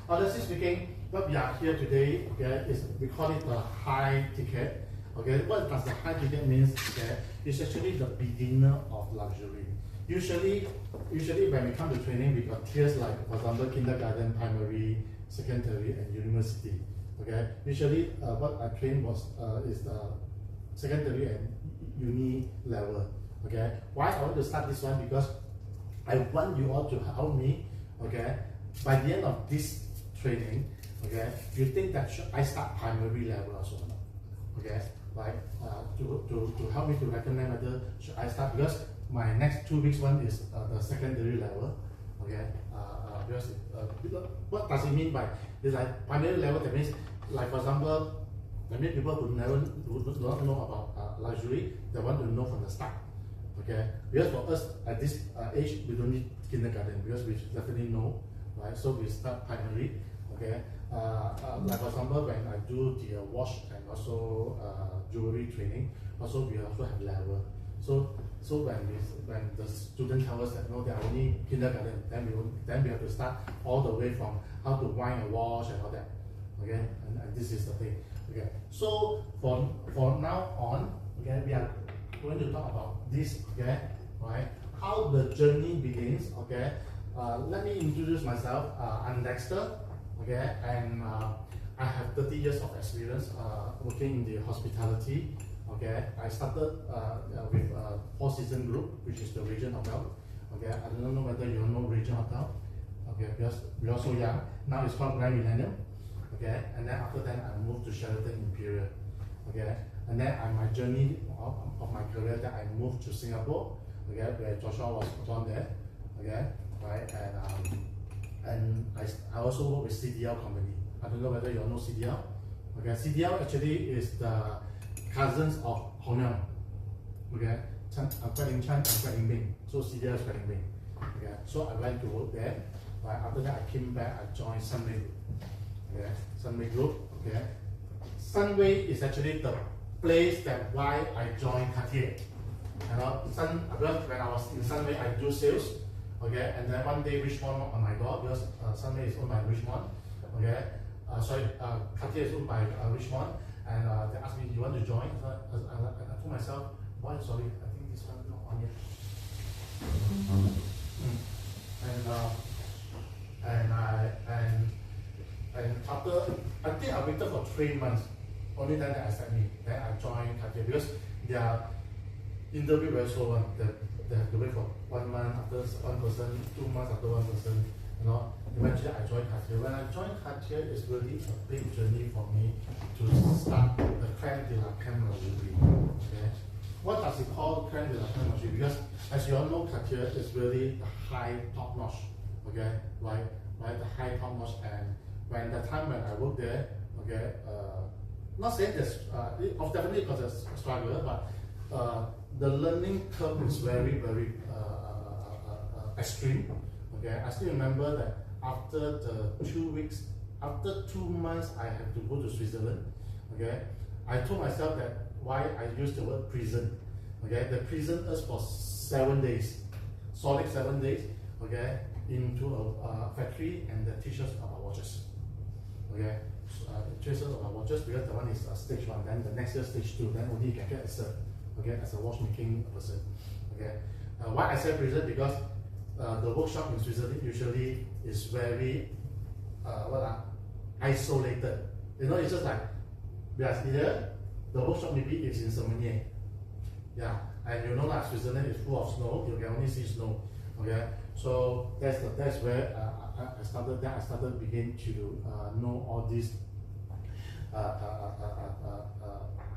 Honestly speaking, what we are here today, okay, is we call it the high ticket. Okay, what does the high ticket means? Okay, it's actually the beginner of luxury. Usually when we come to training, we got tiers like, for example, kindergarten, primary, secondary, and university. Okay, usually what I train is the secondary and uni level. Okay, why I want to start this one? Because I want you all to help me. Okay, by the end of this training, okay, you think that should I start primary level also or not? Okay, like to help me to recommend whether should I start, because my next 2 weeks one is the secondary level. Okay, because what does it mean by it's like primary level? That means, like for example, many people who do not know about luxury, they want to know from the start. Okay, because for us at this age, we don't need kindergarten because we definitely know, right? So we start primary. Okay, like for example, when I do the watch and also jewelry training, also we also have level. So when the student tells us that no, they are only kindergarten, then we have to start all the way from how to wind a watch and all that. Okay, and this is the thing. Okay, so for now on, okay, we are going to talk about this. Okay, right? How the journey begins. Okay, let me introduce myself. I'm Dexter. Okay, and I have 30 years of experience working in the hospitality. Okay, I started with Four Seasons Group, which is the Regent Hotel. Okay, I don't know whether you know Regent Hotel. Okay, because we are so young. Now it's called Grand Millennium. Okay, and then after that I moved to Sheraton Imperial. Okay, and then my journey of my career, that I moved to Singapore. Okay, where Joshua was born there. Okay, right, and I also work with CDL company. I don't know whether you all know CDL. Okay, CDL actually is the cousins of Hong Leong. Okay, Guan Ling Chan and Guan Ling Bing. So CDL is Guan Ling Bing. Okay, so I went to work there. Right, after that I came back. I joined Sunway Group. Okay, Sunway Group. Okay, Sunway is actually the place that why I joined Cartier. You know, when I was in Sunway, I do sales. Okay, and then one day Richmond knocked on my door because Sunway is owned by Richmond. Okay, Cartier is owned by Richmond, and they asked me, "You want to join?" I told myself, "Why? Sorry, I think this one not on yet." And after, I think I waited for 3 months. Only then they accept me. Then I joined Cartier because their interview very slow one. They have to wait for 1 month after one person, 2 months after one person. You know, eventually I joined Cartier. When I joined Cartier, it's really a big journey for me to start the crème de la crème luxury. Okay, what does it call crème de la crème luxury? Because as you all know, Cartier is really the high top notch. Okay, right, the high top notch. And when the time when I worked there, okay, not saying this, definitely because it's a struggle, but the learning curve is very extreme. Okay, I still remember that after the 2 weeks, after 2 months, I had to go to Switzerland. Okay, I told myself that why I use the word prison. Okay, they prison us for 7 days, solid 7 days. Okay, into a factory, and they teach us about watches. Okay, teach us about watches because the one is stage 1. Then the next year stage 2. Then only you can get a cert. Okay, as a watchmaking person. Okay, why I say prison? Because the workshop in Switzerland usually is very isolated. You know, it's just like we are here. The workshop maybe is in Saumonier. Yeah, and you know that Switzerland is full of snow. You can only see snow. Okay, so that's where I started. Then I started begin to know all these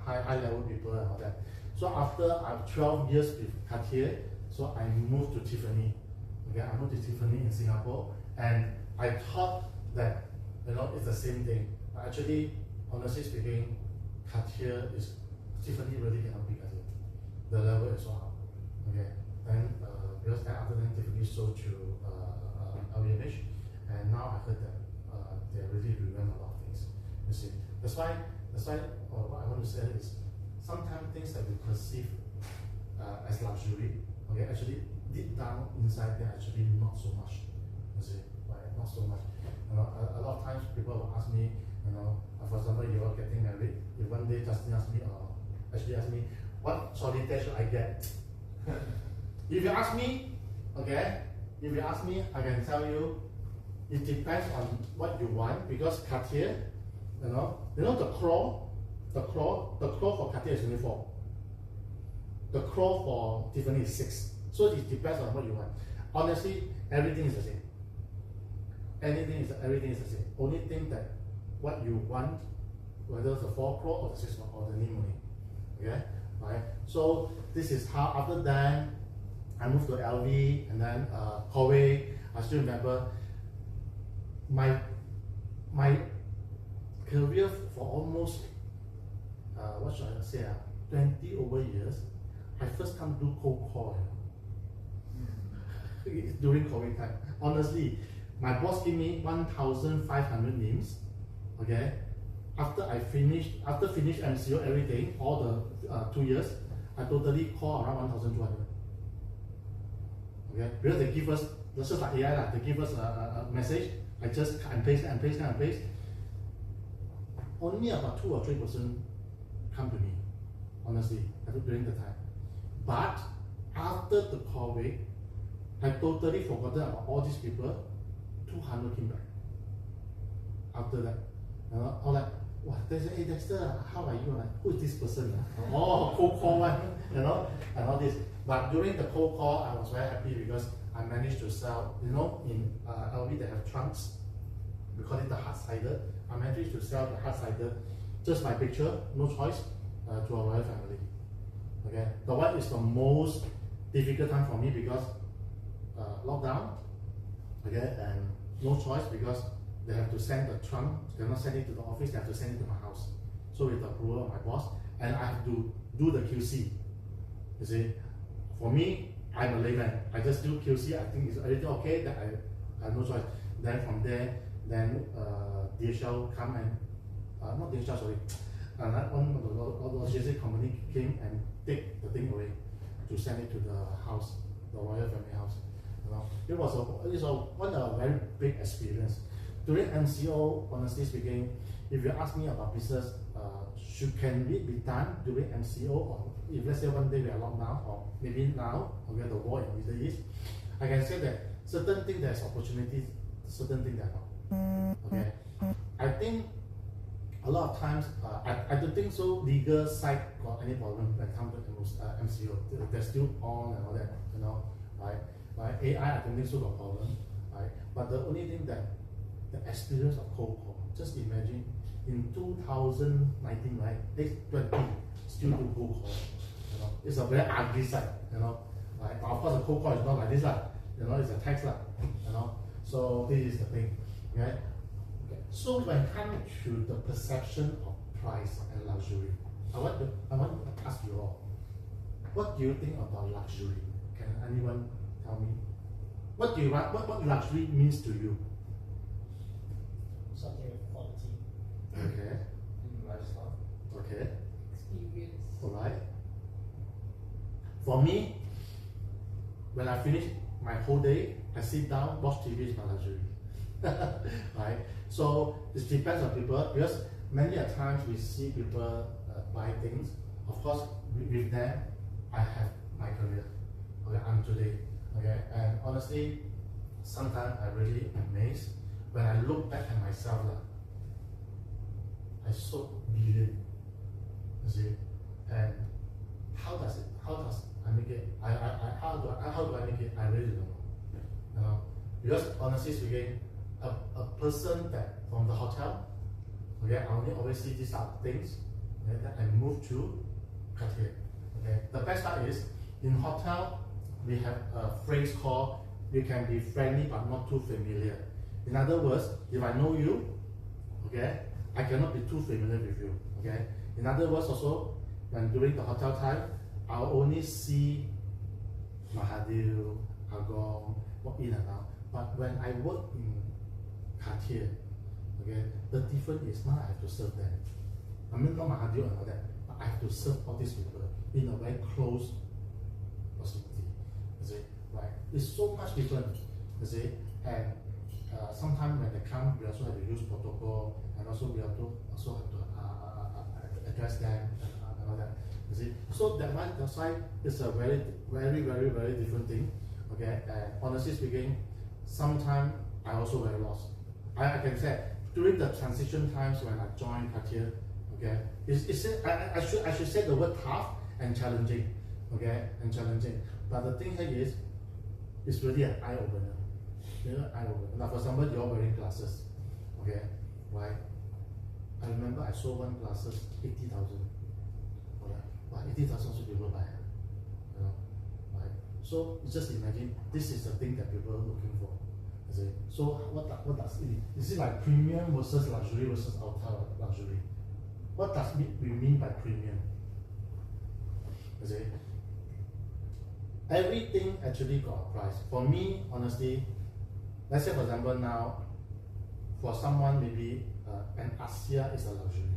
high level people and all that. So after 12 years with Cartier, so I moved to Tiffany. Okay, I moved to Tiffany in Singapore, and I thought that, you know, it's the same thing. But actually, honestly speaking, Cartier is Tiffany really cannot be Cartier. The level is so high. Okay, then because then after that Tiffany sold to LVMH, and now I heard that they really revamp a lot of things. You see, that's why what I want to say is, sometimes things that we perceive as luxury, okay, actually deep down inside they're actually not so much. You see, right? Not so much. You know, a lot of times people will ask me, you know, for example, you are getting married. If one day Justin asks me, or actually ask me, what solitaire should I get? If you ask me, okay, if you ask me, I can tell you, it depends on what you want, because Cartier, you know the claw for Cartier is only 4. The claw for Tiffany is 6. So it depends on what you want. Honestly, everything is the same. Everything is the same. Only thing that what you want, whether it's the 4 claw or the 6 claw or the limoni. Okay, right? So this is how. After that, I moved to LV and then Korea. I still remember my career for almost what should I say, 20 over years. I first come do cold call during COVID time. Honestly, my boss gave me 1,500 names. Okay, after finish MCO everything, all the 2 years, I totally call around 1,200. Okay, because they give us, that's just like AI, they give us a message. I just cut and paste and paste and paste. Only about 2 or 3% come to me, honestly, during the time. But after the COVID, I totally forgotten about all these people. 200 came back. After that, all like, wow, they say, hey Dexter, how are you? Like, who is this person? Oh, cold call one, and all this. But during the cold call, I was very happy because I managed to sell, in LV they have trunks, we call it the hard-sided. I managed to sell the hard-sided, just my picture, no choice, to our royal family. Okay, the one is the most difficult time for me because lockdown, okay, and no choice because they have to send the trunk, they cannot send it to the office, they have to send it to my house. So with the approval of my boss, and I have to do the QC. You see, for me, I'm a layman. I just do QC. I think it's everything okay. That I have no choice. Then from there, DHL come and not DHL, sorry. One of the logistics company came and take the thing away to send it to the house, the royal family house. It was a very big experience. During MCO, honestly speaking, if you ask me about business, can it be done during MCO, or if let's say one day we are locked down, or maybe now, or we have the war in the Middle East, I can say that certain things there's opportunities, certain things there are not. Okay, I think a lot of times, I don't think so legal side got any problem when it comes to MCO. They're still on and all that, right? AI, I don't think so got problem, right? But the only thing that the experience of cold call, just imagine in 2019, right? 20 still do cold call. It's a very ugly side, right? But of course, the cold call is not like this, it's a text, So this is the thing, okay? So when it comes to the perception of price and luxury, I want to ask you all, what do you think about luxury? Can anyone tell me? What luxury means to you? Something with quality. Okay. Lifestyle. Okay. Experience. Alright. For me, when I finish my whole day, I sit down, watch TV is my luxury. Right? So it depends on people, because many a times we see people buy things. Of course, with them, I have my career. Okay, I'm today. Okay, and honestly, sometimes I really amazed when I look back at myself. I sold billion. You see, and how does I make it? How do I make it? I really don't know. Because honestly speaking, a person that from the hotel, okay, I only always see these type of things, okay, then I move to Cartier. Okay, the best part is in hotel we have a phrase called you can be friendly but not too familiar. In other words, if I know you, okay, I cannot be too familiar with you. Okay. In other words, also when during the hotel time, I'll only see Mahathir, Agong, walk in and out. But when I work in Cartier, okay, the difference is now I have to serve them. I mean, not Mahathir and all that, but I have to serve all these people in a very close proximity. You see, right? It's so much different. You see, and sometimes when they come, we also have to use protocol, and also we have to address them and all that. You see, so that one, that's why it's a very different thing. Okay, and honestly speaking, sometimes I also very lost. I can say during the transition times when I joined Cartier, okay, I should say the word tough and challenging, okay, and challenging. But the thing here is, it's really an eye opener. You know, eye opener. Now, for example, you're wearing glasses, okay, right? I remember I saw one glasses 80,000. Okay, but 80,000 should people buy, you know, right? So just imagine this is the thing that people are looking for. You see? So what does it? Is it like premium versus luxury versus ultra luxury? What does we mean by premium? You see? Everything actually got a price. For me, honestly, let's say for example now, for someone maybe an Asia is a luxury,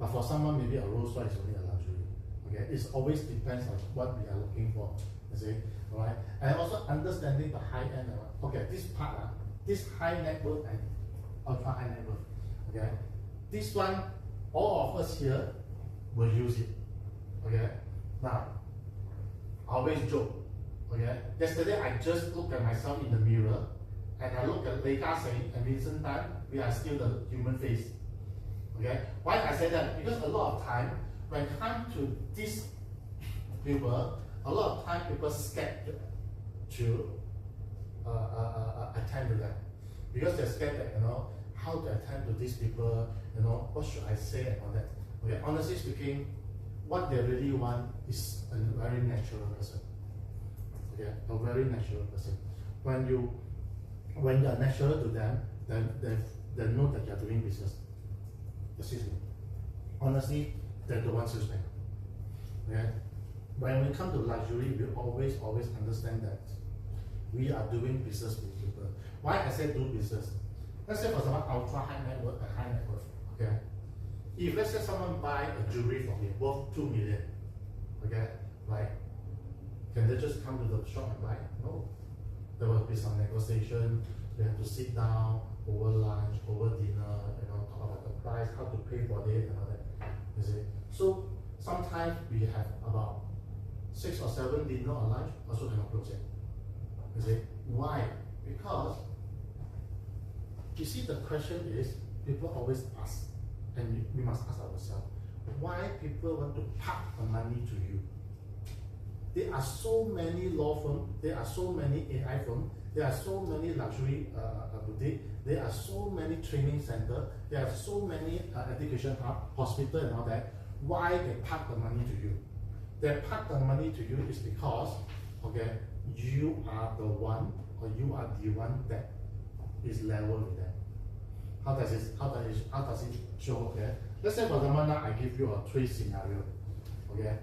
but for someone maybe a Rolls Royce is only a luxury. Okay, it always depends on what we are looking for. You see, alright, and also understanding the high end. Okay, this part, this high net worth and ultra high net worth. Okay, this one, all of us here will use it. Okay, now. I always joke, okay? Yesterday I just looked at myself in the mirror and I looked at Lei Ka-sheng and Vincent Tan, we are still the human face. Okay? Why I say that? Because a lot of time, when it comes to these people, a lot of time people scared to attend to them. Because they're scared that, you know, how to attend to these people, you know, what should I say and all that. Okay, honestly speaking, what they really want is a very natural person. Okay, a very natural person. When you are natural to them, then they know that you are doing business. Excuse me. Honestly, they're the ones who spend. Okay? When we come to luxury, we always understand that we are doing business with people. Why I say do business? Let's say for example, ultra high net worth and high net worth. Okay. If let's say someone buy a jewelry from me worth 2 million, okay, right? Can they just come to the shop and buy? No. There will be some negotiation. We have to sit down over lunch, over dinner, you know, talk about the price, how to pay for it, and all that. You see? So sometimes we have about 6 or 7 dinner or lunch, also cannot close it. You see? Why? Because you see, the question is, people always ask. And we must ask ourselves, why people want to park the money to you? There are so many law firms, there are so many AI firms, there are so many luxury boutiques, there are so many training centers, there are so many education hubs, hospitals and all that. Why they park the money to you? They park the money to you is because, okay, you are the one, or you are the one that is level with them. How does it show? Okay, let's say for example now I give you a 3 scenario. Okay,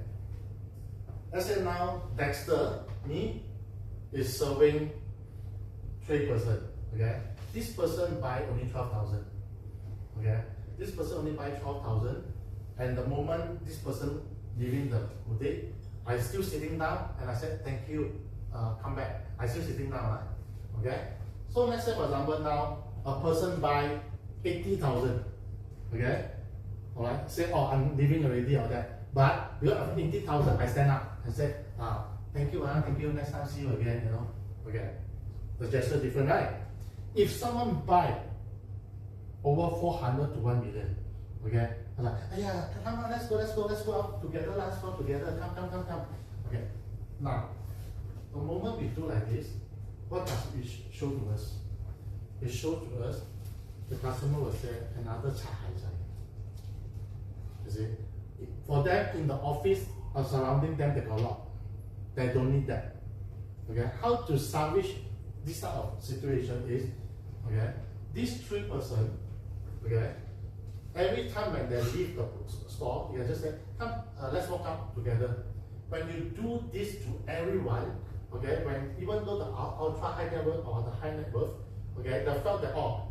let's say now Dexter, me, is serving 3 person. Okay, this person buy only 12,000. Okay, this person only buy 12,000, and the moment this person leaving the boutique, I still sitting down and I said thank you, come back. I still sitting down, right? Okay, so let's say for example now a person buy 80,000, okay, all right. Say, oh, I'm leaving already or that. But because of 80,000, I stand up and say, thank you, next time see you again, you know. Okay, the gesture different, right? If someone buy over 400 to 1 million, okay, I'm like, yeah, come on, let's go out together, let's go together, come. Okay, now, the moment we do like this, what does it show to us? It shows to us the customer will say another cha hai zai. You see, for them in the office or surrounding them, they got a lot. They don't need that. Okay, how to salvage this type of situation is, okay, these 3 person, okay, every time when they leave the store, you can just say, come, let's walk up together. When you do this to everyone, okay, when even though the ultra high net worth or the high net worth, okay, they felt that, oh,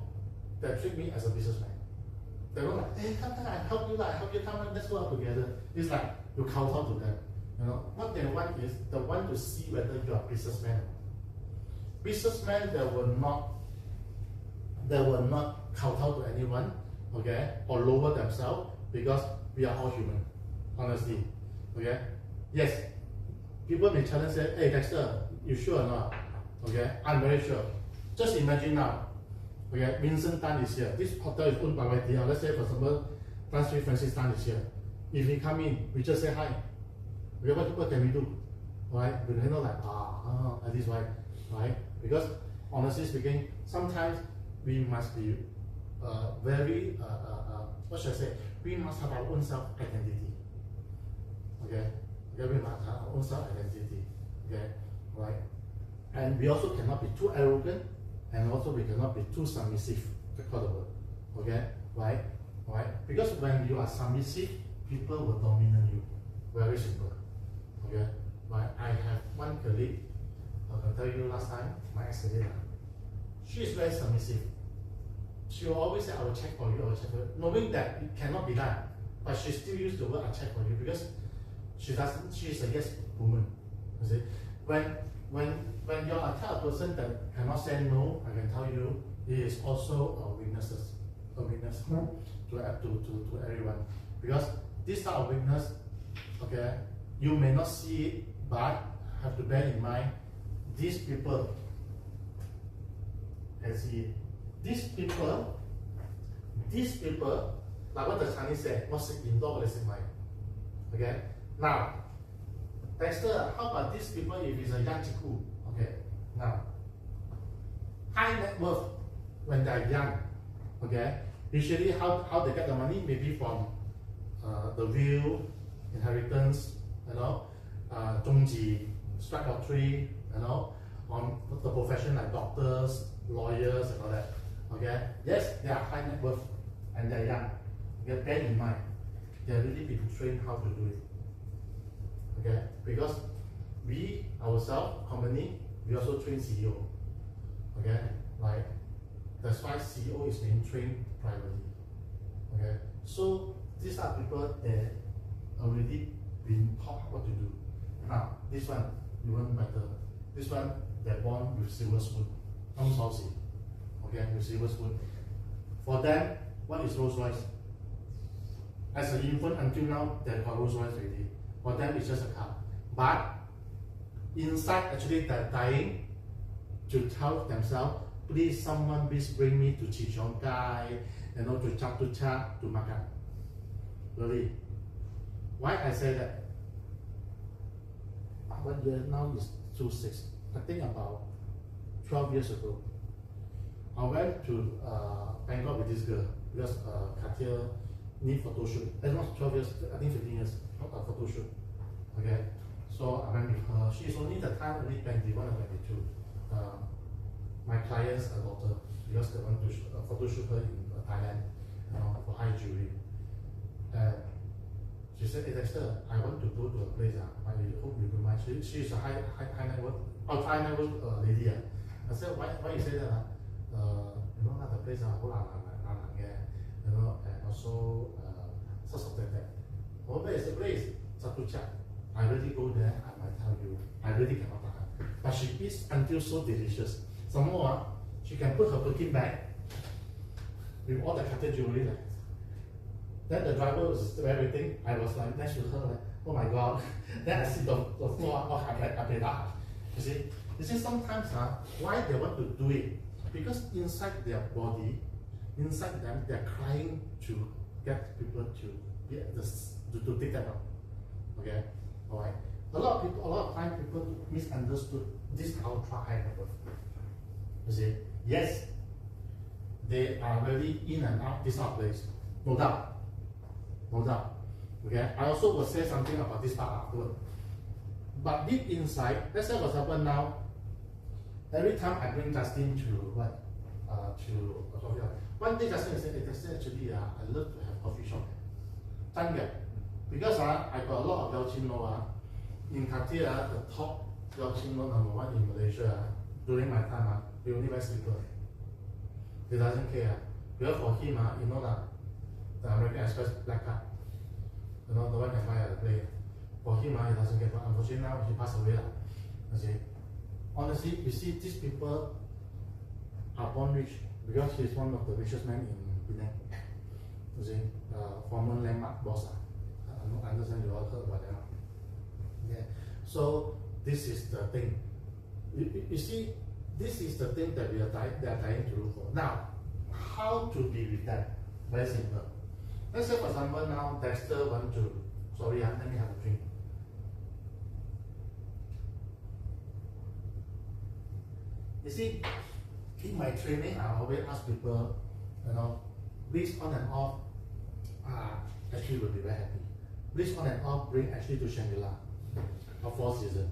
they treat me as a businessman. They don't like, hey, come, I help you, come on, let's go out together. It's like you kowtow to them. You know, what they want is they want to see whether you are a businessman. Businessmen, they will not they will not kowtow to anyone, okay, or lower themselves, because we are all human, honestly, okay. Yes, people may challenge, say, hey Dexter, you sure or not? Okay, I'm very sure. Just imagine now, okay, Vincent Tan is here. This hotel is owned by YT. Let's say, for example, Tan Sri Francis Tan is here. If he come in, we just say hi. Okay, what can we do? Right? We know like, at least why, right? Because honestly speaking, sometimes we must be very, what should I say? We must have our own self-identity. Okay? Okay, we must have our own self-identity. Okay? Right? And we also cannot be too arrogant, and also we cannot be too submissive, accordable. Okay? Right? Right? Because when you are submissive, people will dominate you. Very simple. Okay? Right? I have one colleague, I can tell you last time, my ex-colleague. She is very submissive. She will always say, I will check for you, I will check for you. Knowing that it cannot be done, but she still used the word, I check for you, because she is a yes woman. You see? When you are a type of person that cannot say no, I can tell you, it is also a weakness to everyone. Because this type of weakness, okay, you may not see it, but have to bear in mind, these people can see it. These people, like what the Chinese say, not sick indoor, but sick mind. Okay? Now, Dexter, how about these people if it's a young chiku? Okay, now, high net worth when they're young, okay, usually how they get the money, maybe from the will, inheritance, you know, 中级, strike lottery, you know, on the profession like doctors, lawyers, and all that. Okay, yes, they are high net worth and they're young. Okay, bear in mind, they're really been trained how to do it. Okay, because we ourselves, company, we also train CEO. Okay, right? That's why CEO is being trained privately. Okay, so these are people that already been taught what to do. Now, this one, even better. This one, they're born with silver spoon. Okay, with silver spoon. For them, what is Rolls Royce? As an infant until now, they're called Rolls Royce already. For them, it's just a car. But inside, actually, they're dying to tell themselves, please, someone please bring me to Chichong Kai, you know, to Chak, to Makan. Really. Why I say that? 1 year now is 26. I think about 12 years ago, I went to Bangkok with this girl because Cartier need photo shoot. It's not 12 years, I think 15 years photo shoot. Okay, so I went with her. She is only the time only 21 or 22. My client's daughter, because they want to photo shoot her in Thailand, you know, for high jewelry. And she said, hey Dexter, I want to go to a place. I hope you don't mind. She is a high net worth, high net worth lady. I said, why you say that? You know, the place you know, and also such like that. Oh, where is the place? Chatuchak. I really go there, I might tell you, I really cannot tahan. But she eats until so delicious. Some more, she can put her Birkin bag with all the Cartier jewelry. Like. Then the driver was everything. I was like next to her, like, oh my god. Then I see the floor, you see, sometimes why they want to do it? Because inside their body, inside them, they're crying to get people to get this, to take them out. Okay, all right. A lot of times people misunderstood this ultra high net worth. You see, yes, they are really in and out this place, no doubt, no doubt. Okay, I also will say something about this part afterward. But deep inside, let's say what's happened now. Every time I bring Justin to what, to a coffee shop. One day Justin said, hey, Justin, actually, I love to have coffee shop. Because I got a lot of Yao Chin Lo. In Cartier, the top Yao Chin Lo #1 in Malaysia, during my time, he only wears slipper. He doesn't care. Because for him, you know that the American Express black card, you know, the one can buy at the plane. For him, he doesn't care. But unfortunately now, he passed away. You see. Honestly, you see, these people are born rich, because he's one of the richest men in Penang. You see, former landmark boss. I understand you all heard about that. Yeah. So this is the thing. You see, this is the thing that they are trying to look for. Now, how to be with them? Very simple. Let's say for example now Dexter want to, sorry, let me have a drink. You see, in my training, I always ask people, breeze on and off, actually will be very happy. Breeze on and off bring actually to Shangri-La, of 4 seasons.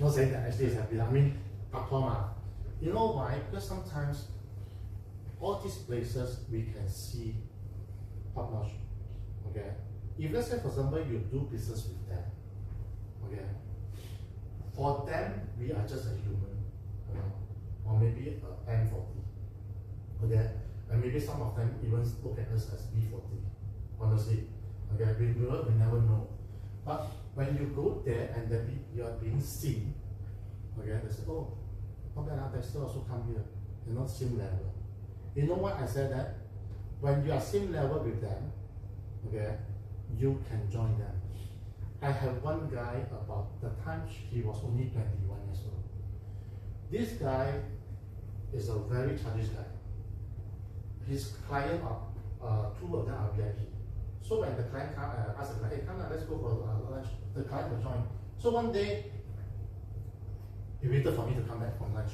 Not saying that actually is happy. I mean, you know why? Because sometimes all these places we can see top notch. Okay, if let's say for example you do business with them, okay, for them we are just a human, or maybe a M40. Okay, and maybe some of them even look at us as B40. Honestly, okay, we never know. But when you go there and then you are being seen, okay, they say, oh, not bad, Dexter also come here. You're not same level. You know why I said that? When you are same level with them, okay, you can join them. I have one guy about the time he was only 21 years old. This guy is a very childish guy. His client are 2 of them are VIP. So when the client come, ask the client, hey, come on, let's go for lunch. The client will join. So one day, he waited for me to come back from lunch.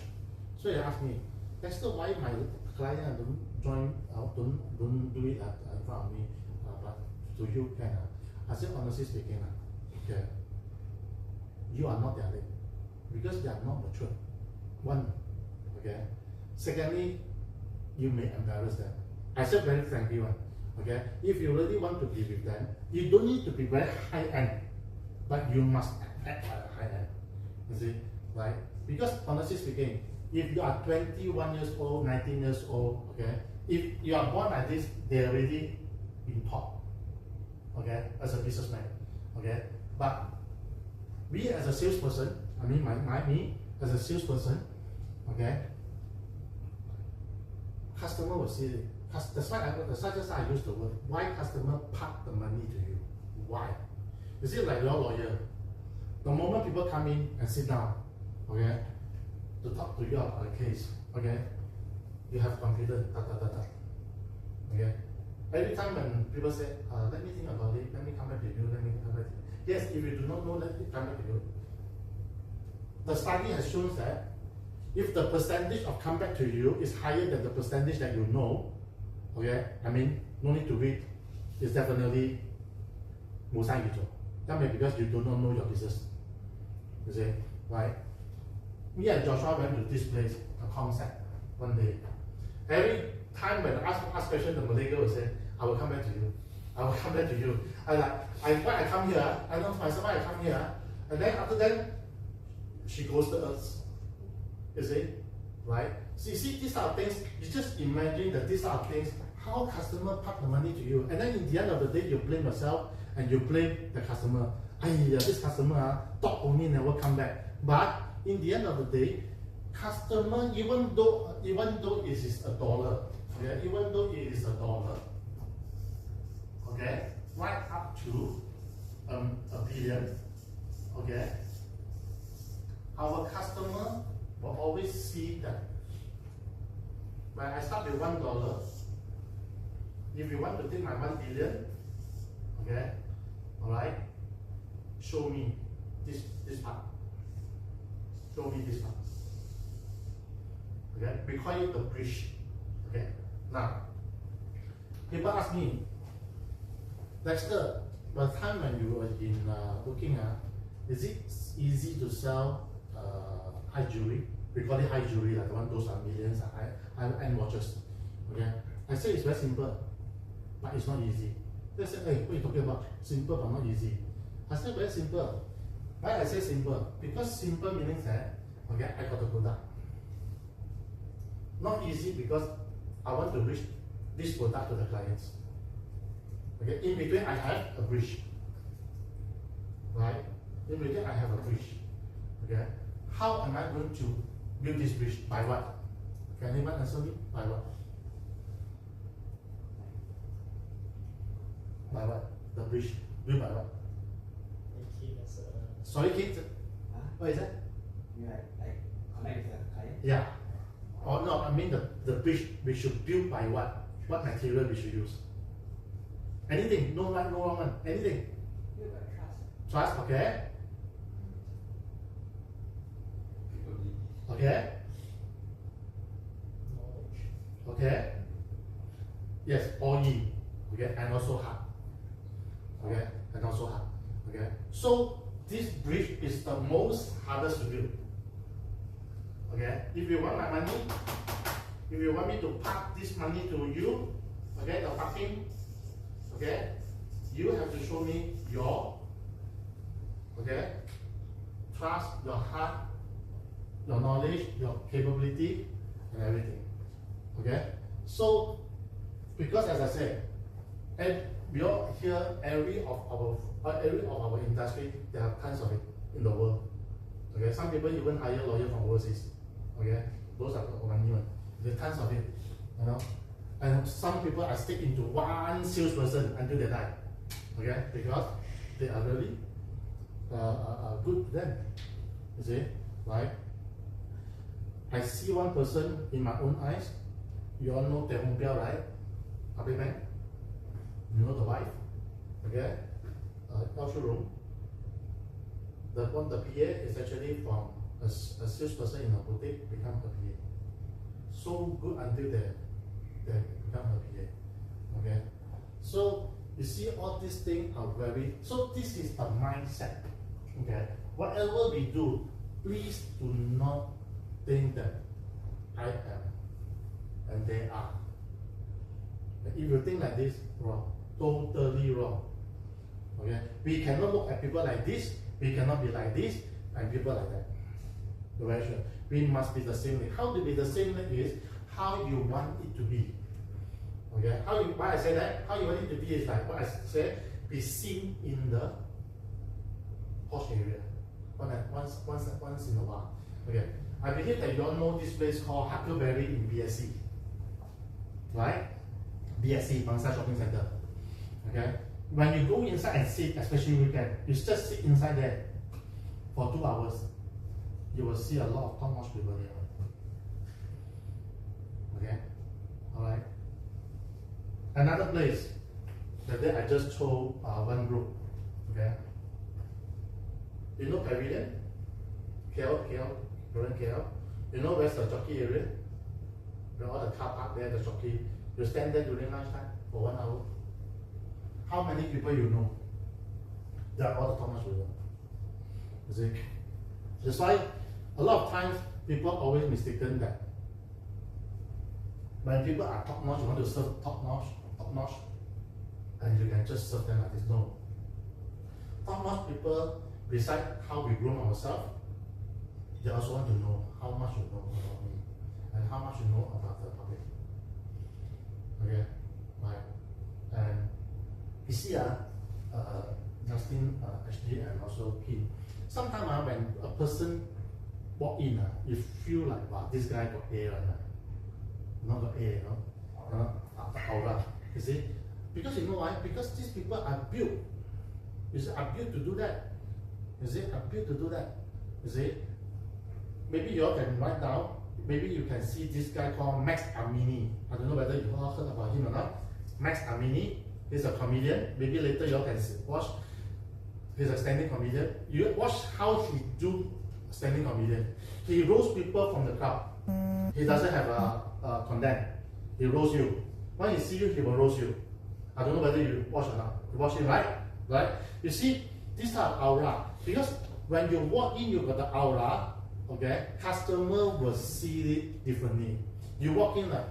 So he asked me, Dexter, why my client don't join, don't do it in front of me, but to you can? I said, honestly speaking, okay, you are not their lead because they are not mature. One, okay. Secondly, you may embarrass them. I said very frankly, okay. If you really want to be with them, you don't need to be very high end, but you must act high end. You see, right? Because honestly speaking, if you are 21 years old, 19 years old, okay, if you are born like this, they are already in top, okay, as a businessman, okay. But me as a salesperson, I mean me as a salesperson, okay, customer will see it. That's why I use the word. Why customer park the money to you? Why? You see, like your lawyer, the moment people come in and sit down, okay, to talk to you about a case, okay, you have completed okay. Every time when people say, let me think about it, let me come back to you, let me come back to you. Yes, if you do not know, let me come back to you. The study has shown that if the percentage of come back to you is higher than the percentage that you know, okay, I mean, no need to read, it's definitely 冇生意做. That may because you do not know your business. You see, right? Me and Joshua went to this place, a concept, one day. Every time when I ask question, the Malay girl will say, I will come back to you. I will come back to you. When I come here, I know myself why I come here. And then after that, she goes to us. You see, right? So you see these are things, you just imagine that these are things, how customer park the money to you. And then in the end of the day, you blame yourself and you blame the customer. This customer talk only, never come back. But in the end of the day, customer, even though it is $1, okay, even though it is $1, okay, right up to $1 billion, okay, our customer will always see that when I start with $1, if you want to take my $1 billion, okay, all right, show me this part. Show me this part. Okay, we call it the bridge. Okay, now people ask me, Dexter, by the time when you were in working, is it easy to sell high jewelry? We call it high jewelry, like the one those are millions, high-end watches. Okay, I say it's very simple, but it's not easy. They say, hey, what are you talking about? Simple but not easy. I say very simple. Why I say simple? Because simple means that, okay, I got the product. Not easy because I want to reach this product to the clients. Okay, in between I have a bridge. Right? In between I have a bridge. Okay? How am I going to build this bridge? By what? Can anyone answer me? By what? By what? The bridge built by what? Sorry, kids. Huh? What is that? You like connect with the client? Yeah. Or no, I mean the bridge we should build by what? What material we should use? Anything. No right, no wrong one. Anything. Build by trust. Trust, okay? Okay? Okay? Yes, all ye. Okay, and also heart. Okay, and also heart. Okay, so this bridge is the most hardest to build. Okay, if you want my money, if you want me to park this money to you, okay, the parking, okay, you have to show me your, okay, trust, your heart, your knowledge, your capability, and everything. Okay, so because as I said, and we all hear every of our industry, there are tons of it in the world. Okay, some people even hire lawyers from overseas. Okay, those are the money one. There are tons of it, you know. And some people are stick into one salesperson until they die. Okay, because they are really good to them. You see, right? I see one person in my own eyes. You all know Teh Hong Piao, right? Public bank. You know the wife, okay? Room. The PA is actually from a salesperson in a boutique become a PA. So good until they become a PA, okay? So you see all these things are very, so this is the mindset, okay? Whatever we do, please do not think that I am and they are. If you think like this, wrong. Totally wrong. Okay? We cannot look at people like this, we cannot be like this, and people like that. You're very sure. We must be the same way. How to be the same way is how you want it to be. Okay? Why I say that? How you want it to be is like what I said, be seen in the posh area. Once in a while. Okay. I believe that you all know this place called Huckleberry in BSC. Right? BSC, Bangsar Shopping Center. Okay? When you go inside and sit, especially weekend, you just sit inside there for 2 hours. You will see a lot of top-notch people there. Okay? Alright? Another place, that day I just told one group. Okay? You know Pavilion? KL? You know where's the jockey area? You know all the car park there, the jockey. You stand there during lunchtime for 1 hour. How many people you know? They are all the top-notch people. You see? That's why a lot of times people always mistaken that when people are top-notch, you want to serve top-notch, and you can just serve them like this. No. Top-notch people, besides how we groom ourselves, they also want to know how much you know about me and how much you know about the public. Okay, right. And you see, Justin, HD, and also Kim. Sometimes when a person walk in, you feel like, wow, this guy got A, right? Not got A, you know, aura. You see, because you know why? Because these people are built. You see, are built to do that. You see, are built to do that. You see, maybe you all can write down. Maybe you can see this guy called Max Amini. I don't know whether you all heard about him or not. Max Amini, he's a comedian. Maybe later you all can watch. He's a standing comedian. You watch how he do standing comedian. He roast people from the crowd. He doesn't have a condemn. He roast you. When he see you, he will roast you. I don't know whether you watch or not. You watch him, right? Right? You see, this type of aura. Because when you walk in, you got the aura. Okay, customer will see it differently. You walk in like,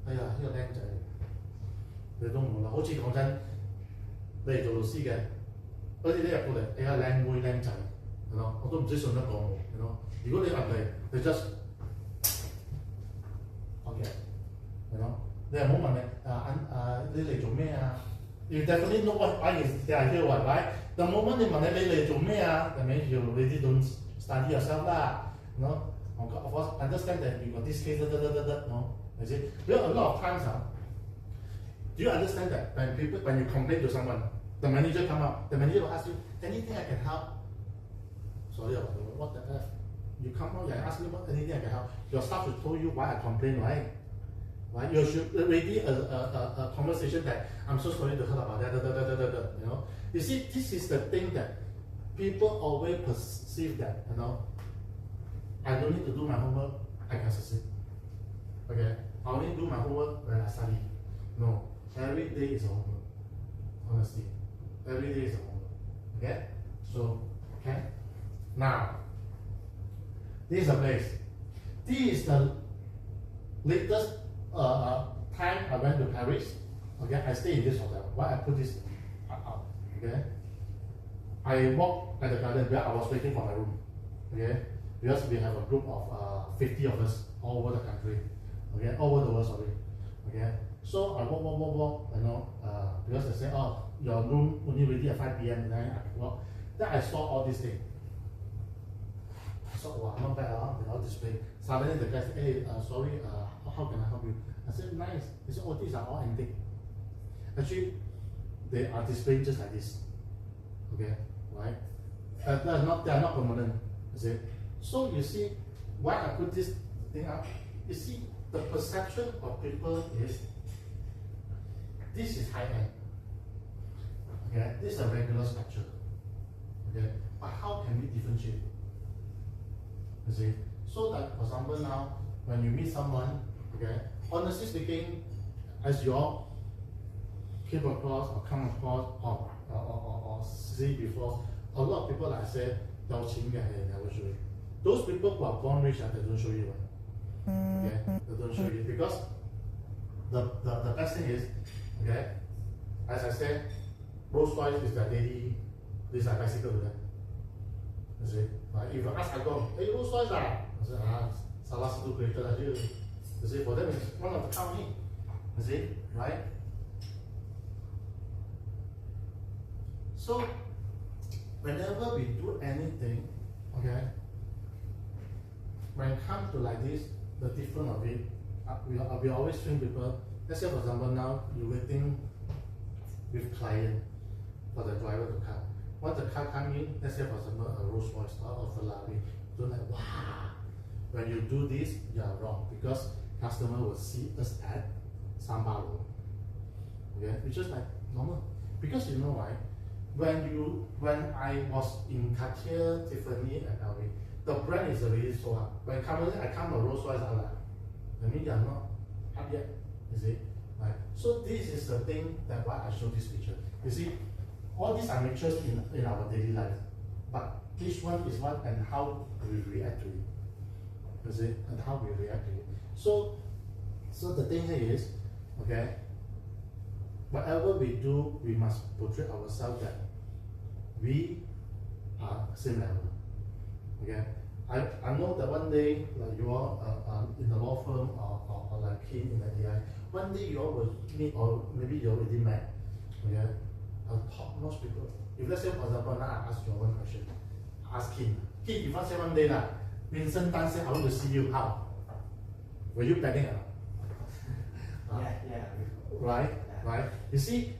哎呀，呢個靚仔，你都唔會啦。好似講真，你嚟做老師嘅，好似你入到嚟，哎呀靚妹靚仔，係咯，我都唔知信得過冇，係咯。如果你入嚟，你 just OK，係咯，你又唔好問你嚟做咩啊？You definitely know what I is they are here, right? The moment 你問你嚟做咩啊？That means you already don't study yourself 啦，you know. Of course, understand that you got this case, no? You see, there are a lot of times, do you understand that when you complain to someone, the manager come up, the manager will ask you, anything I can help? Sorry about the word, what the F? You come out and ask me what anything I can help. Your staff should tell you why I complain, right? Right? You should ready a conversation that I'm so sorry to hear about that, you know. You see, this is the thing that people always perceive that, you know. I don't need to do my homework, I can succeed. Okay? I only do my homework when I study. No. Every day is a homework. Honestly. Every day is a homework. Okay? So, okay? Now, this is the place. This is the latest time I went to Paris. Okay? I stay in this hotel. Why I put this out? Okay? I walked at the garden where I was waiting for my room. Okay? Because we have a group of 50 of us all over the country, okay, all over the world, sorry, okay. So I walk, you know, because they say, oh, your room only ready at 5 p.m. Then I walk. Then I saw all these things. I saw, wow, not bad, they all display. Suddenly the guy said, hey, sorry, how can I help you? I said, nice. He said, oh, these are all antique. Actually, they are displaying just like this, okay, right? They are not permanent, you see. So you see, why I put this thing up, you see, the perception of people is, this is high end, okay, this is a regular structure, okay, but how can we differentiate, you see? So that, for example now, when you meet someone, okay, honestly speaking, as you all came across or come across or see before, a lot of people, like I said, they'll never show you. Those people who are born rich, they don't show you, right? Okay, they don't show you because the best thing is, okay, as I said, Rolls Royce is their daily, this is a bicycle to them. You see, if you ask I go, hey, Rolls Royce, I say, salah satu kereta aja. You see, for them it's one of the company. You see, right? So whenever we do anything, okay, when it comes to like this, the difference of it, we always train people. Let's say for example now you're waiting with client for the driver to come. Once the car come in, let's say for example a Rolls Royce or a Ferrari, don't like wow. When you do this, you are wrong because customer will see us at Samba Road. Okay, which is like normal. Because you know why? When I was in Cartier, Tiffany, and LV, the brand is already sold out. When I come a Rolls Royce, I'm like, I mean, they are not up yet. You see, right? So this is the thing that why I show this picture. You see, all these are mixtures in our daily life, but each one is what and how we react to it. You see, and how we react to it. So the thing here is, okay, whatever we do, we must portray ourselves that we are same level. Okay, I know that one day, like you all in the law firm or like keen in the AI, one day you all will meet or maybe you already met. Okay, top-notch people. If let's say for example now I ask you one question, ask Keen. Keen, if I say one day that Vincent Tan said I want to see you, how? Will you panic? Yeah. Right, yeah. Right. You see,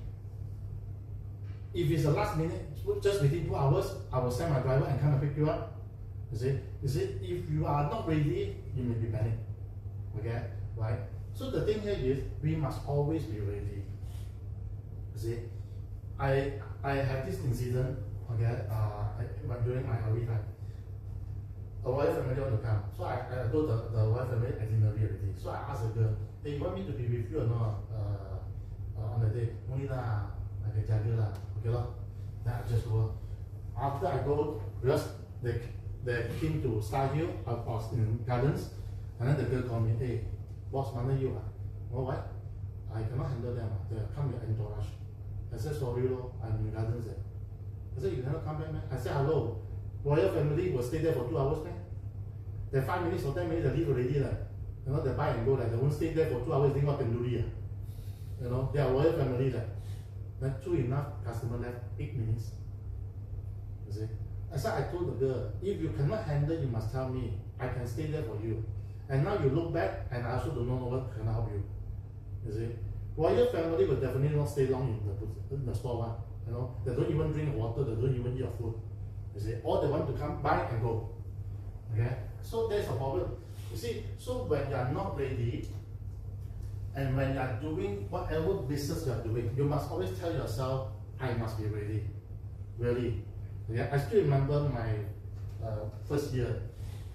if it's the last minute, just within 2 hours, I will send my driver and come and pick you up. You see, if you are not ready, you may be panic. Okay, right? So the thing here is, we must always be ready. You see, I have this incident. Okay, during my hurry time, a wife family want to come. So I told the wife family itinerary already. So I asked the girl, hey, you want me to be with you or not on the day? Only lah, I can jaga lah. Okay lah. Then I just go. After I go, because they came to Star Hill, I was in Gardens, and then the girl called me, hey, boss, mana you ah? Oh, what? I cannot handle them. They come with entourage. I said, sorry, lo, I'm in Gardens there. I said, you cannot come back, man. I said, hello, royal family will stay there for 2 hours, man. Then 5 minutes or 10 minutes, they leave already. Like. You know, they buy and go, like, they won't stay there for 2 hours, they got penduri. You know, they are royal family. Like. Then true enough, customer left 8 minutes. You see? I said, I told the girl, if you cannot handle, you must tell me. I can stay there for you. And now you look back, and I also don't know what can I help you. You see, royal family will definitely not stay long in the store one. You know, they don't even drink water, they don't even eat your food. You see, all they want to come buy and go. Okay, so there's a problem. You see, so when you are not ready, and when you are doing whatever business you are doing, you must always tell yourself, I must be ready. Really. Okay, I still remember my first year.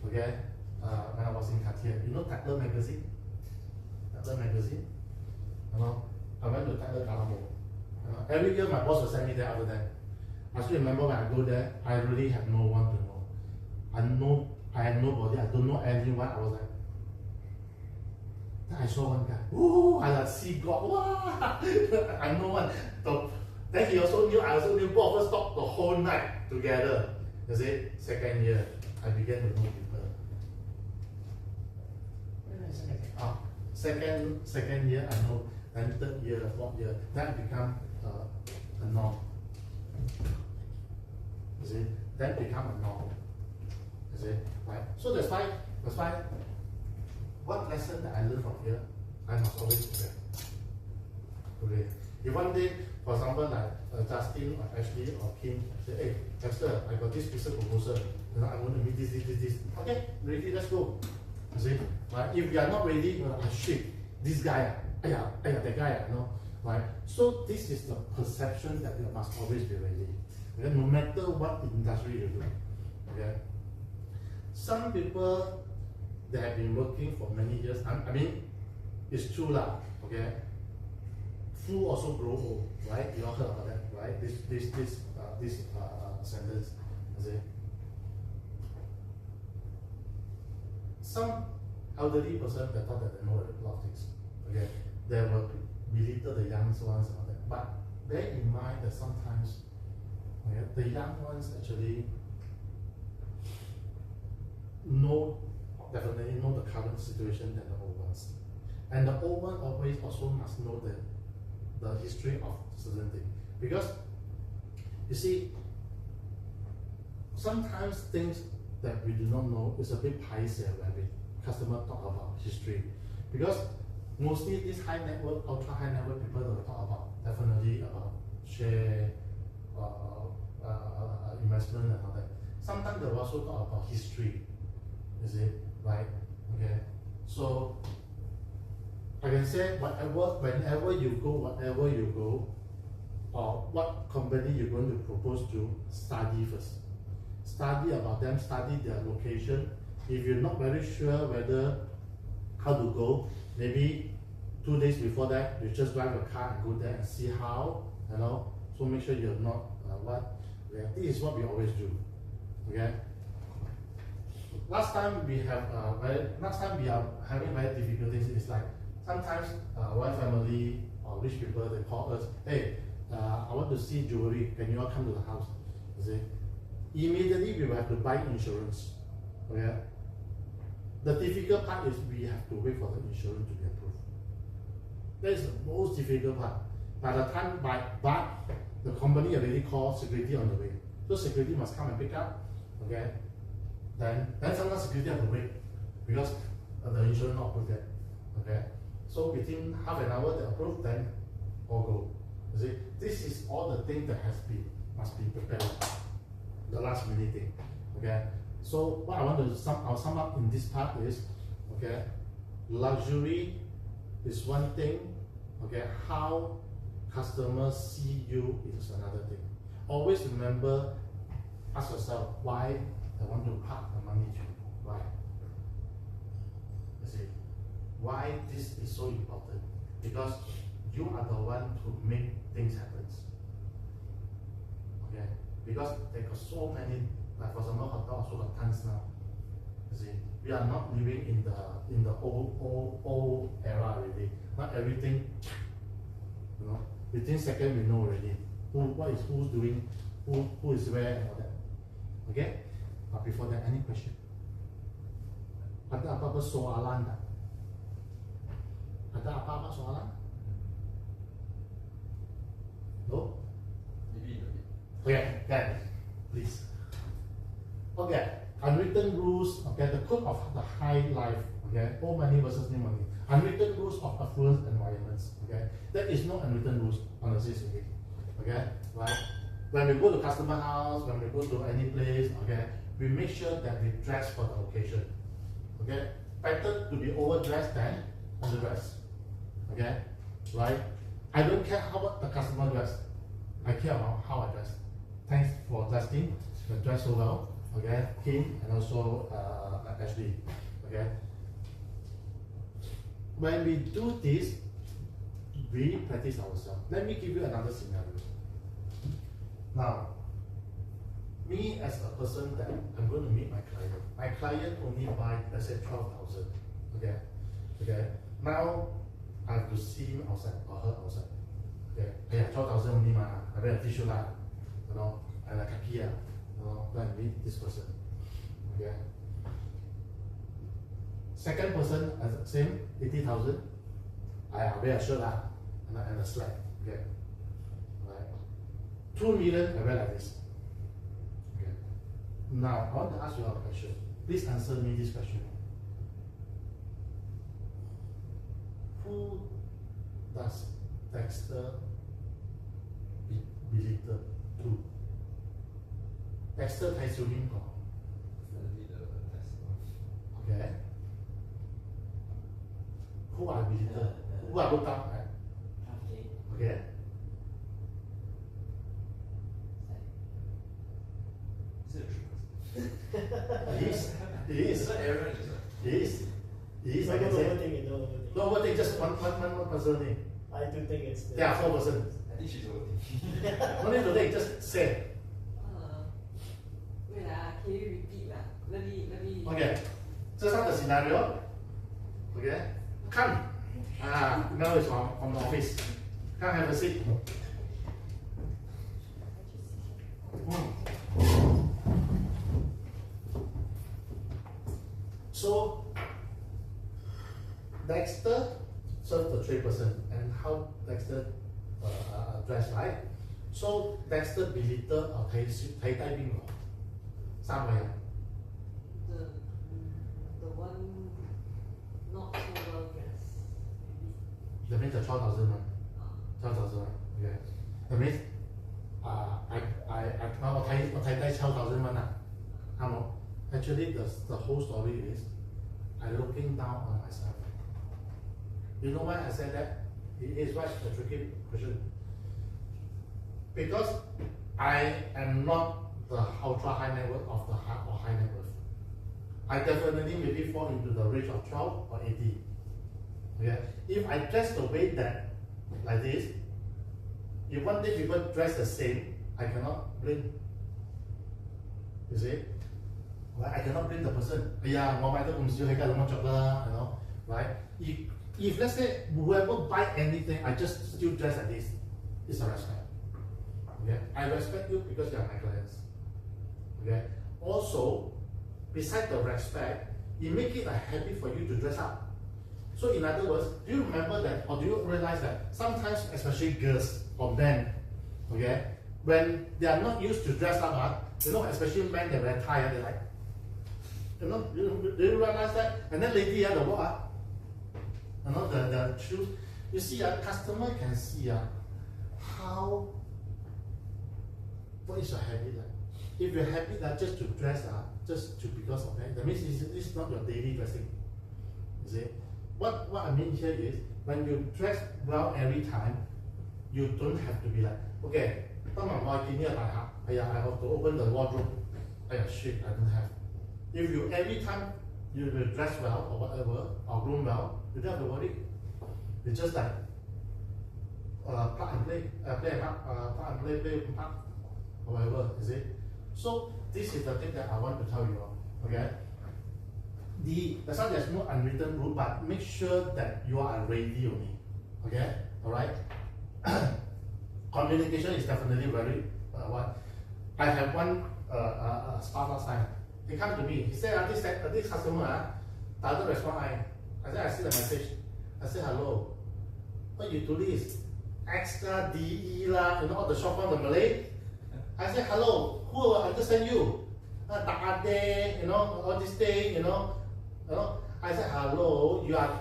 Okay, when I was in Cartier, you know Dexter magazine. Dexter magazine. You know, I went to Dexter Kuala Lumpur. Every year my boss will send me there after that. I still remember when I go there, I really have no one to know. I had nobody, I don't know anyone. I was like, then I saw one guy. Ooh, I like see God. Wow, I know one. So, then he also knew, I also knew. Both of us talked the whole night together. You see, second year, I began to know people. Second year, I know. Then third year, fourth year, that become a norm. You see, that become a norm. You see, right? So that's why, what lesson that I learned from here, I must always prepare. Okay. If one day, for example, like Justin or Ashley or Kim say, hey, Dexter, I got this piece of proposal. You know, I want to meet this. Okay, ready, let's go. You see, right? If you are not ready, you know, shit, this guy, that guy, you know, right? So this is the perception that you must always be ready. Okay? No matter what industry you do. Okay. Some people, they have been working for many years. I mean, it's true lah. Okay. Fool also grow old, right? You all heard about that, right? This sentence. You see. Some elderly person that thought that they know a lot of things. Okay, they will belittle the young ones and all that. But bear in mind that sometimes, okay, the young ones actually definitely know the current situation than the old ones. And the old one always also must know the history of certain thing. Because you see, sometimes things that we do not know is a bit paiseh when we customer talk about history. Because mostly these high net worth, ultra high net worth people will talk about definitely about share, investment and all that. Sometimes they will also talk about history. Is it right? Okay. So I can say whenever you go, or what company you're going to propose to, study first. Study about them, study their location. If you're not very sure whether how to go, maybe 2 days before that, you just drive a car and go there and see how, you know. So make sure you're not this is what we always do. Okay. Last time we are having very difficulties. It's like sometimes one family or rich people, they call us, hey, I want to see jewelry. Can you all come to the house? You see, immediately we will have to buy insurance. Okay. The difficult part is we have to wait for the insurance to be approved. That is the most difficult part. By the time but the company already called security on the way. So security must come and pick up. Okay. Then sometimes security have to wait because the insurance not approved yet. Okay. So within half an hour they approve, then all go. You see, this is all the thing that must be prepared. The last minute thing. Okay. So what I want to sum up in this part is, okay, luxury is one thing. Okay, how customers see you is another thing. Always remember, ask yourself why I want to park the money to you. Why? You see, why this is so important? Because you are the one to make things happen. Okay, because there are so many. Like for example, hotel also got tons now. You see, we are not living in the old era already. Not everything, you know. Within second we know already who's doing, who is where and all that. Okay. But before that, any question? Ada apa-apa soalan tak? Ada apa-apa soalan? No? Maybe a bit. Okay, then please. Okay, unwritten rules. Okay, the code of the high life, okay, old money versus new money. Unwritten rules of affluent environments, okay. There is no unwritten rules, honestly speaking, okay, right? When we go to customer house, when we go to any place, okay, we make sure that we dress for the occasion, okay. Better to be overdressed than underdressed, okay, right? I don't care how the customer dress, I care about how I dress. Thanks for dressing, you dress so well, okay, Kim and also Ashley, okay. When we do this, we practice ourselves. Let me give you another scenario. Now, me as a person that I'm going to meet my client only buy, let's say 12,000, okay, okay. Now I have to see him outside or her outside, okay. Yeah, 12,000 only ma, I wear a t-shirt lah, you know, and a khaki you know, go and meet this person, okay. Second person, same, 80,000, I wear a shirt lah, and a slack, okay. Right. 2 million, I wear like this. Okay. Now, I want to ask you a question. Please answer me this question. Who does Dexter belittle to? Dexter 太少邊個 ？Okay. Who are belittle? Who are looked up at? Okay. He is. No, Like I said, no overthink, just one person only. I do think it's There are 4 persons. I think she's overthinking. No need to think, just say. Wait, can you repeat that? Let me. Okay. Just have the scenario. Okay. Come. Now it's from the office. Come have a seat. So, Dexter served the 3 person, and how Dexter dressed, right? So Dexter belittle or 睇低邊個？3個人。The one not so well dressed. That means the 12,000 one. 12,000 one. Okay. That means我睇低 12,000 one 啊，啱冇？ Actually, the whole story is I looking down on myself. You know why I said that? It is right, a tricky question. Because I am not the ultra high net worth of the high or high net worth. I definitely maybe fall into the range of 12 or 80. Okay? If I dress the way that, like this, if one day people dress the same, I cannot blame. You see? Right? I cannot blame the person. Yeah, you know, right? If let's say whoever buy anything, I just still dress like this, it's a respect. Okay? I respect you because you are my clients. Okay? Also, besides the respect, it make it a habit for you to dress up. So in other words, do you remember that, or do you realize that sometimes, especially girls or men, okay, when they are not used to dress up, you know, especially men that wear tie, they're like, you know, do you realize that? And then lady, the what? You know, the shoes. You see, a customer can see how, what is your habit like? If you're happy that just to dress just to because of that means it's not your daily dressing. You see? What I mean here is, when you dress well every time, you don't have to be like, okay, I have to open the wardrobe. Shit, I don't have. If you every time you will dress well or whatever, or groom well, you don't have to worry. It's just like plug and play, play or whatever, is it? So this is the thing that I want to tell you all. Okay? That's why there's no unwritten rule, but make sure that you are ready only. Okay? Alright? Communication is definitely very what? I have one staff last time. He come to me. He said, this customer doesn't respond. I said, I see the message. I said, hello. What you do this? Extra DE lah, you know, all the short form, the Malay. I said, hello. Who will understand you? takade, all this thing, I said, hello, you are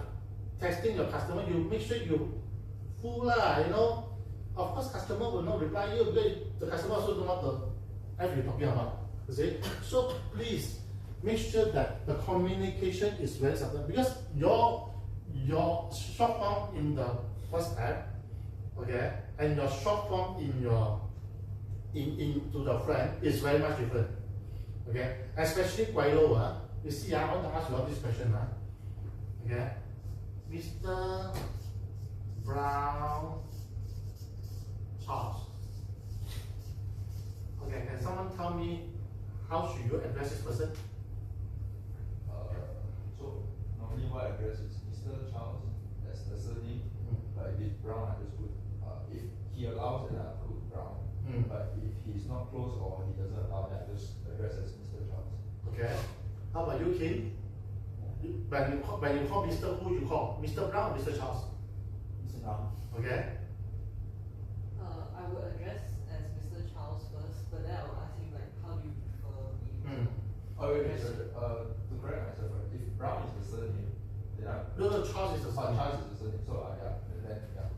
texting your customer, you make sure you full lah, Of course, customer will not reply you because the customer also don't know what the F you're talking about. You see? So please make sure that the communication is very subtle because your short form in the WhatsApp, okay, and your short form in your to the friend is very much different. Okay, especially Kuala Lumpur. You see, I want to ask you all this question. Okay, Mr. Brown Charles. Okay, can someone tell me how should you address this person? So normally what I address is Mr. Charles as the surname, but if Brown understood, if he allows then I put Brown, but if he's not close or he doesn't allow, then I just address as Mr. Charles. Okay. How about you, Kim? When you call Mr. Who you call? Mr. Brown or Mr. Charles? Mr. Brown. Okay. I would address as Mr. Charles first, but then I will ask him like, how do you prefer me? Oh wait, sorry. To correct myself, right? If Brown is the surname, then I No, Charles is the son. Charles is the surname. So yeah, then yeah.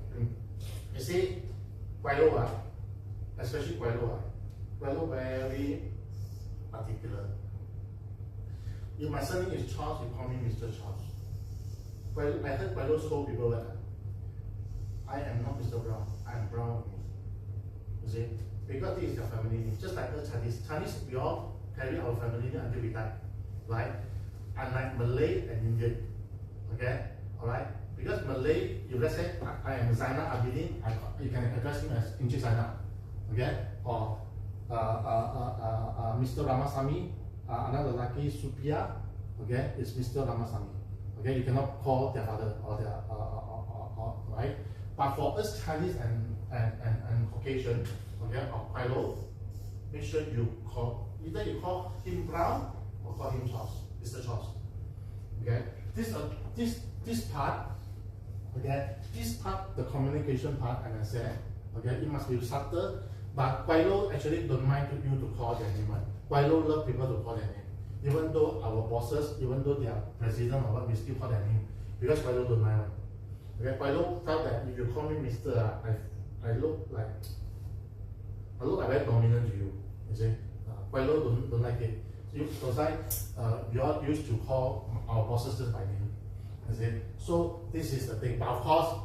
You see, Kuala Lumpur, especially Kuala Lumpur very particular. If my surname is Charles, you call me Mr. Charles. I heard Kuala Lumpur scold people like, I am not Mr. Brown, I am Brown. You see, because this is your family name. Just like the Chinese, we all carry our family name until we die, right? Unlike Malay and Indian, okay, all right. Because Malay, if let's say I am Zainal Abidin, you can address him as Encik Zainal, okay, or Mr. Ramasamy, another lucky Supia, okay, is Mr. Ramasamy. Okay, you cannot call their father or their right. But for us Chinese and Caucasian, okay, or Kuala, make sure you call either you call him Brown or call him Charles, Mr. Charles. Okay, this part, okay, this part, the communication part, and I said, okay, it must be subtle. But Kuala actually don't mind you to call their name. Kuala love people to call their name. Even though our bosses, even though they are president or what, we still call their name because Kuala don't mind. Okay, Kuala felt that if you call me Mr. I look like very dominant to you. You see, Kuala don't like it. We all used to call our bosses just by name. You see, so this is the thing. But of course,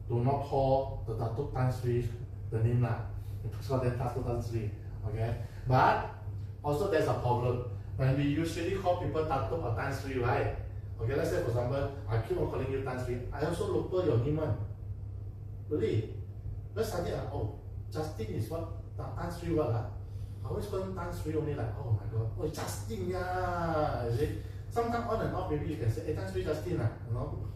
do not call the Datuk Tan Sri the name lah. So then Datuk Tan Sri. Okay, but also there's a problem when we usually call people Datuk or Tan Sri, right? Okay, let's say for example, I keep on calling you Tan Sri. I also look for your name. Really? Let's say, oh, Justin is what? Tan Sri what? I always call him Tan Sri only like, oh my god, oh Justin, yeah. You see? Sometimes on and off, maybe you can say, hey, Tan Sri Justin, you know?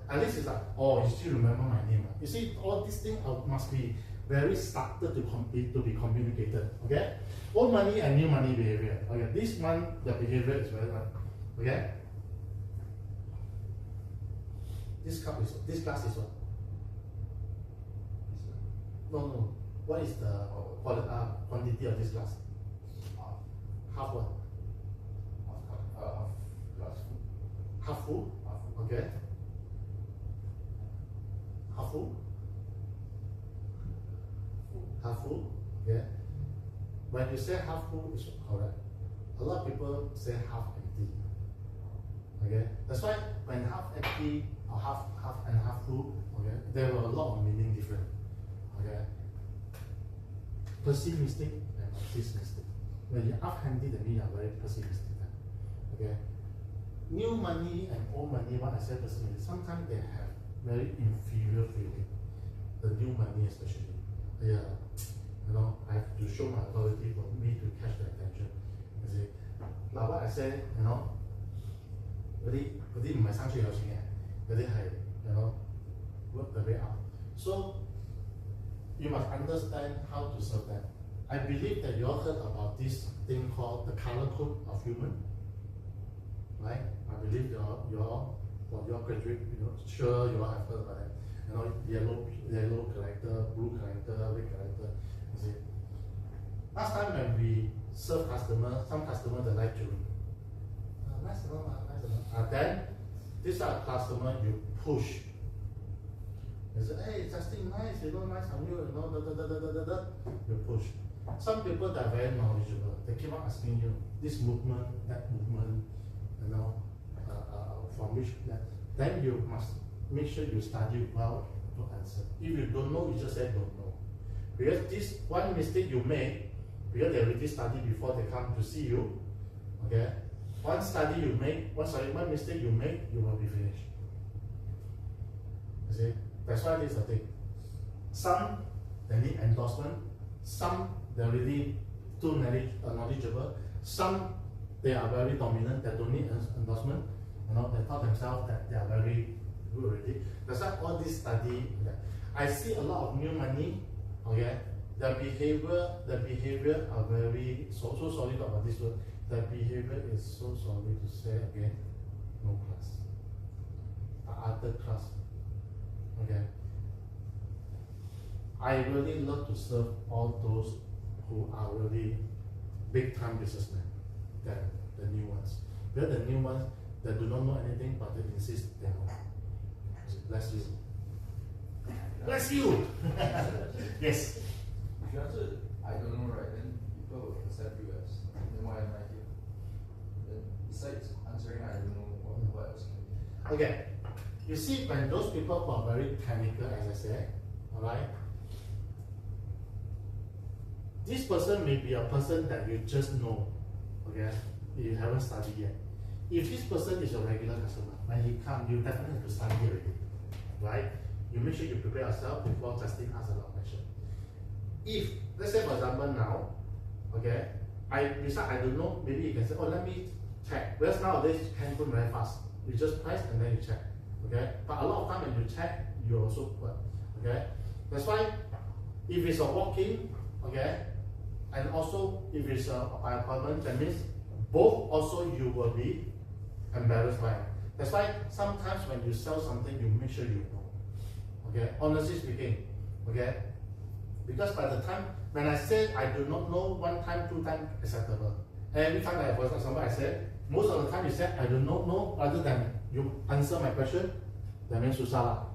At least it's like, oh, you still remember my name. You see, all these things must be very subtle to be communicated. Okay? Old money and new money behavior. Okay, this one, the behavior is very much. Okay? This class is what? No. What is the quantity of this class? Half what? Half glass full. Half full? Okay. Half full? Half full? Okay. When you say half full, it's correct. A lot of people say half empty. Okay. That's why when half empty or half full, okay, there were a lot of meaning different. Okay. Pessimistic and optimistic. When you're half-handed, that means you're very pessimistic. Okay. New money and old money, what I said pessimistic, sometimes they have very inferior feeling. The new money especially. Yeah. I have to show my authority for me to catch their attention. You see. But what I said, really唔係生出有錢嘅，嗰啲係work the way out. So you must understand how to serve them. I believe that you all heard about this thing called the color code of human, right? I believe you all graduate, sure you all have heard about it. Yellow character, blue character, red character. You see, last time when we serve customer, some customer they like to, nice enough, nice enough. Then these are customer you push. You say, hey, Justin, nice, nice on you, you push. Some people that are very knowledgeable, they keep on asking you this movement, that movement, from which that. Then you must make sure you study well to answer. If you don't know, you just say don't know. Because this one mistake you make, because they already study before they come to see you, okay? One study you make, one mistake you make, you will be finished. You see? That's why this is the thing. Some they need endorsement, some they're really too knowledgeable, some they are very dominant, they don't need endorsement. They thought themselves that they are very good already. That's why all this study, I see a lot of new money, okay? Their behavior are very, so sorry about this word, their behavior is so sorry to say again, no class. Other class, okay? I really love to serve all those who are really big time businessmen than the new ones. Because the new ones, they do not know anything, but they insist they know. Bless you. Bless you! Yes. If you answer, I don't know, right, then people will accept you as, then why am I here? Then besides answering, I don't know what else can be. Okay. You see, when those people who are very technical, as I said, alright, this person may be a person that you just know, okay? You haven't studied yet. If this person is a regular customer, when he comes, you definitely have to study already, right? You make sure you prepare yourself before Justin asks a lot of questions. If, let's say for example now, okay, I don't know, maybe you can say, oh, let me check. Whereas nowadays, handphone very fast. You just press and then you check, okay? But a lot of time when you check, you also put, okay? That's why, if it's a walk-in, okay, and also if it's by appointment, that means both also you will be embarrassed by it. That's why sometimes when you sell something, you make sure you know. Okay, honestly speaking, okay, because by the time when I say I do not know, one time, two times acceptable. Every time I, for example, I said most of the time you said I do not know, rather than you answer my question, that means susah.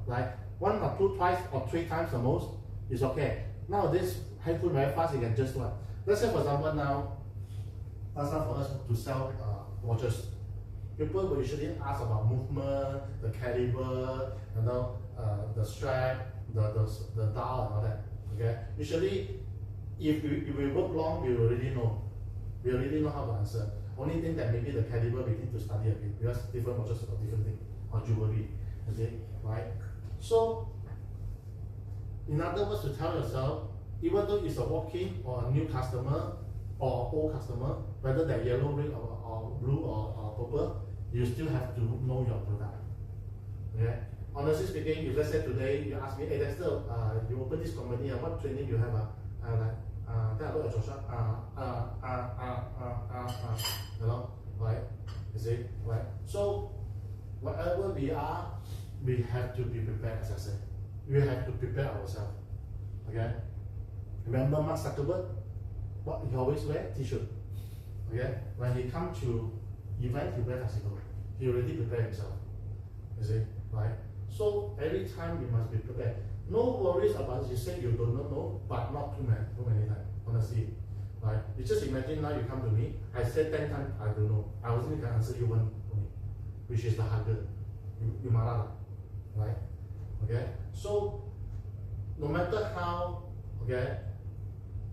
Like one or two, twice or three times the most is okay. Nowadays, handphone very fast, you can just what. Let's say for example now, last time for us to sell watches. People will usually ask about movement, the caliber, the strap, the dial and all that. Okay. Usually, if we work long, we already know. We already know how to answer. Only thing that maybe the caliber we need to study a bit because different watches are different thing or jewelry. Okay, right? So, in other words, to tell yourself, even though it's a walk-in or a new customer or old customer, whether they're yellow, red, or blue or purple, you still have to know your product. Okay? Honestly speaking, if let's say today you ask me, hey Dexter, you open this company, what training you have? Then I look at your shop, right? You see, right? So, whatever we are, we have to be prepared, as I said. We have to prepare ourselves. Okay? Remember Mark Zuckerberg? What he always wear? T-shirt. Okay? When he come to event, he wear tuxedo. He already prepared himself. You see, right? So every time you must be prepared. No worries about it. You say you do not know, but not too many times. Honestly, right? You just imagine now you come to me. I said 10 times I don't know. I only can answer you one only, which is the harder. You marah, right? Okay. So no matter how, okay,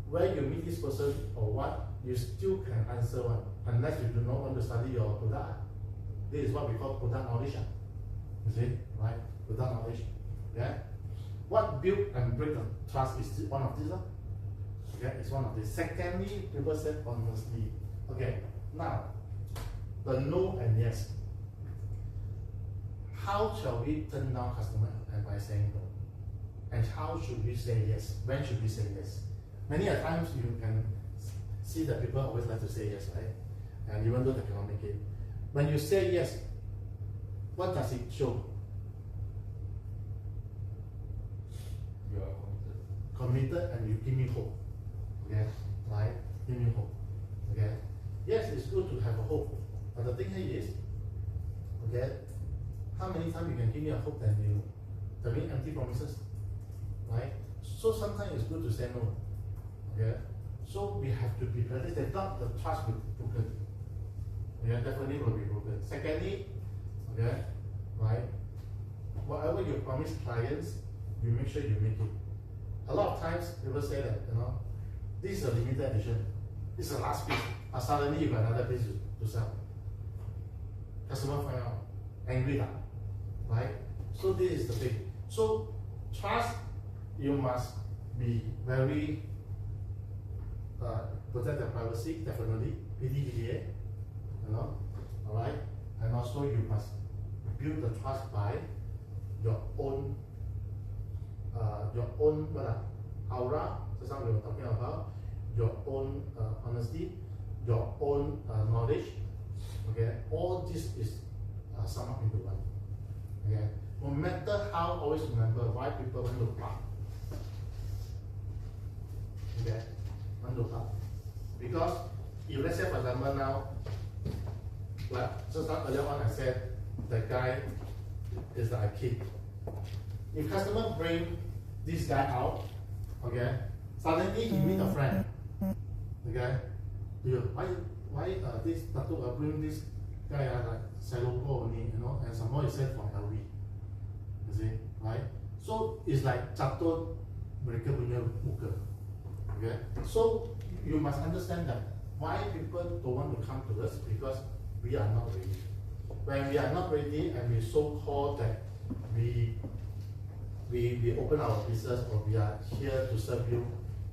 where you meet this person or what, you still can answer one, unless you do not want to study your product. This is what we call product knowledge. You see, right? Product knowledge. Yeah. What build and break the trust is one of these. Okay, it's one of these. Secondly, people said honestly. Okay, now the no and yes. How shall we turn down customer and by saying no? And how should we say yes? When should we say yes? Many a times you can see that people always like to say yes, right? And even though they cannot make it. When you say yes, what does it show? You are committed. Committed and you give me hope. Okay? right? Give me hope. Okay? Yes, it's good to have a hope, but the thing here is, okay, how many times you can give me a hope that you mean empty promises, right? So sometimes it's good to say no. Okay? So we have to be ready that not the trust will be broken. Yeah, definitely will be broken. Secondly, okay, right? Whatever you promise clients, you make sure you make it. A lot of times people say that, this is a limited edition, this is the last piece, but suddenly you got another piece to sell. Customer find out, angry lah, right? So this is the thing. So trust, you must be very protect the privacy, definitely, PDPA, alright? And also you must build the trust by your own aura, just now we were talking about, your own honesty, your own knowledge, okay? All this is sum up into one, okay? No matter how, always remember why people want to part, okay? Want to part. Because if let's say for example now, like just now earlier on I said, the guy is like a kid. If customer bring this guy out, okay, suddenly he meet a friend, okay, why this Datuk bring this guy like Selopo only, and some more he said from LV, you see, right? So it's like jatuh mereka punya muka, okay. So you must understand that why people don't want to come to us, because we are not ready. When we are not ready and we so-called that we open our business or we are here to serve you,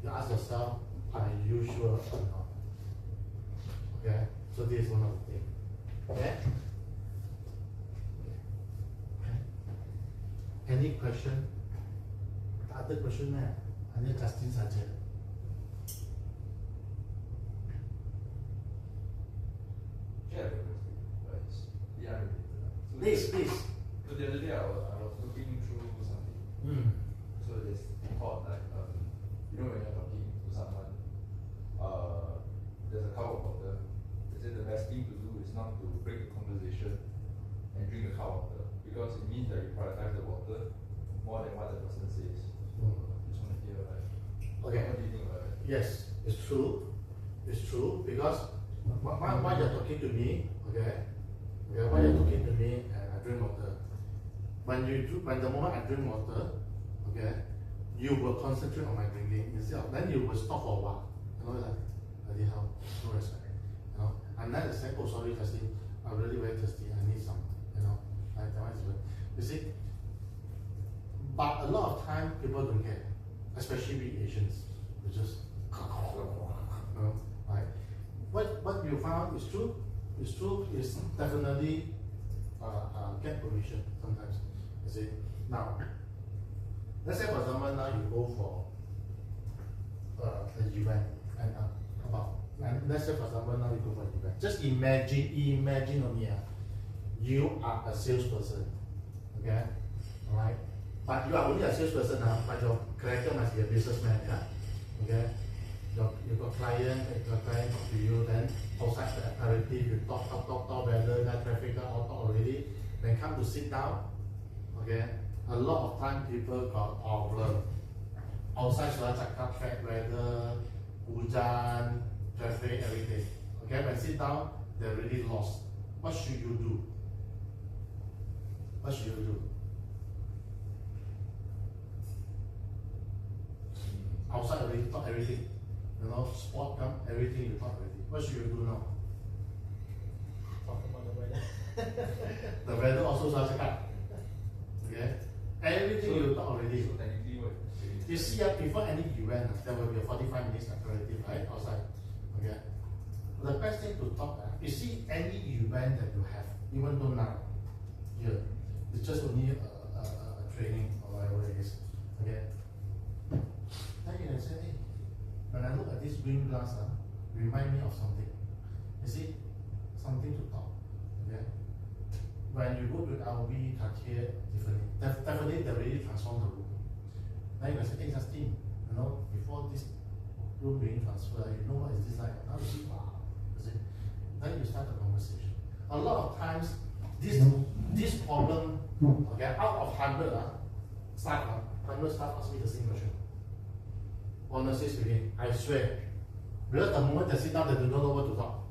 you ask yourself, are you sure or not? Okay, so this is one of the things. Okay? Any question? Other question? Any Justin saja. Yeah. Please. So the other day I was looking through something. So there's thought like when you're talking to someone, there's a cup of water. They say the best thing to do is not to break the conversation and drink the cup of water, because it means that you prioritize the water more than what the person says. So just want to hear Okay. what do you think about it? Yes, it's true. It's true, because why you're talking to me, okay? Why you're talking to me and I drink water. When the moment I drink water, okay, you will concentrate on my drinking instead of, then you will stop for a while. Like, bloody hell, no respect. And then I say, oh sorry, Justin, I'm really very thirsty, I need some, like that one is good. You see? But a lot of time people don't care, especially we Asians. We just right? What you found is true. It's true. It's definitely get permission sometimes. You see. Now, let's say for example now you go for an event and let's say for example now you go for an event. Just imagine only you are a salesperson, okay, alright. But you are only a salesperson now. But your character must be a businessman, okay. You got client come to you, then outside the aperitif, you talk, whether that traffic all talk already, then come to sit down, okay. A lot of time people got problem. Outside sudah cakap track weather, hujan, traffic, everything. Okay, when sit down, they're really lost. What should you do? What should you do? Outside already talk everything. Sport come, everything you talk already. What should you do now? Talk about the weather. The weather also sudah cakap. Okay? Everything So, you talk already. So technically what You see, before any event, there will be a 45 minutes aperitif, right? Outside. Okay? The best thing to talk, you see any event that you have, even though now, here, it's just only a training or whatever it is. Okay? Then you can say, hey, when I look at this green glass, remind me of something. You see, something to talk. Okay? When you go to LV, Cartier, Tiffany, definitely they really transform the room. Then you can say, hey Justin, before this room being transferred, you know what is this like? How is it? Wow. You see? Then you start the conversation. A lot of times, this problem, okay, out of 100 staff, 100 staff ask me the same question. Honestly speaking, I swear. Because the moment they sit down, they do not know what to talk.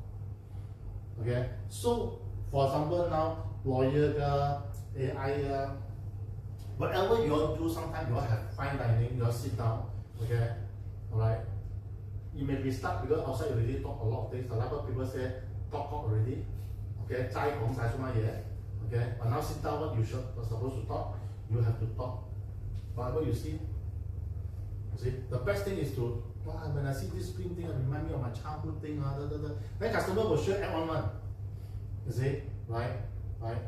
Okay? So, for example, now, lawyer, AI, whatever you all do, sometimes you all have fine dining, you all sit down, okay? Alright? You may be stuck because outside you already talk a lot of things. A lot of people say, talk already. Okay? 齋講曬所乜嘢. Okay? But now sit down, what you are supposed to talk, you have to talk. Whatever you see. You see? The best thing is to, wow, when I see this green thing, it reminds me of my childhood thing. Then customer will sure add on one. You see? Right? Right?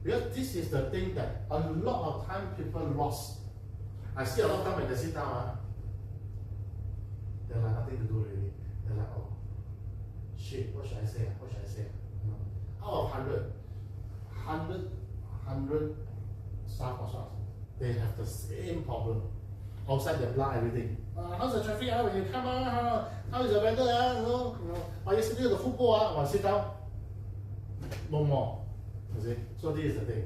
Because this is the thing that a lot of time people lost. I see a lot of time when they sit down, they're like nothing to do really. They're like, oh, shit, what should I say? What should I say? You know? Out of 100 staff or staff, they have the same problem. Outside they block everything. How's the traffic when you come out? How is the weather? You know, are you sitting at the football? Or sit down? No more. You see? So this is the thing.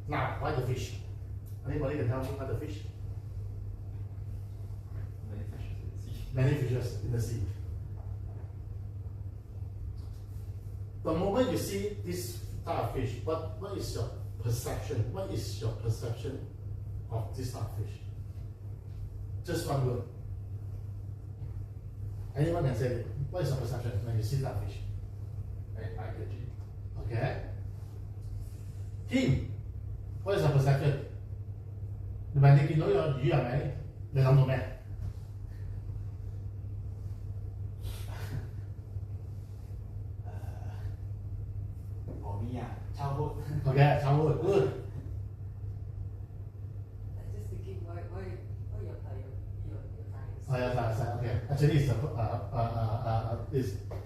Now, why the fish? Anybody can tell me why the fish? Many fishes in the sea. The moment you see this type of fish, what is your perception? What is your perception of this type of fish? Just one word. Anyone can say it. What is your perception when you see that fish? Eye-catching. Okay. Him, what is your perception? 唔係你見到有魚係咪？你諗到咩？For me, childhood. Okay, childhood, good. I'm just thinking why your thighs. Oh yeah, okay. Actually,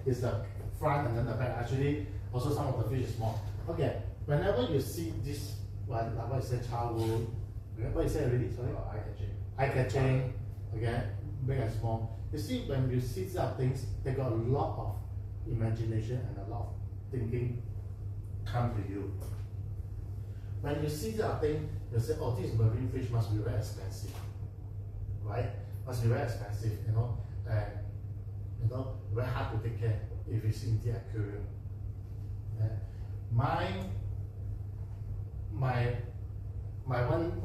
it's the front and then the back. Actually, also some of the fish is small. Okay, whenever you see this one, like what is it, childhood? What is it already? Sorry. Eye-catching. Eye catching. Okay, big and small. You see, when you see these things, they got a lot of imagination and a lot of thinking come to you. When you see that thing, you say, oh, this marine fish must be very expensive, right? Must be very expensive, you know, and you know, very hard to take care if it's in the aquarium. Yeah. My $1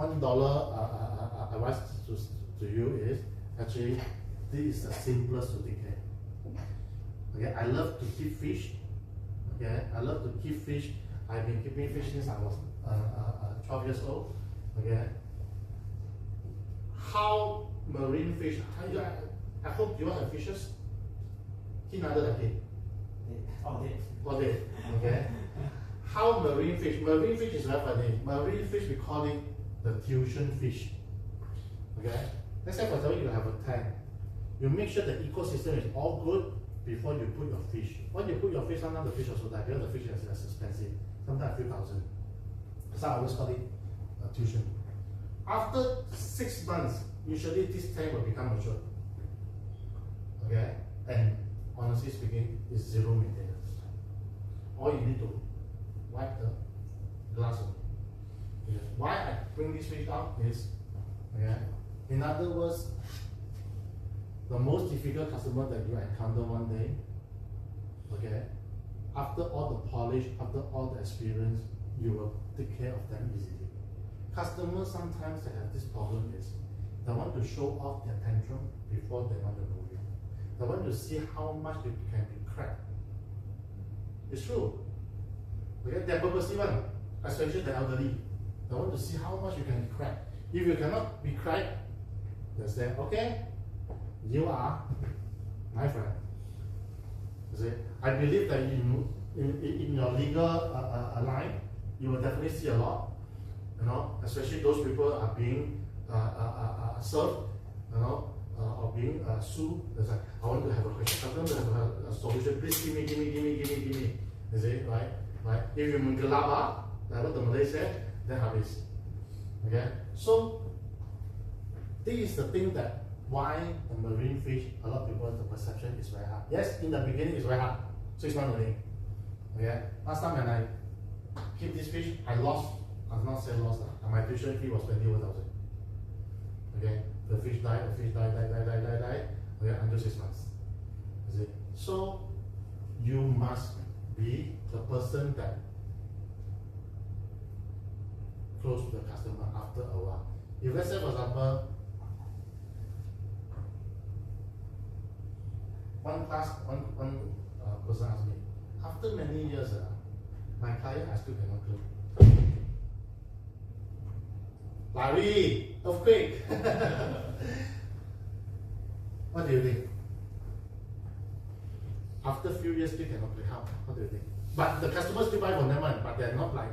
advice to you is actually this is the simplest to take care. Okay, I love to keep fish. Okay, I love to keep fish. I've been keeping fish since I was 12 years old. Okay. How marine fish? I hope you all have fishes. All day. All day. Okay. How marine fish? Marine fish is very funny. Marine fish, we call it the tuition fish. Okay. Let's say for example you have a tank. You make sure the ecosystem is all good before you put your fish. When you put your fish, sometimes the fish also die because the fish is less expensive. Sometimes a few thousand. So I always call it tuition. After 6 months, usually this tank will become mature. Okay? And honestly speaking, it's zero maintenance. All you need to wipe the glass only. Okay. Why I bring this fish out is, okay, in other words, the most difficult customer that you encounter one day, okay, after all the polish, after all the experience, you will take care of them easily. Customers sometimes they have this problem is, they want to show off their tantrum before they want to move in. They want to see how much they can be cracked. It's true. Okay, they're purposely one, especially the elderly. They want to see how much you can crack. If you cannot be cracked, they say, okay, you are my friend. You see, I believe that in your legal line, you will definitely see a lot. You know, especially those people are being served, you know, or being sued. It's like, I want to have a question. I want to have a solution. Please give me. You see, right? Right? If you menggelaba, like what the Malay said, then habis. Okay? So, this is the thing that why the marine fish, a lot of people, the perception is very hard. Yes, in the beginning it's very hard, 6 months only. Okay, last time when I keep this fish, I lost, I'm not saying lost, my tuition fee was 21,000. Okay, the fish died, okay, until 6 months. You see? So, you must be the person that close to the customer after a while. If let's say, for example, one person asked me, after many years, my client I still cannot close. Larry, earthquake. What do you think? After a few years, still cannot clear. How do you think? But the customers still buy from them, but they're not like,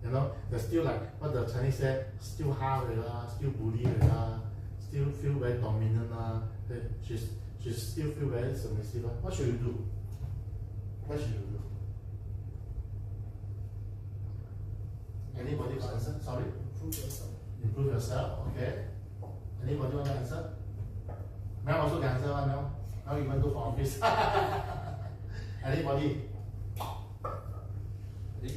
you know, they're still like what the Chinese said, still hard, still bully, still feel very dominant. She still feel very submissive. What should you do? What should you do? Anybody got answer? Sorry? Improve yourself. Improve yourself, okay. Anybody want to answer? Mel also can answer one now. Now you want to go for office. Anybody? I think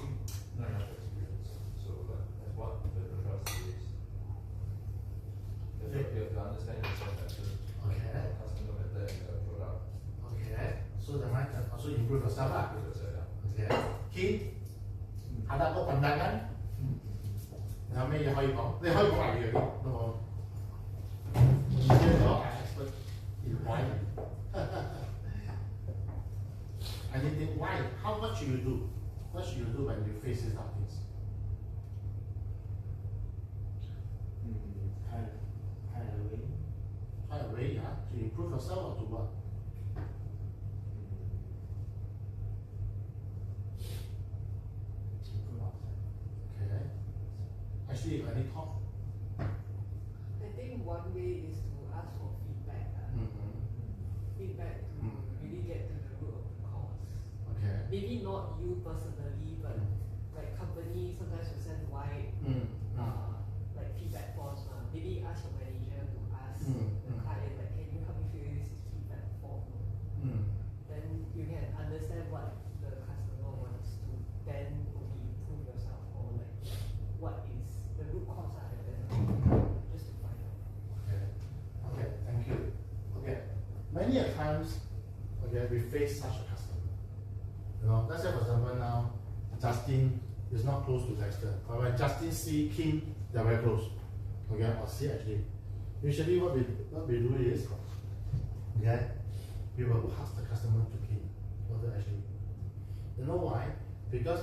not enough experience. So that's what the trust is. You have to understand yourself better. Okay. Customer better and the product. Okay. So the mic can also improve yourself. Improve yourself, yeah. Okay. Kim, ada apa pandangan? Now may you how you go? They how you go idea? No. You are expert in wine. Anything? Why? How much should you do? What should you do when you face these things? Hide away. Try a way, yeah, to improve yourself or to what? Improve ourselves. Okay. Actually, any talk? I think one way is to ask for feedback. Feedback to really get to the root of the cause. Okay. Maybe not you personally, but like company sometimes will send wide like feedback forms. Maybe ask your manager to ask the client like, can you help me fill this feedback form? Then you can understand what the customer wants to then only improve yourself or like what is the root cause and then just to find out. Okay. Okay, thank you. Okay. Many a times, okay, we face such a customer. You know, let's say for example now, Justin is not close to Dexter. But when Justin see Kim, they're very close. Okay, or see actually. Usually what we do is, okay, we will pass the customer to Kim. Or to actually. You know why? Because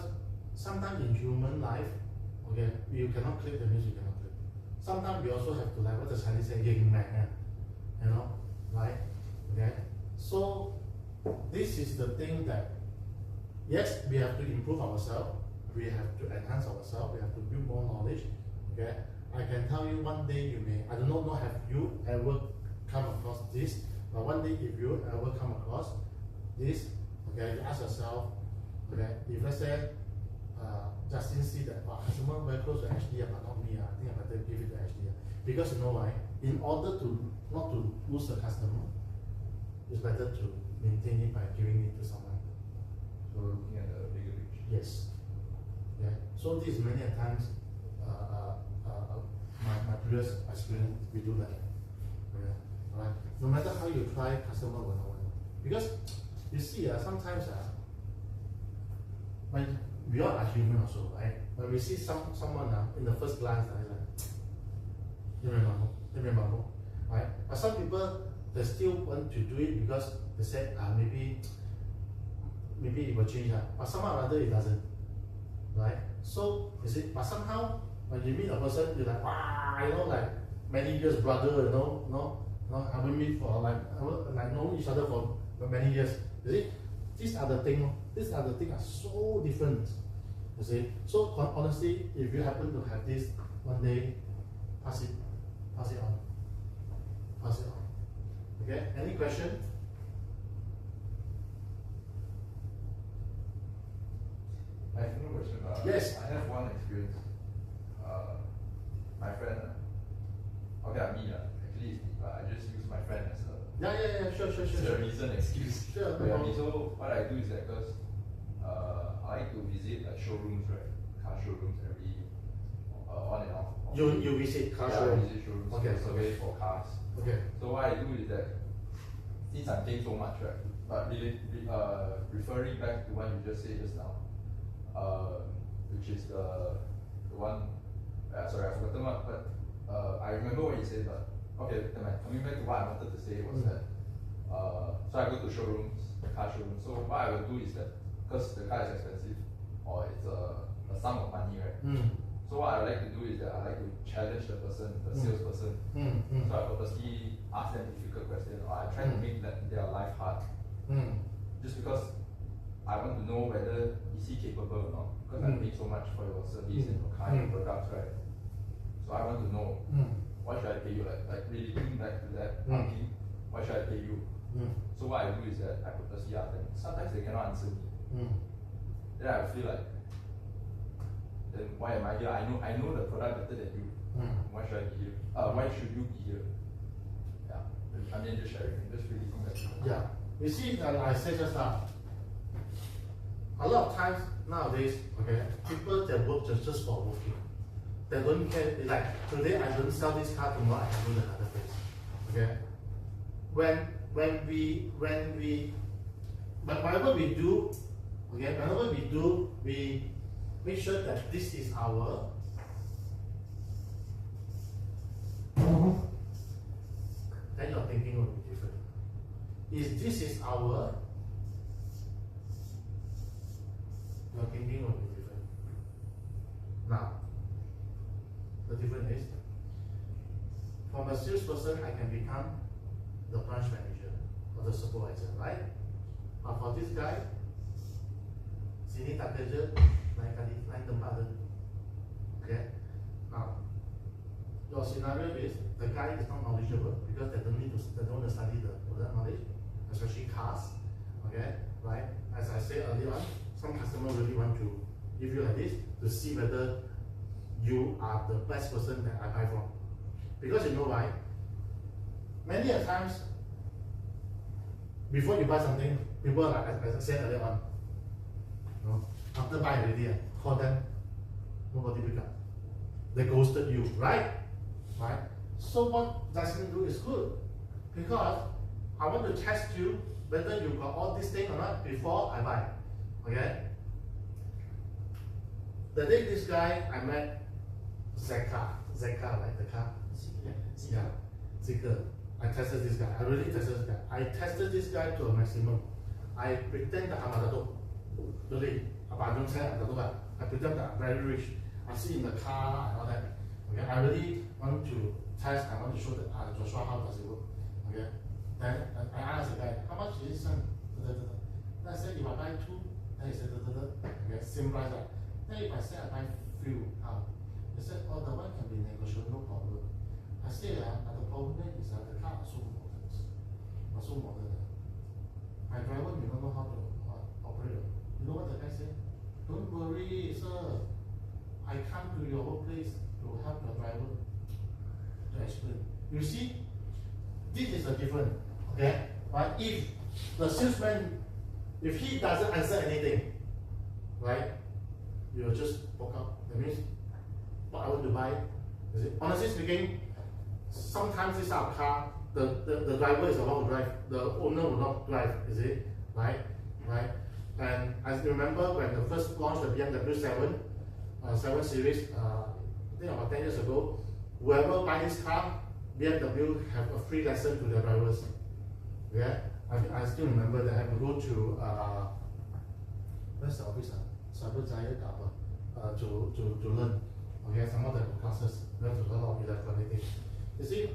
sometimes in human life, okay, you cannot click the means you cannot click. Sometimes we also have to like what the Chinese say, yin man, you know, right? Okay. So this is the thing that yes, we have to improve ourselves, we have to enhance ourselves, we have to build more knowledge. Okay. I can tell you one day you may, I don't know, have you ever come across this, but one day if you ever come across this, okay, you ask yourself, okay, if let's say Justin see that customer very close to HDR but not me, I think I better give it to HDR. Because you know why? In order to not to lose the customer, it's better to maintain it by giving it to someone. So looking at the bigger picture. Yes. Yeah. So this many a times my previous experience we do that. Yeah. Right. No matter how you try, customer will not want. Because you see, sometimes when we all are human also, right? When we see someone in the first glance, it's like, right? But some people they still want to do it because they said maybe it will change, but somehow or other it doesn't, right? So you see, but somehow when you meet a person, you're like, wow, you know, like many years brother, you know, have we meet for like know each other for many years. You see, these are the things are so different. You see, so honestly, if you happen to have this one day, pass it on. Okay, any question? I have no question. Yes. I have one experience. My friend, okay, me, actually, I just use my friend as a Sure. reason excuse. Sure, no Yeah, problem. so what I do is that because I like to visit like showrooms, right? Car showrooms every on and off. You visit car Yeah, I showroom. visit showrooms. Okay, Survey for cars. Okay. So what I do is that since I'm paying so much, right? But referring back to what you just said just now, which is the one. Sorry, I forgot what. But I remember what you said. But okay, coming back to what I wanted to say was that. So I go to showrooms, car showrooms. So what I will do is that because the car is expensive, or it's a sum of money, right? So what I like to do is that I like to challenge the person, the salesperson. So I purposely ask them difficult questions, or I try to make their life hard. Just because I want to know whether is he capable or not. Because I pay so much for your service and your car and your products, right? So I want to know what should I pay you? Like really think back to that asking, what should I pay you? So what I do is that I purposely ask them. Sometimes they cannot answer me. Then I feel like, then why am I here? I know the product better than you. Why should I be here? Why should you be here? Yeah, I mean just sharing, just really think back. Yeah. You see, I said just now, a lot of times nowadays, okay, people that work just for working. They don't care, like today I don't sell this car, tomorrow I can do another place. Okay? When we but whatever we do, okay, whenever we do, we make sure that this is our then your thinking will be different. This is our your thinking will be different. Now the difference is from a salesperson I can become the branch manager or the supervisor, right? But for this guy, sini tak kerja, lain tempat ada. Okay? Now, your scenario is the guy is not knowledgeable because they don't want to study the product knowledge, especially cars. Okay? Right? As I said earlier on, some customer really want to give you like this to see whether you are the best person that I buy from. Because you know why? Many a times, before you buy something, people like as I said earlier on, you know, after buying already, call them, nobody pick up. They ghosted you, right? Right? So what Dexter do is good because I want to test you whether you got all these things or not before I buy. Okay? The day this guy I met Zeka, right? The car. Yeah. Zeka. I tested this guy. I really tested this guy. I tested this guy to a maximum. I pretend that I'm a dato. Really. But I don't say I'm a dato. I pretend that I'm very rich. I sit in the car and all that. Okay. I really want to test. I want to show that Joshua how does it work. Okay. Then I asked the guy, how much is this one? Then I said, if I buy two, then he said, okay, same price. Right? Then if I say I buy few, how? He said, oh, the one can be negotiable, no problem. I said, the problem is that the car are so modern. My driver may not know how to operate. You know what the guy said? Don't worry, sir. I come to your workplace to help your driver to explain. You see, this is the difference. Okay? But if the salesman, if he doesn't answer anything, right, you will just walk out. That means what I want to buy. Is it? Honestly speaking, sometimes this our car, the driver is the one who drive, the owner will not drive, is it? Right? And I remember when the first launched the BMW 7 Series, I think about 10 years ago, whoever buy this car, BMW have a free lesson to their drivers. Yeah? I still remember that I have to go to, where's the office? To learn. Okay, some of the classes, learn to learn all electronic things. You see,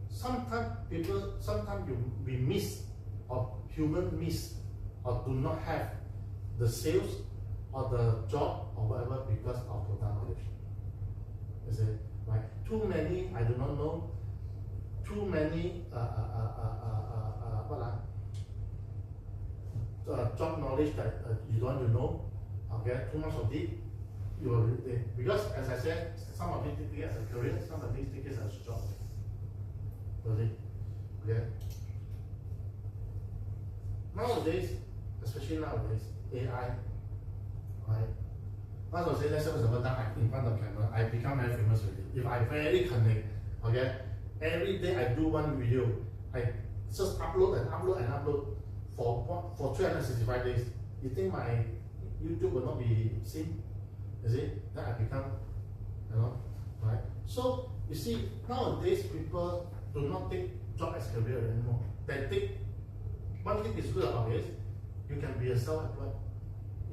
sometimes we miss, or human miss, or do not have the sales or the job or whatever because of product knowledge. You see, right? Too many, I do not know, too many job knowledge that you don't want to know. Okay, too much of it. Because as I said, some of it take it as a career, some of it take it as a job. nowadays, especially nowadays, AI, right? Once I say, let's say for example, now I'm in front of camera, I become very famous already. If I very connect, okay, every day I do one video, I just upload and upload and upload for 365 days. You think my YouTube will not be seen? You see? Then I become, right? So you see, nowadays people do not take job as career anymore. They take, one thing is good about it, you can be a self-employed,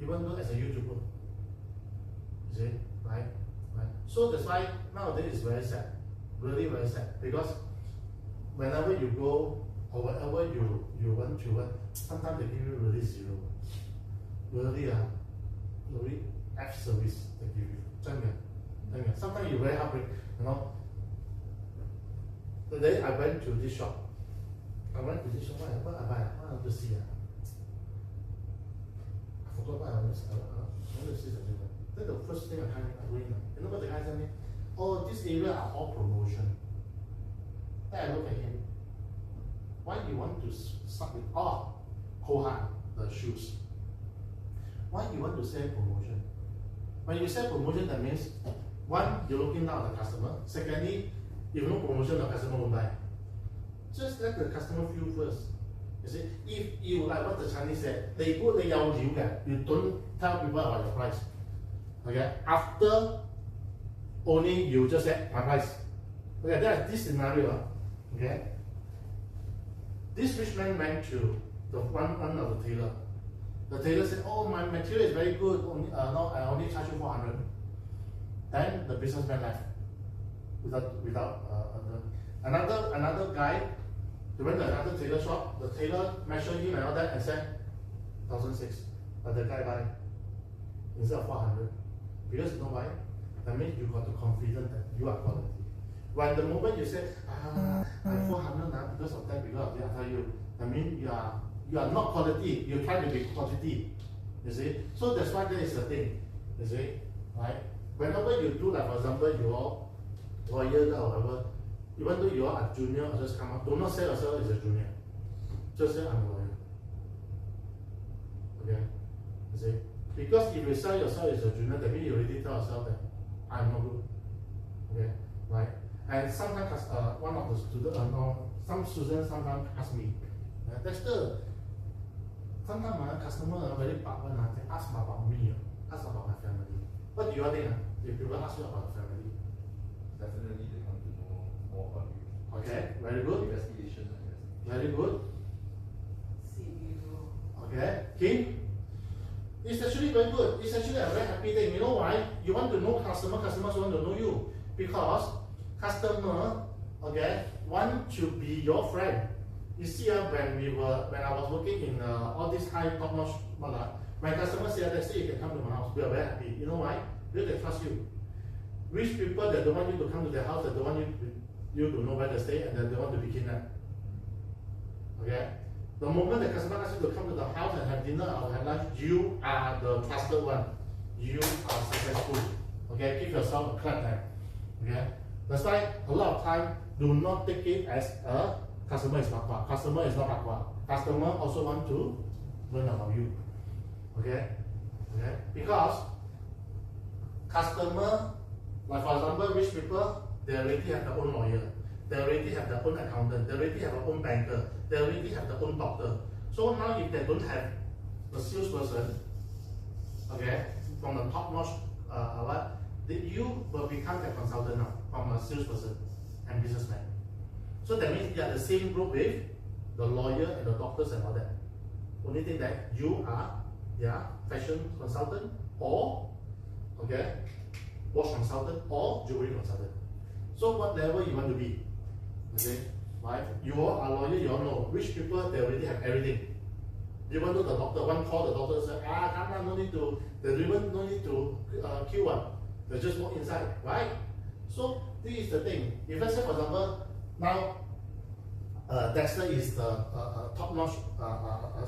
even though as a YouTuber. You see, right? So that's why nowadays it's very sad, really very sad, because whenever you go or whatever you want to work, sometimes they give you really zero. Really F service they give you. 真的. Sometimes you very heartbreak, Today I went to this shop. What I buy? I want to see. I forgot what I want to see. I want to see something. Then the first thing I went, you know what the guy told me? Oh, this area are all promotion. Then I look at him. Why you want to start with Kohan, the shoes? Why you want to sell promotion? When you sell promotion, that means one, you're looking down at the customer. Secondly, if no promotion, the customer won't buy. Just let the customer feel first. You see, if you like what the Chinese said, you don't tell people about your price. Okay, after only you just say my price. Okay, that's this scenario. Okay, this rich man went to the one of the tailor. The tailor said, "Oh, my material is very good. Only, no, I only charge you 400." Then the businessman left without another guy. He went to another tailor shop. The tailor measured him and all that and said 1,600. But the guy buy instead of 400. Because you know why? That means you got the confidence that you are quality. When the moment you say, I'm 400 now because of that, because of that, I tell you, that means you are not quality, you're trying to be quantity. You see? So that's why that is the thing. You see? Right? Whenever you do, like for example, you're lawyer or whatever, even though you are a junior or just come out, do not say yourself as a junior. Just say I'm a lawyer. Okay? You see? Because if you sell yourself as a junior, that means you already tell yourself that I'm not good. Okay? Right? And sometimes one of the students, some students sometimes ask me, Dexter, sometimes my customer are very bad when they ask about me, ask about my family. What do you think? If people ask you about the family? Definitely they want to know more about you. Okay, very good. Investigation, I guess. Very good. Okay, Kim? It's actually very good. It's actually a very happy thing. You know why? You want to know customers want to know you. Because customer, okay, want to be your friend. You see, when I was working in all these high top-notch, when customers say that you can come to my house, we are very happy. You know why? Because they trust you. Rich people that don't want you to come to their house, that don't want you to know where they stay, and that they want to be kidnapped. Okay? The moment the customer asks you to come to the house and have dinner or have lunch, you are the trusted one. You are successful. Okay? Give yourself a clap there. Okay? That's why a lot of time, do not take it as a customer is bakwa. Customer is not bakwa. Customer also want to learn about you. Okay? Okay? Because customer, like for example, rich people, they already have their own lawyer. They already have their own accountant. They already have their own banker. They already have their own doctor. So now if they don't have the salesperson, okay, from the top-notch, you will become a consultant now, from a salesperson and businessman. So that means you are the same group with the lawyer and the doctors and all that. Only thing that you are, fashion consultant or, okay, watch consultant or jewelry consultant. So what level you want to be? Okay, right? You are a lawyer, you all know. Rich people, they already have everything. Even though the doctor, one call the doctor say, come on, no need to, they even no need to queue one. They just walk inside, right? So this is the thing. If let's say for example, now Dexter is the top-notch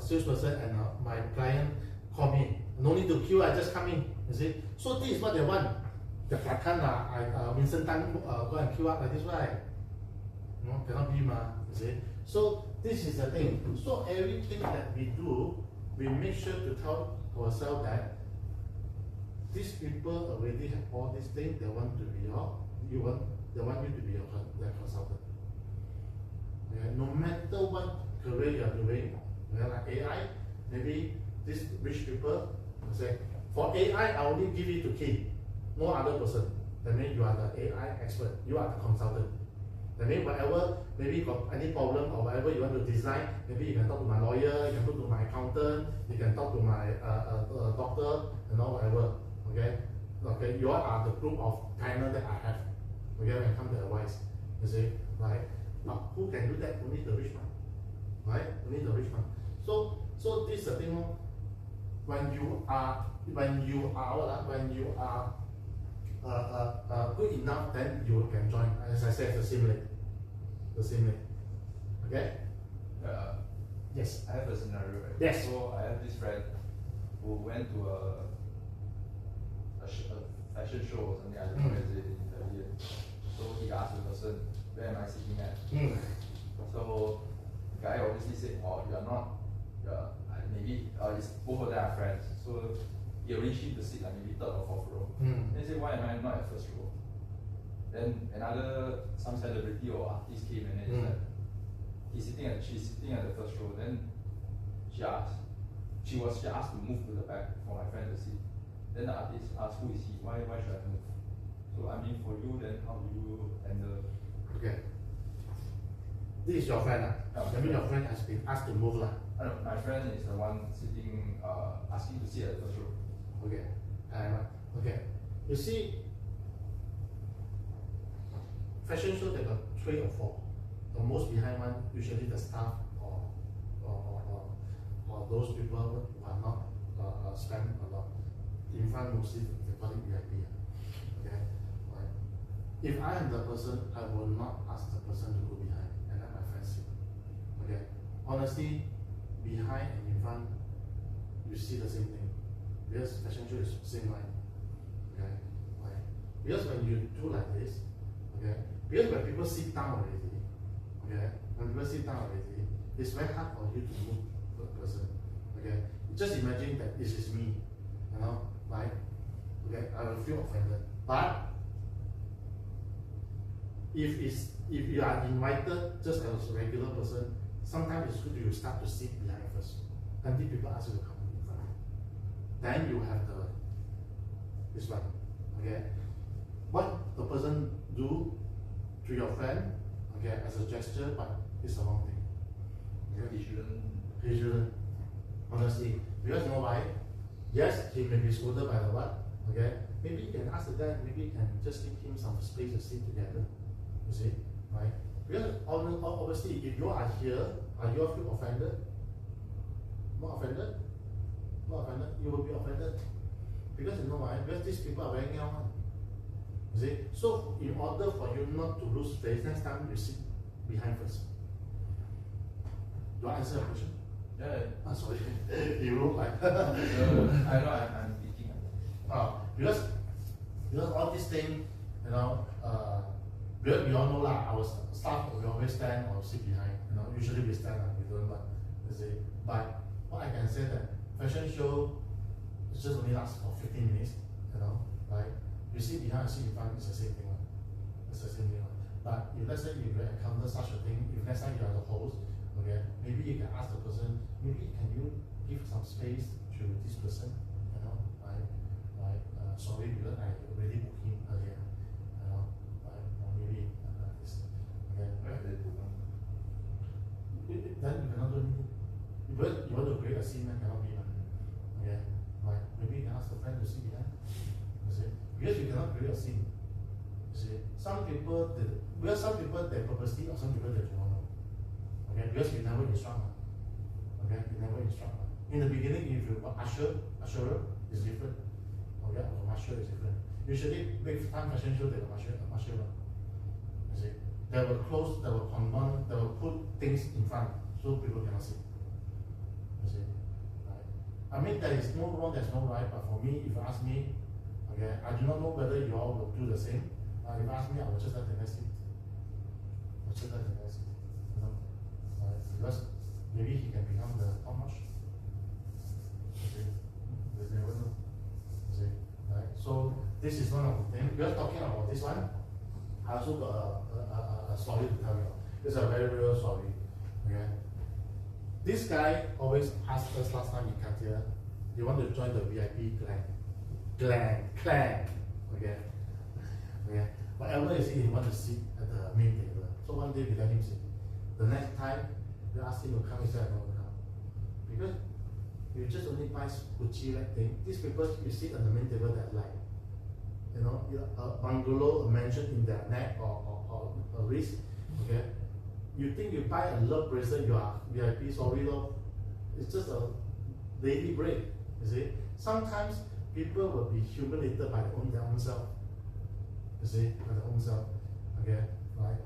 salesperson and my client call me. No need to queue, I just come in. You see? So this is what they want. The Vincent Tan go and queue up like this, right? No, cannot be ma, you see. So this is the thing. So everything that we do, we make sure to tell ourselves that these people already have all these things. They want to be they want you to be their consultant. Okay? No matter what career you are doing, like AI, maybe these rich people will say, for AI, I only give it to Kim, no other person. That means you are the AI expert, you are the consultant. That means whatever, maybe got any problem or whatever you want to design, maybe you can talk to my lawyer, you can talk to my accountant, you can talk to my doctor, whatever. Okay, okay, you all are the group of panel that I have. Okay, when it comes to advice, you see, right? But who can do that? Only the rich man, right? Only the rich man. So this is the thing. When you are good enough, then you can join. As I said, the same link. Okay. Yes. I have a scenario, right? Yes. So I have this friend who went to a fashion show or something. I don't know what is it in Italy. So he asked the person, "Where am I sitting at?" So the guy obviously said, "Oh, you are not. Maybe it's both of them are friends." So he arranged him to sit like maybe third or fourth row. Then he said, "Why am I not at first row?" Then some celebrity or artist came and then it's like she's sitting at the first row. Then she asked to move to the back for my friend to sit. Then the artist asked, "Who is he? Why should I move?" So I mean, for you, then how do you handle? Okay. This is your friend. That means your friend has been asked to move. My friend is the one sitting, asking to sit at the first row. Okay. Okay. You see, fashion show they got 3 or 4. The most behind one usually the staff or those people who are not spend a lot. In front mostly they call it VIP. Okay. Right. If I am the person, I will not ask the person to go behind and let my friend sit. Okay. Honestly, behind and in front, you see the same thing. Because fashion show is same line. Okay. Right. Because when you do like this, okay. Because when people sit down already, okay. When people sit down already, it's very hard for you to move the person. Okay. Just imagine that this is me. Right? Okay, I will feel offended. But if you are invited just as a regular person, sometimes it's good you start to sit behind first until people ask you to come in front. Then you have this one. Okay? What the person do to your friend, okay, as a gesture, but it's the wrong thing. Okay? He shouldn't. Honestly. Because you know why? Yes, he may be scolded by the what? Okay? Maybe you can ask the dad, maybe you can just give him some space to sit together. You see? Right? Because obviously, if you are here, are you feel offended? Not offended? Not offended? You will be offended. Because you know why? Because these people are very young. You see? So, in order for you not to lose face, next time you sit behind first. Do I answer your question? Yeah. Sorry. You look like. I know, I'm thinking. Because all these things, because we all know our staff we always stand or sit behind. Usually we stand we don't but you see. But what I can say that fashion show it just only lasts for 15 minutes, right? You sit behind, sit in front, it's the same thing. It's the same thing. But if let's say you encounter such a thing, if next time you are the host, okay, maybe you can ask the person, maybe can you give some space to this person, sorry because I already booked him earlier, or maybe this, okay. Then you cannot do anything. Because you want to create a scene, cannot be, okay. Right? Maybe you can ask the friend to sit behind. You see, because you cannot create a scene. You see, some people they purposely, or some people they don't know. Okay, because you never instruct. Okay, you never instruct. In the beginning, if you usher is different. Okay, or usher is different. Usually, big time fashion show they will usher. You see, they will close, they will combine, they will put things in front so people cannot see. You see, right? I mean, there is no wrong, there's no right. But for me, if you ask me, okay, I do not know whether you all will do the same. If you ask me, I will just let the next seat. maybe he can become the top notch. Okay, you never know. See, right? So this is one of the things. We are talking about this one. I also got a story to tell you. It's a very real story. Okay. This guy always asked us last time in Katia, they want to join the VIP clan. Okay. Okay. Whatever you see, he want to sit at the main table. So one day we let him sit. The next time we ask him to come, he said I don't want to come. Because you just only buy Gucci like thing. These people you sit at the main table that like, you know, a bungalow, a mansion in their neck or a wrist. Okay. You think you buy a love bracelet, you are VIP, sorry love. It's just a daily break. You see? Sometimes people will be humiliated by their own self. You see, by their own self. Okay, right?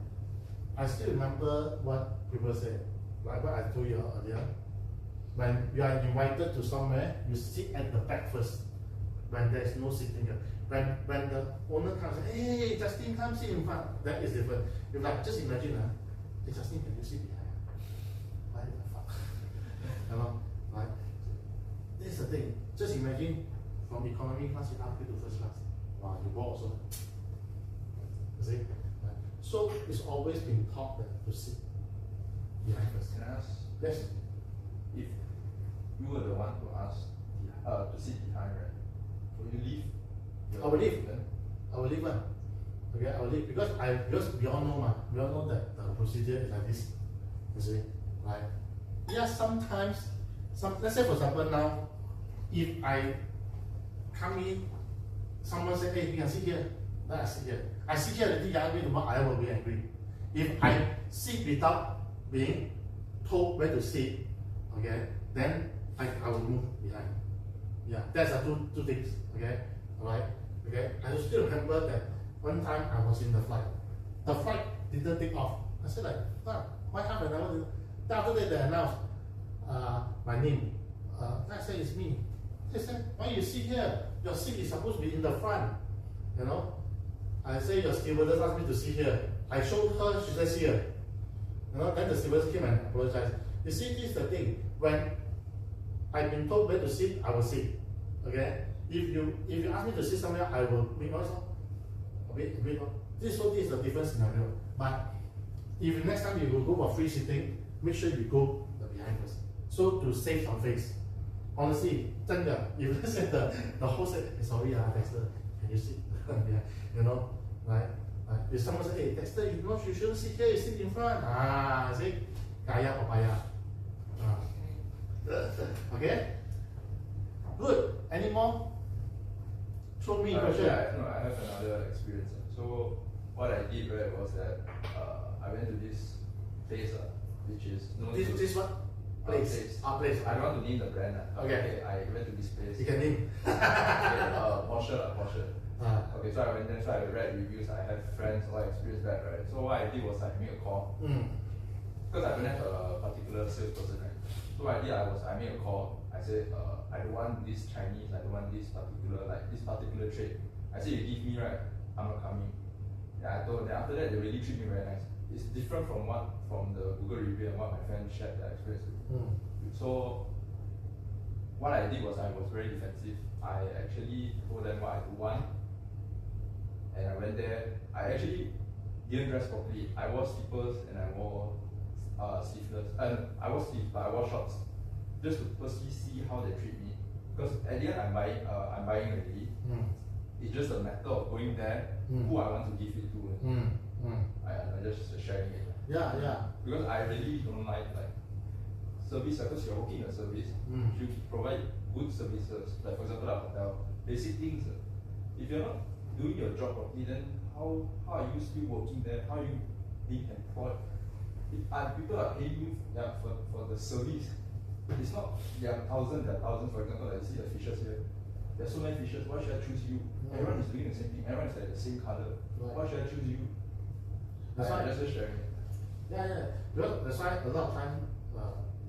I still remember what people say, like what I told you earlier. When you are invited to somewhere, you sit at the back first. When there is no sitting here. When the owner comes, hey Justin, come sit in front. That is different. If like just imagine, hey Justin, can you sit behind? Why the fuck? You know, right? This is the thing. Just imagine from economy class you upgrade to first class. Wow, you walk also. You see? Right? So it's always been taught that to sit behind first. Can I ask? Yes. If you were the one to ask to sit behind, right? Will you leave? I will leave. Then? I will leave one. Okay, I will leave because we all know that the procedure is like this. You see, right? Yeah, sometimes let's say for example now, if I come in, someone say, hey, you can sit here, then I sit here. I sit here already, I will be angry. If I sit without being told where to sit, okay, then I will move behind. Yeah, that's two things. Okay, alright. Okay, I still remember that one time I was in the flight. The flight didn't take off. I said like, why half an hour? Then after that they announced my name. Then I said it's me. They said, why you sit here? Your seat is supposed to be in the front. You know? I say your stewardess asked me to sit here. I showed her, she says here. You know, then the stewardess came and apologized. You see, this is the thing. When I've been told where to sit, I will sit. Okay? If you ask me to sit somewhere, I will make noise. This is the different scenario. But if next time you will go for free sitting, make sure you go the behind first. So to save some face. Honestly, 真的, if let's say the host said, hey, sorry, Dexter, can you sit? You know, right? If someone says, hey, Dexter, you shouldn't sit here, you sit in front. See? Kaya papaya. Okay? Good. Any more? Throw me a question. Yeah, no, I have another experience. So what I did, right, was that I went to this place, which is known to... This what? Place. Place. I don't want to name the brand. Okay. I went to this place. You can name. Porsche. Okay, so I went there, so I read reviews, I have friends, all experienced that, right? So what I did was I made a call. Because I don't have a particular salesperson, right? So what I did, I made a call. I said, I don't want this Chinese, I don't want this particular trade. I said, you give me, right, I'm not coming. Yeah, I told them. After that, they really treat me very nice. It's different from the Google review and what my friends shared their experience with. So what I did was I was very defensive. I actually told them what I do want, and I went there. I actually didn't dress properly. I wore slippers and I wore sleeveless. I wore sleeves, but I wore shorts, just to personally see how they treat me. Because at the end, I'm buying already. It's just a matter of going there, who I want to give it to. I just sharing it. Yeah. Because I really don't like service, because you're working in a service, you provide good services. Like for example, a hotel, basic things. If you're not doing your job properly, then how are you still working there? How are you being employed? People are paying you for the service. It's not there are thousands. For example, I see the fishes here. There's so many fishes. Why should I choose you? Everyone is doing the same thing. Everyone is like the same color. Why should I choose you? That's why. Just sharing it. Yeah. Because that's why a lot of time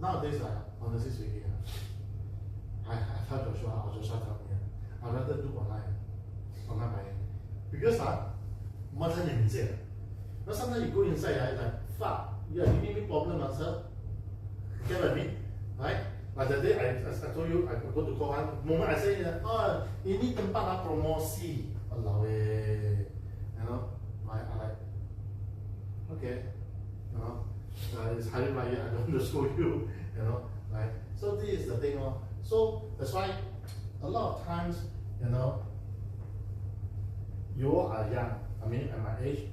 nowadays, honestly speaking, I tell Joshua, or Joshua tell me, I'd rather do online buying. Because more time than But sometimes you go inside, it's like, fuck, you are giving me problem, sir. get what I mean? Right? Like the day I told you I go to call one moment I say oh you need tempat promosi. Walao eh. You know, I like okay, you know, it's Hari Raya, I don't want to show you, you know, right? So this is the thing, so that's why a lot of times, you know, you are young, I mean at my age,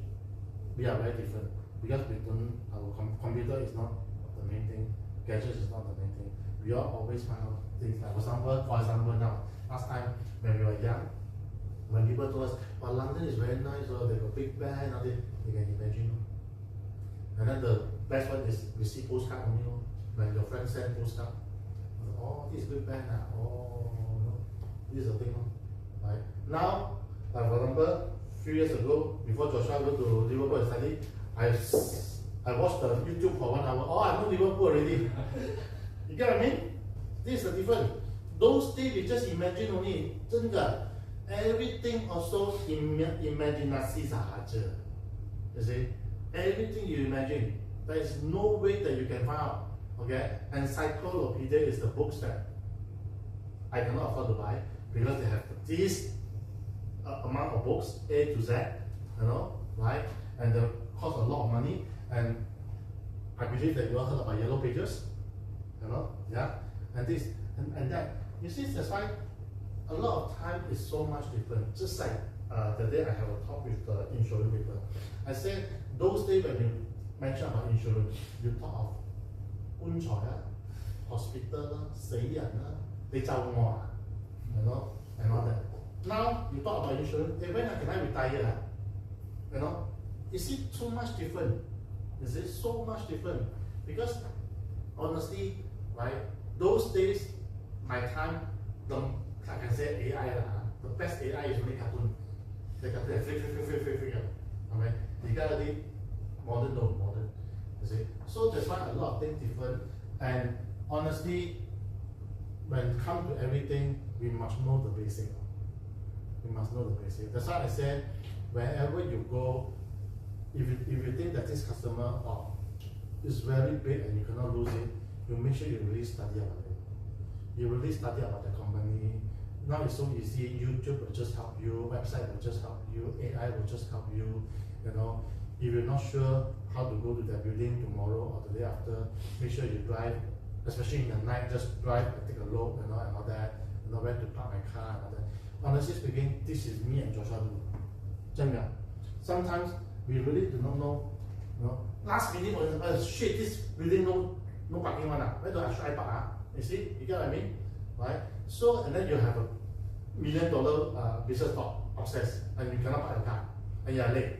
we are very different because we don't, our computer is not the main thing, gadgets is not the main thing. We all always find out things like, for example now, last time when we were young, when people told us, well, London is very nice, they got Big Ben, all this, you can imagine. And then the best one is we see postcard only, when your friend send postcard. Oh, this is Big Ben, oh, no. This is the thing, right? Now, for example, few years ago, before Joshua go to Liverpool and study, I watched the YouTube for 1 hour. Oh, I know Liverpool already. You get what I mean? This is the difference. Those days we just imagine only. 真的 everything also imaginasi sahaja. You see? Everything you imagine. There is no way that you can find out. Okay? Encyclopedia is the books that I cannot afford to buy because they have this amount of books, A to Z, you know, right? And they cost a lot of money. And I believe that you all heard about yellow pages, you know, yeah, and this and that. You see, that's why a lot of time is so much different. Just like the day I have a talk with the insurance people, I said those days when you mention about insurance, you talk of 棺材啊, hospital 啦, 死人啦, 你咒我啊, you know, and all that. Now you talk about insurance, hey, when can I retire? You know, you see so much different. You see so much different because honestly, right? Those days, my time, I can say AI the best AI is only cartoon. The cartoon flick. Okay, you got the modern. You see, so that's why a lot of things different. And honestly, when it comes to everything, we must know the basic. We must know the basic. That's why I said, wherever you go, if you think that this customer is very big and you cannot lose it, you make sure you really study about it. You really study about the company. Now it's so easy. YouTube will just help you. Website will just help you. AI will just help you. You know, if you're not sure how to go to the building tomorrow or the day after, make sure you drive, especially in the night. Just drive and take a look, you know, and all that. You know where to park my car and all that. Honestly speaking, this is me and Joshua do. 真的. Sometimes we really do not know. You know, last minute, shit, this building no parking one. Where do I should I park? You see, you get what I mean, right? So and then you have a $1 million business talk upstairs, and you cannot park your car, and you are late.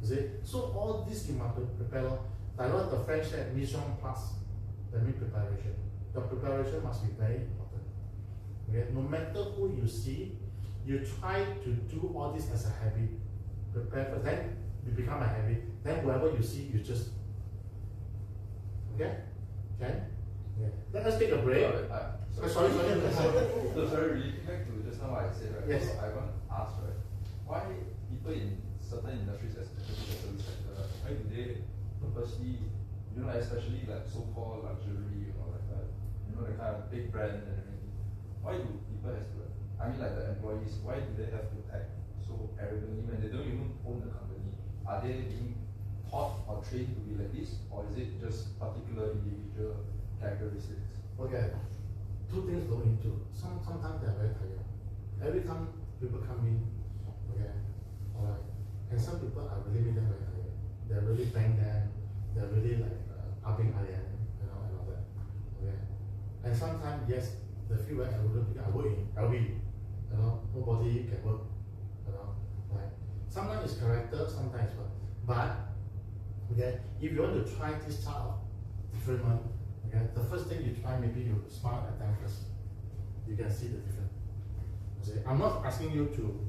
You see, so all this you must prepare. I know the French said mission plus, that means preparation. The preparation must be very important. Okay, no matter who you see, you try to do all this as a habit. Prepare for then you become a habit. Then whoever you see, you just okay. Yeah. Let us take a break. Sorry. Sorry, relating back to just now what I said, right? Yes. So I want to ask, right, why people in certain industries, especially the service sector, why do they purposely, you know, especially like so-called luxury or like that, you know, the kind of big brand and everything, why do people have to, I mean like the employees, why do they have to act so arrogantly when they don't even own the company? Are they being taught or trained to be like this, or is it just particular individual characteristics? Okay, two things go into. Sometimes they are very tired. Every time people come in, okay, alright, and some people are really very tired. They're really bang them. They're really like upping iron, you know, and all that. Okay, and sometimes yes, they feel very arrogant because I work in LV, you know, nobody can work, you know, right? Sometimes it's character, sometimes what, but okay, if you want to try this type of different one, okay, the first thing you try, maybe you smile at them first. You can see the difference. Okay? I'm not asking you to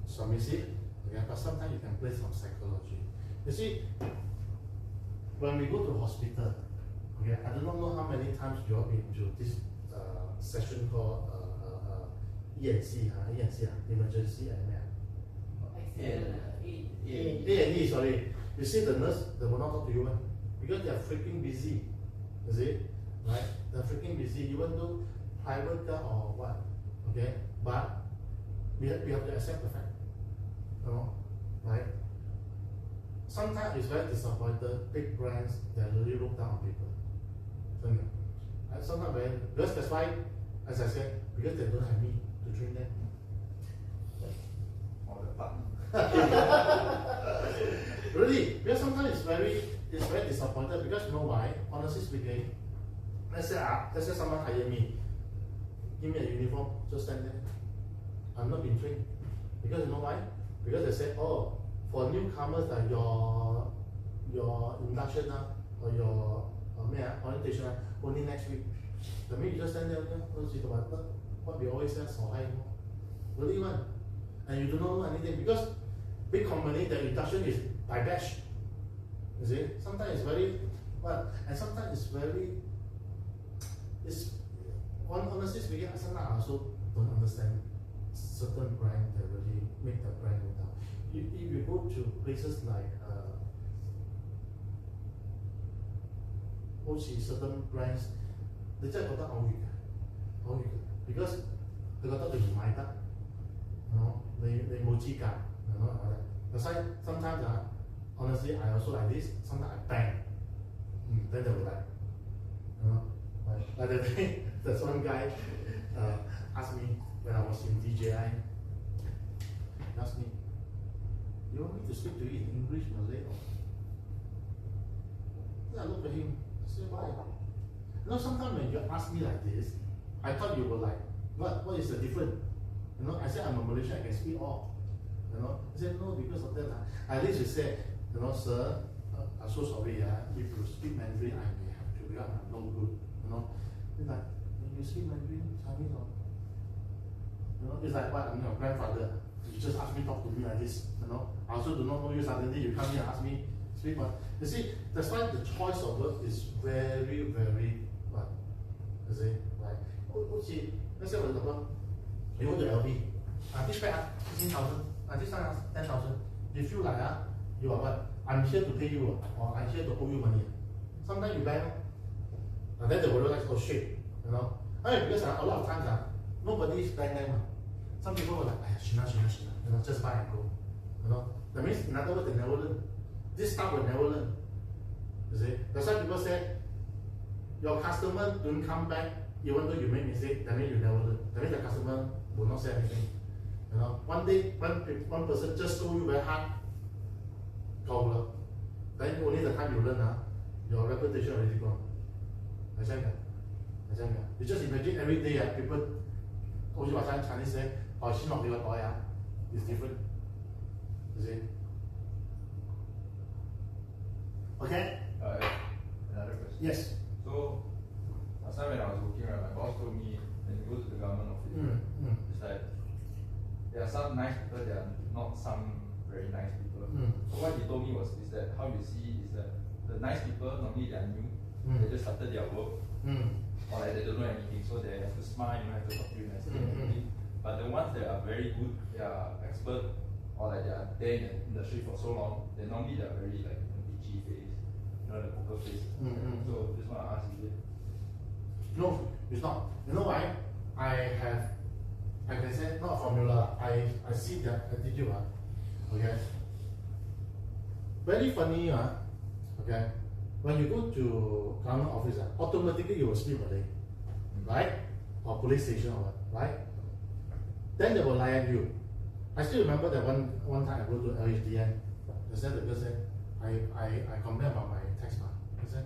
submissive, okay, but sometimes you can play some psychology. You see, when we go to hospital, okay, I do not know how many times you have been to this session called ENC, emergency and A&E, sorry. You see the nurse, they will not talk to you because they are freaking busy. You see? right? They're freaking busy, even though private car or what, okay? But we have to accept the fact, you know, right? Sometimes it's very disappointed, big brands that really look down on people. Sometimes very, because that's why, as I said, because they don't have me to train them. Or the partner. Really, because sometimes it's very disappointed because you know why? Honestly speaking, let's say someone hire me, give me a uniform, just stand there. I'm not being trained. Because you know why? Because they say, oh, for newcomers that your induction or your orientation only next week. That means you just stand there, what we always say, so high. Really one. And you do not know anything because big company, the induction is by batch. You see? Sometimes it's very, and sometimes it's very, honestly speaking, sometimes I also don't understand certain brand that really make the brand go down. If you go to places like, certain brands, they just got out because they got to remind that, you know, they mochi ka, you know, that's why sometimes honestly I also like this, sometimes I bang, then they will like, you know, like the day, there's one guy asked me when I was in DJI, he asked me, you want me to speak to you in English, Malay? Then I looked at him, I said, why? You know, sometimes when you ask me like this, I thought you were like, what is the difference? You know, I said I'm a Malaysian, I can speak all. You know, he said no, because of that. At least you said, you know, sir, I'm so sorry. If you speak Mandarin, I may have to because I'm no good. You know, it's like when you speak Mandarin, Chinese or you know, it's like what I'm your grandfather. You just ask me talk to me like this. You know, I also do not know you. Suddenly you come here and ask me speak. But you see, that's why the choice of words is very, very what? You see, like, let's say for example, you go to LV, this bag 15,000, this one 10,000. You feel like you are what? I'm here to pay you or I'm here to owe you money. Sometimes you bang, and then they will realize, oh shit, you know. I mean, because a lot of times nobody is bang them. Some people will like, shina, you know, just buy and go. You know, that means in other words they never learn. This stuff will never learn. You see, that's why people say your customer don't come back even though you make mistake. That means you never learn. That means the customer will not say anything. You know, one day one person just show you very hard, go. Then only the time you learn, your reputation already gone. You just imagine every day people, Chinese say, oh, she not your toy, it's different. You see? Okay? Another question. Yes. So, last time when I was working, my boss told me when you go to the government office, it's like there are some nice people, there are not some very nice people. So what he told me is that how you see is that the nice people normally they are new, they just started their work, or like they don't know anything, so they have to smile, you know, have to talk to you nicely and everything. But the ones that are very good, they are expert, or like they are there in the industry for so long, they normally they are very like bitchy face, you know, the poker face. So just want to ask you. No, it's not. You know why? I can say not formula. I see their attitude. Okay. Very funny. Okay. When you go to government office, automatically you will speak Malay, right? Or police station or what, right? Then they will lie at you. I still remember that one time I go to LHDN. They said the girl said, I complain about my text mark. They said,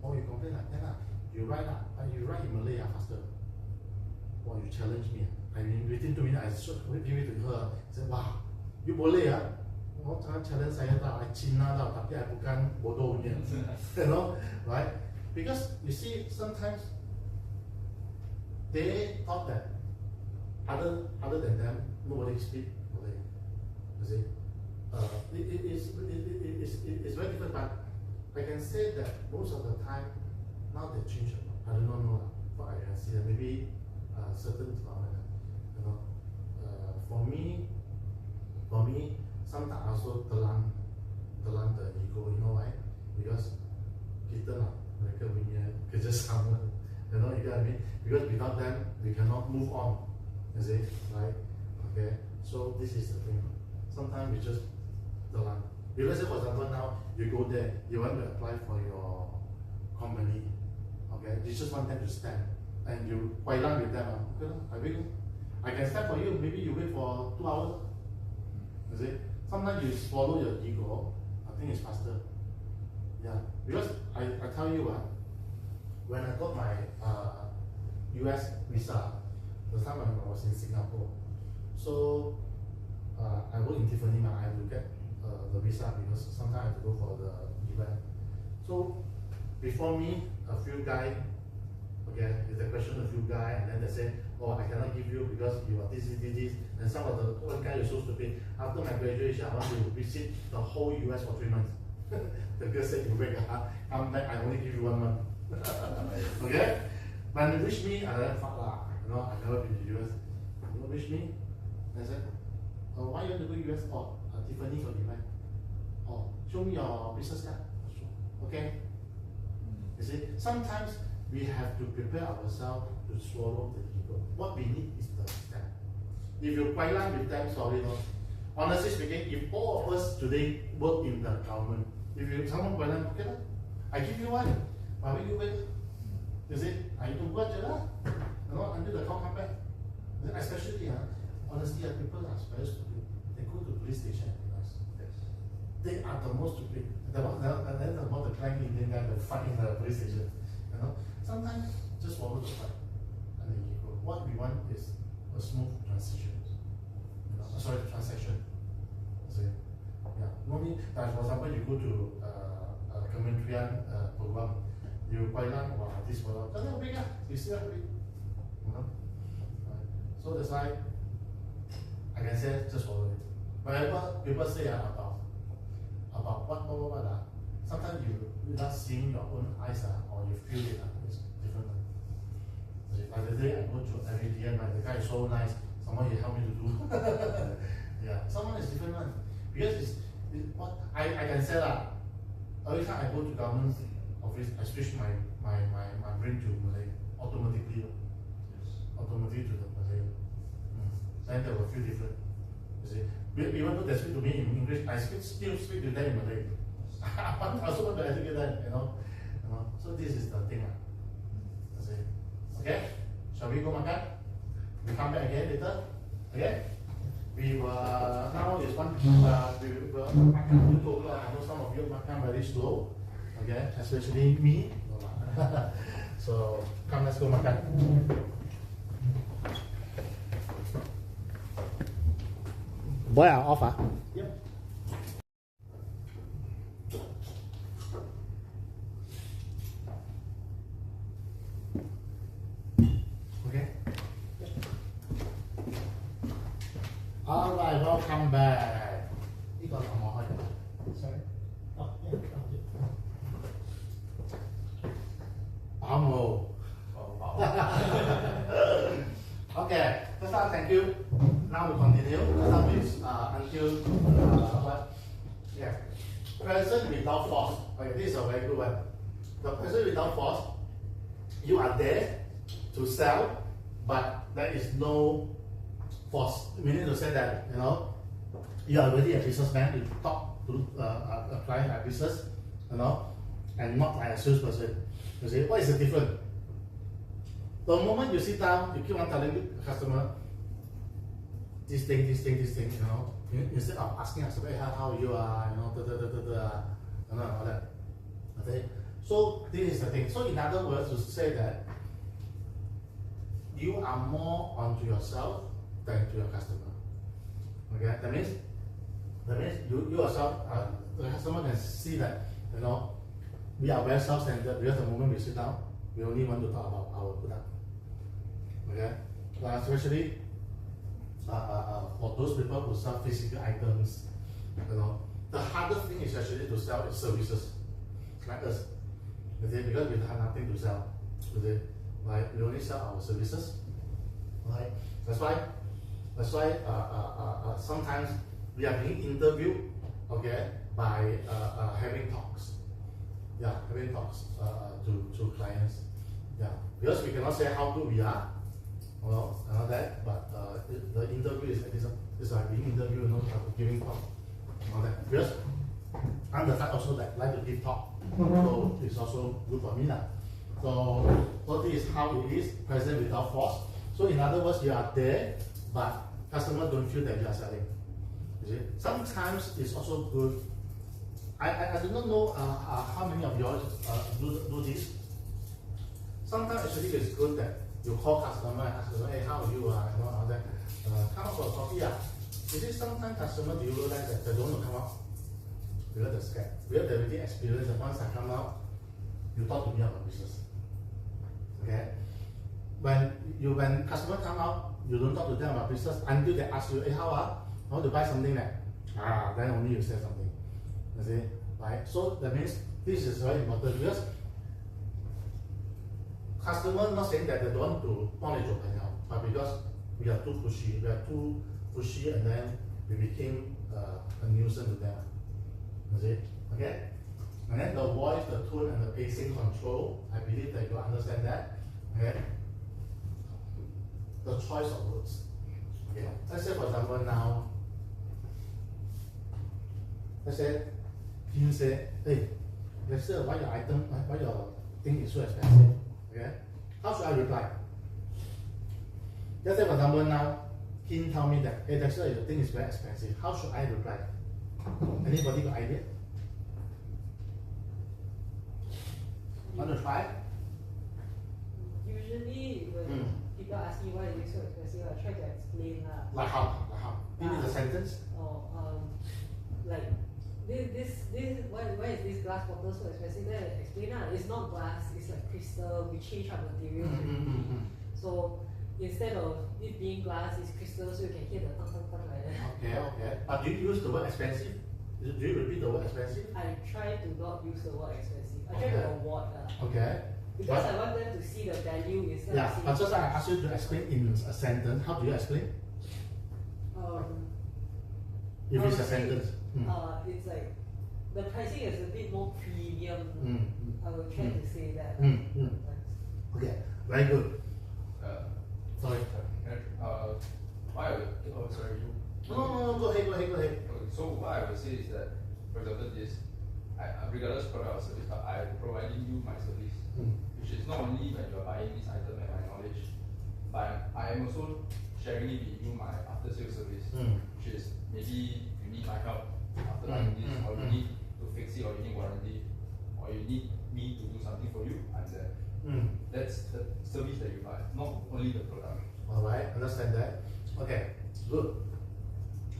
oh, you complain like that. You write you write in Malay faster. Or you challenge me. I mean, within 2 minutes, I give it to her. I said, wow, you Malay我常 challenge saya I Cina tapi I bukan bodohnya. You know, right? Because you see, sometimes they thought that other than them, nobody speak Malay. You see, it's very different. But I can say that most of the time now they change. I do not know. But I can see that maybe certain department, you know, for me, sometimes also telan the ego. You know why? Because kita America Union, just someone, you know, you get what I mean? Because without them, we cannot move on, you see, right? Okay, so this is the thing. Sometimes we just the line. If let's say for example now you go there, you want to apply for your company, okay, you just want them to stand, and you quite long with them, okay, I wait. I can stand for you, maybe you wait for 2 hours. You see? Sometimes you swallow your ego, I think it's faster. Yeah, because I tell you when I got my US visa, the time when I was in Singapore, so I work in Tiffany, I have to get the visa because sometimes I have to go for the event. So before me, a few guys, okay, they question a few guys, and then they say, oh, I cannot give you because you are this, and some of the one guy is so stupid. After my graduation, I want to visit the whole US for 3 months. The girl said, you break a heart, come back, I only give you 1 month. Okay? When they reach me, I said, fuck lah, you know, I've never been to the US. You know, reach me, I said, oh, why you want to go US? Oh, Tiffany for event. Oh, show me your business card. Okay? You see, sometimes we have to prepare ourselves to swallow the ego. What we need is the step. If you quite like with them, sorry, no. Honestly speaking, if all of us today work in the government, if you someone quite like, okay, I give you one. Why will you wait? You see, I do what you know, until the call come back. Especially, honestly, people are very stupid. They go to police station and realize they are the most stupid. The one the clank Indian guy that fight in the police station. You know, sometimes just swallow the fight and then you go. What we want is a smooth transition. You know, sorry, transaction. See, yeah. Normally, for example, you go to a Kementerian program, you quite like this program. That's not big, you see that big. You know, so that's why I can say just follow it. Whenever people say about what sometimes you not seeing your own eyes or you feel it, it's different. Like the day I go to HRDC, the guy is so nice, someone he help me to do. Yeah, someone is different one. Because it's what I can say that every time I go to government office, I switch my brain to Malay automatically. Automatically to the Malay. Then there were a few different. You see, even though they speak to me in English, I still speak to them in Malay. I also want to educate them, you know. So this is the thing. You see. Okay? Shall we go makan? We come back again later. Okay? We will now is one we will makan dulu. I know some of you makan very slow. Okay, especially me. So come, let's go makan. Boy, off ah? Yep. Okay. All right, welcome back. You got some more, sorry. Oh, yeah. Okay, first time, thank you. Now we continue. First time is until what? Yeah. Present without force. Okay, this is a very good one. The present without force, you are there to sell, but there is no force. Meaning to say that, you know, you are already a businessman, you talk to a client like business, you know, and not like a salesperson. You see, what is the difference? The moment you sit down, you keep on telling the customer this thing, you know, instead of asking customer, hey, how you are, you know, all that. Okay, so this is the thing. So in other words, to say that you are more onto yourself than to your customer. Okay, that means you yourself, the customer can see that, you know, we are very self-centered because the moment we sit down, we only want to talk about our product. Okay, especially for those people who sell physical items, you know, the hardest thing is actually to sell is services, like us. Okay, because we have nothing to sell. Okay, right? We only sell our services. Right? That's why sometimes we are being interviewed, okay, by having talks. having talks to clients. Yeah, because we cannot say how good we are, well, and all that, but the interview is like being interviewed, like giving talk, and all that. Because I'm the type also that like to give talk, so it's also good for me now. So this is how it is, present without force. So in other words, you are there, but customers don't feel that you are selling. You see? Sometimes it's also good. I do not know how many of yours do this. Sometimes actually it's good that you call customer and ask them, hey, how are you? All that. Come up for a coffee. You see, sometimes customers, do you realize that they don't want to come up because they're scared. Because they already experienced that once I come out, you talk to me about business. Okay? When customer come out, you don't talk to them about business until they ask you, hey, how I want to buy something there. Then only you say something. You see? Right? So that means this is very important because customer not saying that they don't want to 帮你做朋友, but because we are too pushy and then we became a nuisance to them. You see? Okay? And then the voice, the tone, and the pacing control, I believe that you understand that. Okay? The choice of words. Okay? Let's say for example now, let's say Kim say, hey, let's say why your thing is so expensive. Okay? How should I reply? Let's say for example now, Kim tell me that, hey Dexter, your thing is very expensive. How should I reply? Anybody got idea? Want to try? Usually when people ask me why it is so expensive, I try to explain. Like how? Give me the sentence. Like why is this glass bottle so expensive? Then I explain it's not glass, it's like crystal, we change our materials. So instead of it being glass, it's crystal, so you can hear the tang like that. Okay. But do you use the word expensive? Do you repeat the word expensive? I try to not use the word expensive. I try to avoid Okay. because I want them to see the value instead Yeah, of seeing. but just I ask you to explain in a sentence. How do you explain? If it's a sentence. It's like the pricing is a bit more premium. I will try to say that. Okay, very good. Sorry. Sorry, you. No, go ahead. Okay, so what I would say is that, for example, regardless of product or service, I am providing you my service, which is not only when you are buying this item and my knowledge, but I am also sharing it with you my after sales service, which is maybe you need my help after buying this, or you need to fix it, or you need warranty, or you need me to do something for you. I'm there. That's the service that you buy, not only the product. Alright, understand that. Okay, good.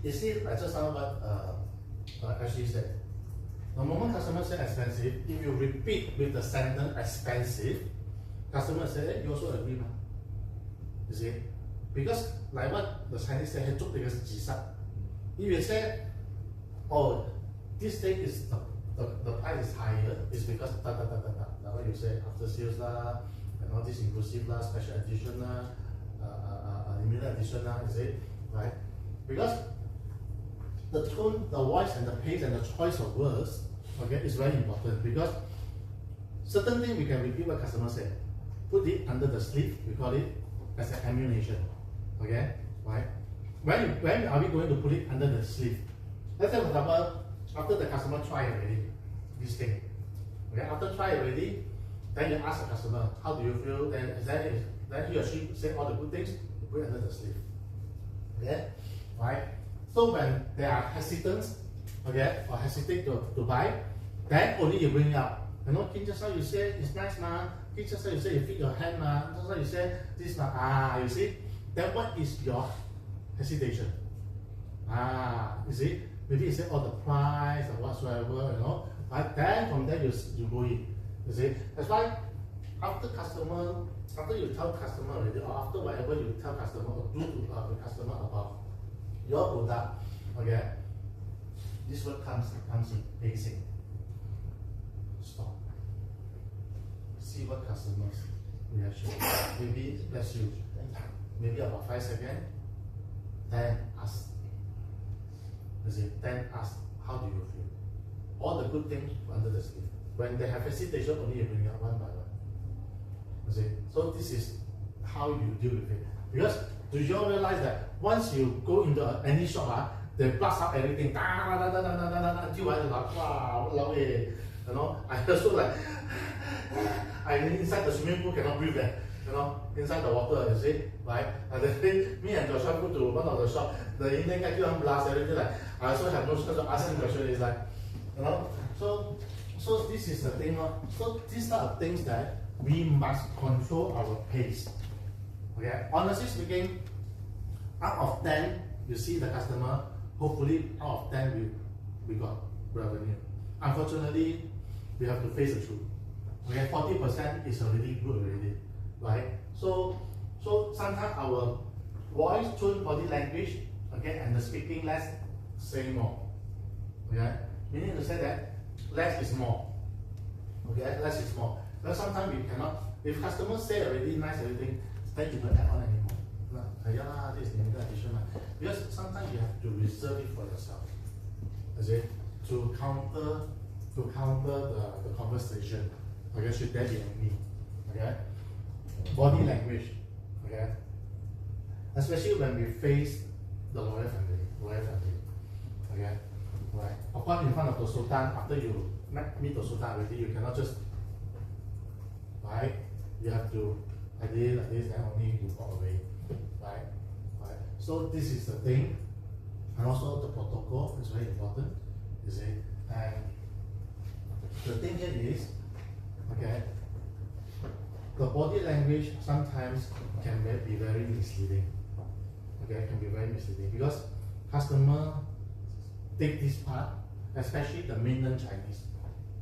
You see, I just found what Ashley said. The moment customer say expensive, if you repeat with the sentence expensive, customer say, hey, you also agree, man. You see? Because like what the Chinese say, if you say, oh, this thing is the price is higher, it's because like what you say, after sales and all this inclusive special edition limited edition you see, right? Because the tone, the voice, and the pace, and the choice of words, okay, is very important because certain things we can repeat what customers say. Put it under the sleeve, we call it as an ammunition, okay, right? When are we going to put it under the sleeve? Let's say for example, after the customer try already, this thing, okay, after try already, then you ask the customer, how do you feel? Then he or she say all the good things, you put it under the sleeve, okay, right? So when they are hesitant, okay, or hesitate to buy, then only you bring it up. You know, just now you say it's nice, ma. Just now you say you fit your hand, ma. Just now you say this, ma. You see. Then what is your hesitation? You see. Maybe you say the price or whatsoever, you know. But then from there you go in. You see. That's why after you tell customer already, or after whatever you tell customer or do to the customer about your product, okay, this word comes in basic. Stop. See what customers reaction. Maybe let's use maybe about 5 seconds. Then ask. You see, then ask, how do you feel? All the good things under the sleeve. when they have hesitation, only you bring up one by one. You see, so this is how you deal with it. Because do you all realize that once you go into any shop, they blast up everything, until I like, wow, love it. You know, I also like, I'm inside the swimming pool, cannot breathe there. You know, inside the water, you see, right? And then me and Joshua go to one of the shop, the Indian guy keep on blast everything like, I also have no chance to ask him question. It's like, you know, so this is the thing. So these are things that we must control our pace. Okay, honestly speaking, out of 10, you see the customer, hopefully out of 10 we got revenue. Unfortunately, we have to face the truth. Okay, 40% is already good already, right? So sometimes our voice, tone, body language, okay, and the speaking less, say more. Okay, meaning to say that less is more. Okay, less is more. But sometimes we cannot. If customers say already nice everything, then you don't add on anymore. Yeah, this is limited edition. Because sometimes you have to reserve it for yourself. Okay, to counter the conversation. Okay, should that be me? Okay, body language. Okay, especially when we face the royal family. Okay, right. Of course, in front of the Sultan, after you meet the Sultan already, you cannot just, right? You have to like this, then only you walk away, right? Right. So this is the thing, and also the protocol is very important. You see, and the thing here is, okay, the body language sometimes can be very misleading. Okay, can be very misleading because customer take this part, especially the mainland Chinese,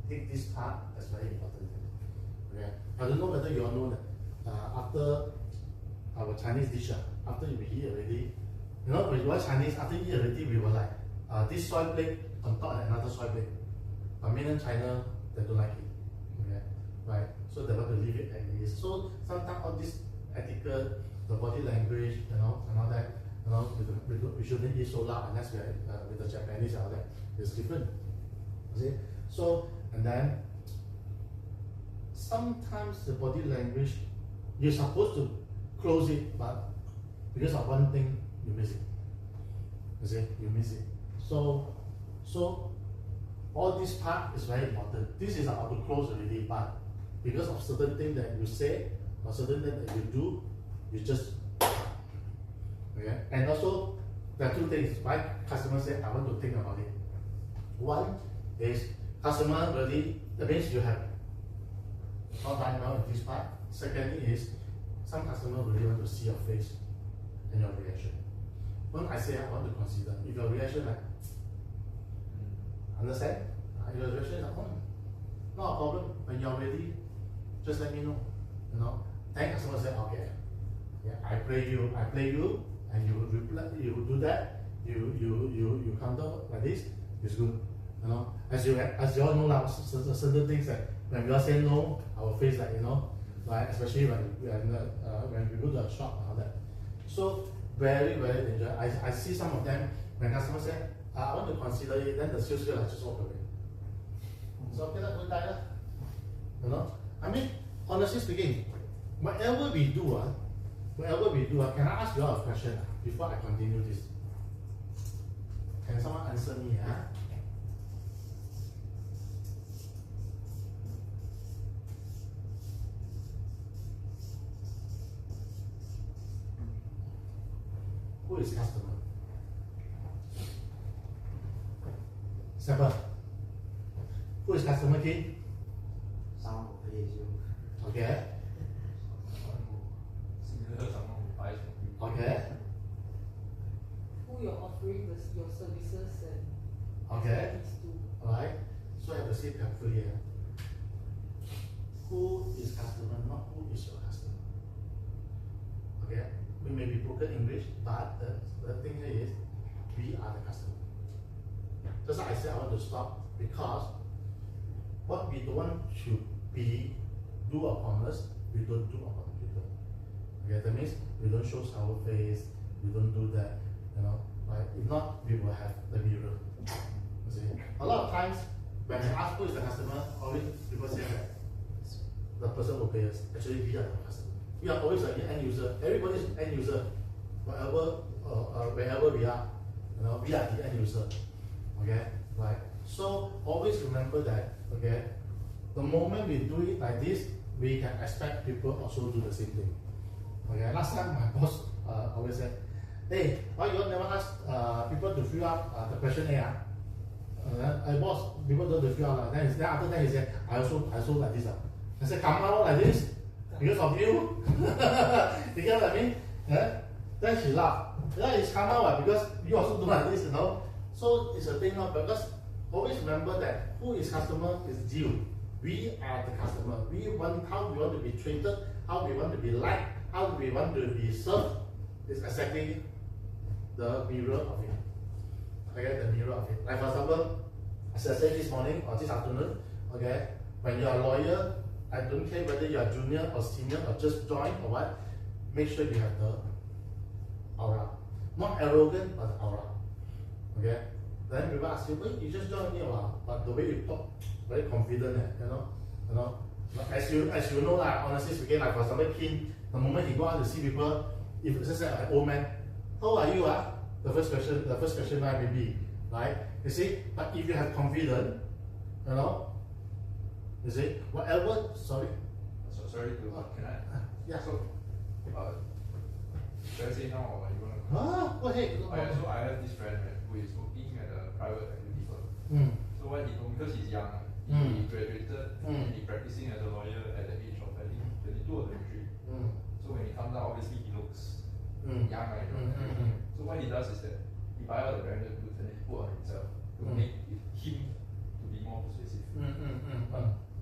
take this part as very important. Okay, I don't know whether you all know that after our Chinese dish, after we eat already, you know, when you are Chinese, after you eat already, we were like, this soy plate on top and another soy plate. But mainland China, they don't like it. Okay, right? So they want to leave it as it is. So sometimes all this etiquette, the body language, you know, and all that, you know, we shouldn't eat so loud unless we are with the Japanese and all that. It's different. You see? So, and then sometimes the body language, you're supposed to close it, but because of one thing, you miss it. You see, you miss it. So all this part is very important. This is about to close already, but because of certain things that you say or certain things that you do, you just, okay. And also there are two things why customers say I want to think about it. One is customer really, that means you have not done well in this part. Secondly is some customers really want to see your face and your reaction. When I say I want to consider, if your reaction like, understand? Your reaction is like, oh, not a problem. When you're ready, just let me know. You know. Then customer say, okay, yeah, I play you, and you reply, you do that, you counter like this, it's good. You know, as you all know now, certain things that when we all say no, our face like, you know, right? Especially when we go to a shop and all that. So very, very dangerous. I see some of them when customers say, I want to consider it, then the sales girl just walk away. So okay, don't die. You know? I mean, honestly speaking, whatever we do, can I ask you all a question before I continue this? Can someone answer me? Who is customer? Siapa? Who is customer key? Someone who pays you. Okay. Someone who buys from you. Okay. Who you're offering your services and Okay. expertise to. Alright. So I have to say carefully here. Who is customer, not who is your customer. Okay. We may be broken English, but the thing here is we are the customer. Just like I said, I want to stop because what we don't want to be do upon us, we don't do upon people. Okay, that means we don't show our face, we don't do that, you know. Right? If not, we will have the mirror. You see, a lot of times when I ask who is the customer, always people say that the person who pays us. Actually, we are the customer. We are always the end user. Everybody is end user. Wherever we are, you know, we are the end user. Okay, right? So always remember that. Okay, the moment we do it like this, we can expect people also do the same thing. Okay, last time my boss always said, "Hey, why you never ask people to fill up the questionnaire?" I boss, people don't fill out. Then after that he said, I also like this. I said, come out like this because of you. You get what I mean? Yeah? Then she laughed. Yeah, it's come out because you also do like this, you know. So it's a thing of, because always remember that who is customer is you. We are the customer. How we want to be treated, how we want to be liked, how we want to be served is exactly the mirror of it. Okay, the mirror of it. Like for example, as I said this morning or this afternoon, okay, when you are a lawyer, I don't care whether you are junior or senior or just joined or what, make sure you have the aura. Not arrogant, but the aura. Okay? Then people ask you, well, you just joined me a while, but the way you talk, very confident, you know. As you know, like, honestly speaking, like for example, Kim, the moment he go out to see people, if it's just an old man, how are you? The first question might be, right? You see, but if you have confidence, you know, you see, whatever, sorry. So sorry to, can I? Yeah. So, should I say now or you want to? Go ahead. So I have this friend, right, who is working at a private equity firm. So what he told me, because he's young, he graduated, and he's practicing as a lawyer at the age of, I think, 22 or 23. So when he comes out, obviously he looks young, right? So what he does is that he buys all the branded goods and then he put on himself to make him to be more persuasive.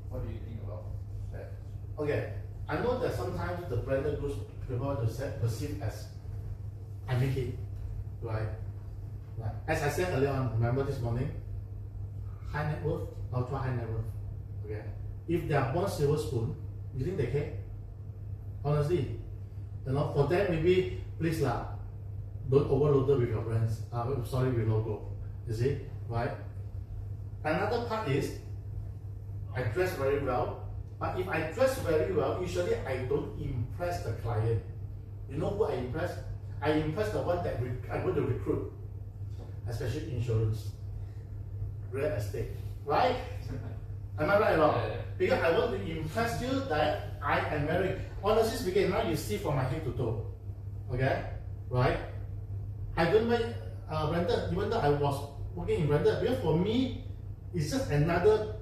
What do you think about that? Okay, I know that sometimes the branded goods people want to perceive as I make it, right? As I said earlier on, remember this morning, high net worth, ultra high net worth. Okay, if they are born silver spoon, you think they care? Honestly, you know, for them maybe please lah, don't overload it with your brands. Sorry, with logo. You see, right? Another part is I dress very well, but if I dress very well, usually I don't impress the client. You know who I impress? I impress the one that I'm going to recruit, especially insurance, real estate, right? Am I right or not? Yeah. Because I want to impress you that I am married. Honestly speaking, now you see from my head to toe, okay, right? I don't make branded, even though I was working in branded, because for me, it's just another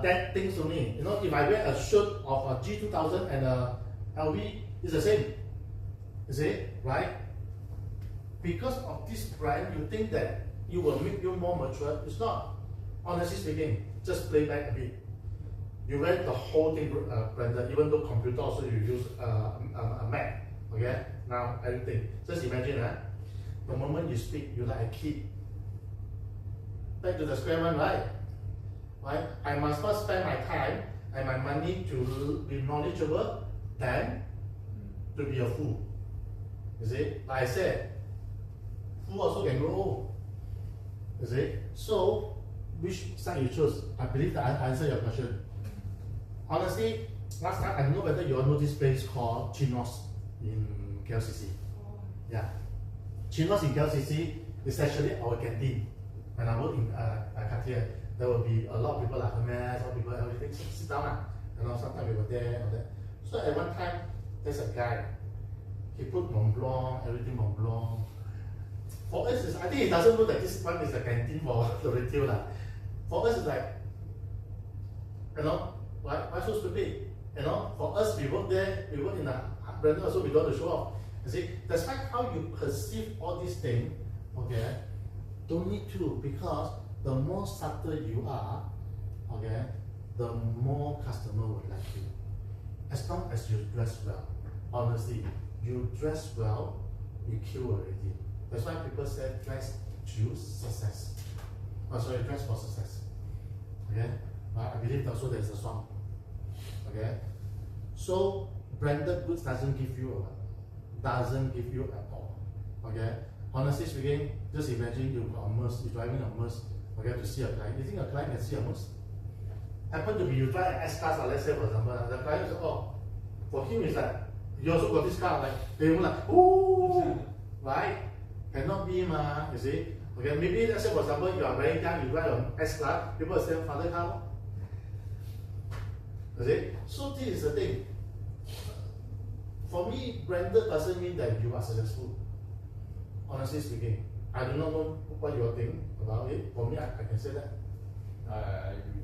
that things to me. You know, if I wear a shirt of a G2000 and a LV, it's the same. You see, right? Because of this brand, you think that you will make you more mature. It's not. Honestly speaking, just play back a bit. You wear the whole thing branded, even though computer also you use a Mac. Okay, now everything. Just imagine, the moment you speak, you like a kid. Back to the square one, right? Right? I must not spend my time and my money to be knowledgeable than to be a fool. You see, like I said, fool also can grow old. You see, so which side you choose? I believe that I answered your question. Honestly, last time I don't know whether you all know this place called Chinos in KLCC. Yeah, Chinos in KLCC is actually our canteen. When I work in Cartier, there will be a lot of people like Hermes, a lot of people, everything sit down. You know, sometimes we were there or that. So at one time, there's a guy. He put Mont Blanc, everything Mont Blanc. For us, I think he doesn't know that this one is the canteen for the retail. For us, it's like, you know, why so stupid? You know, for us, we work there, we work in a brand, so we don't want to show off. You see, despite how you perceive all these things, okay, don't need to, because the more subtle you are, okay, the more customer will like you. As long as you dress well, honestly, you dress well, you kill already. That's why people say dress to success. Oh, sorry, dress for success. Okay, I believe also there's a song. Okay, so branded goods doesn't give you at all. Okay, honestly speaking, just imagine you've got a Merc, you're driving a Merc, okay, to see a client. You think a client can see almost? Happen to be you drive an S class, let's say for example, the client says, oh, for him it's like, you also got this car, like, they will like, oh, right? Cannot be, ma, you see? Okay, maybe let's say for example, you are very young, you drive an S class, people say, father car. You see? So this is the thing. For me, branded doesn't mean that you are successful. Honestly speaking, I do not know what you think about it. For me, I can say that. I agree.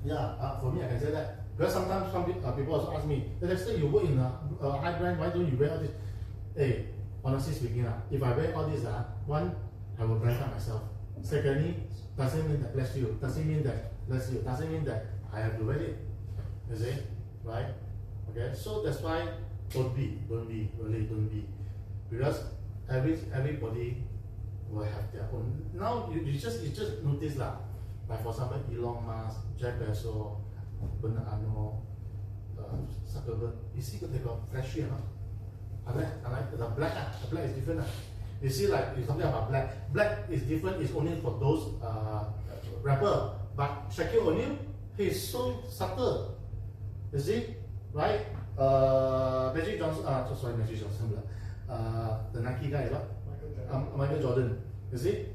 Yeah, for me, I can say that. Because sometimes some people also ask me, Dexter, you work in a high brand, why don't you wear all this? Hey, honestly speaking, if I wear all this, one, I will brand out myself. Secondly, doesn't mean that bless you, doesn't mean that bless you, doesn't mean that I have to wear it. You see? Right? Okay, so that's why don't be, really don't be. Because everybody will have their own. Now you just notice that, like for example, Elon Musk, Jeff Bezos, Bernard Arnault, Zuckerberg. You see they got flashy, huh? I like the black. The black is different. You see, like you're talking about black. Black is different. It's only for those rapper. But Shaquille O'Neal, he's so subtle. You see, right? Magic Johnson. Sorry, Magic Johnson. The Nike guy, what? Michael Jordan. You see,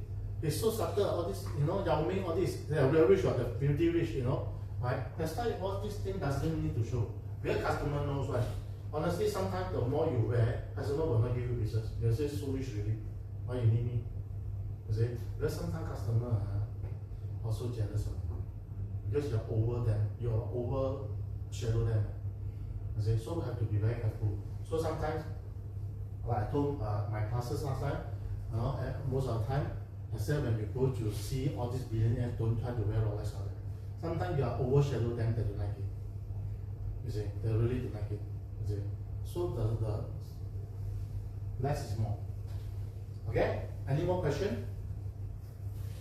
he's so subtle. All this, Yao Ming, all this. They are very rich, or the filthy rich, right? That's why all this thing doesn't need to show. Because customer knows, right? Honestly, sometimes the more you wear, customer will not give you business. They'll say, so rich really. Why you need me? You see? Because sometimes customer are also jealous of you. Because you're over them, you're overshadow them. You see? So we have to be very careful. So sometimes, like I told my classes last time, most of the time, I said when you go to see all these billionaires, don't try to wear Rolex on them. Sometimes you are overshadow them that you like it. You see? They really do like it. You see? So the less is more. Okay? Any more question?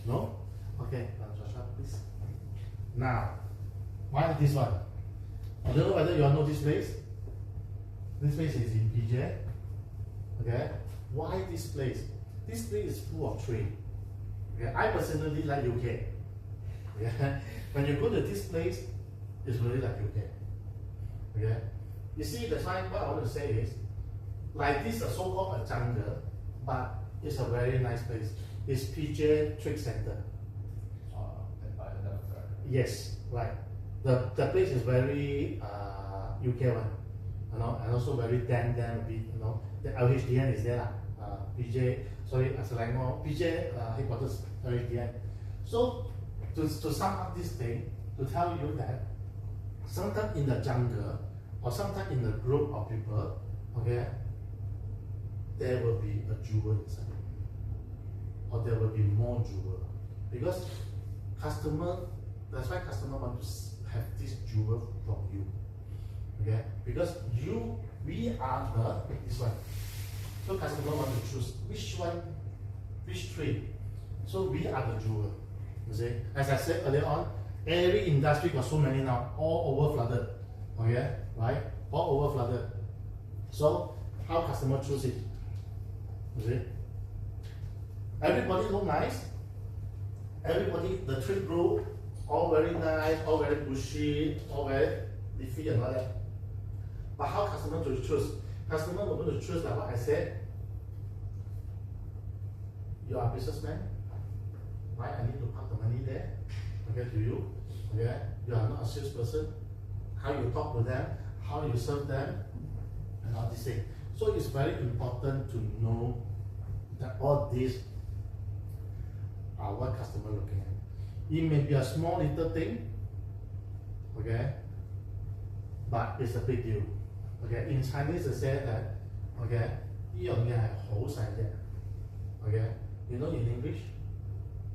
No? Okay, Joshua, please. Now, why this one? I don't know whether you all know this place. This place is in PJ. Okay? Why this place? This place is full of trade. Okay? I personally like UK. Okay? When you go to this place, it's really like UK. Okay? You see, that's why what I want to say is, like this is a so-called a jungle, but it's a very nice place. It's PJ Trade Center. Yes, right. The place is very UK one, and also very damn big. The LHDN is there, PJ. Sorry, Selangor PJ headquarters LHDN. So to sum up this thing, to tell you that sometimes in the jungle or sometimes in a group of people, okay, there will be a jewel inside, or there will be more jewel, because that's why customer want to have this jewel from you, okay? Because we are this one. So customer want to choose which one, which trade. So we are the jewel. You see, as I said earlier on, every industry got so many now, all over flooded. Okay, right? All over flooded. So how customer choose it? You see, everybody look nice. Everybody, the trade group, all very nice, all very bushy, all very leafy and all that. But how customer to choose? Customer will going to choose like what I said. You are a businessman, right? I need to park the money there, okay, to you. Okay, you are not a salesperson. How you talk to them, how you serve them, and all these things. So it's very important to know that all these are what customer looking at. It may be a small little thing, okay, but it's a big deal. Okay, in Chinese they say that, okay, 呢樣嘢係好細嘅。Okay, in English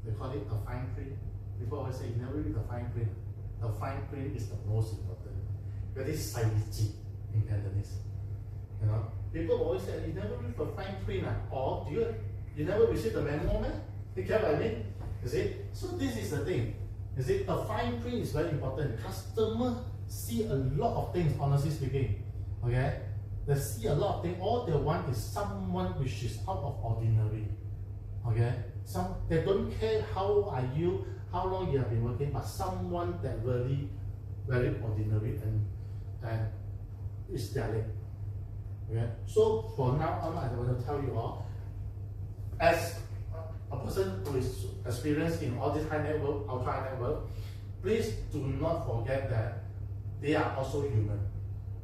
they call it the fine print. People always say you never read the fine print. The fine print is the most important. That is 細節 in Cantonese. People always say you never read the fine print, or you never receive the memo, man? You get what I mean? You see? So this is the thing. You see, the fine print is very important. Customer see a lot of things, honestly speaking. Okay? They see a lot of things. All they want is someone which is out of ordinary. Okay? They don't care how are you, how long you have been working, but someone that really very ordinary and is their leg. Okay? So for now on, I want to tell you all, as a person who is experienced in all this high net worth, ultra high net worth, please do not forget that they are also human.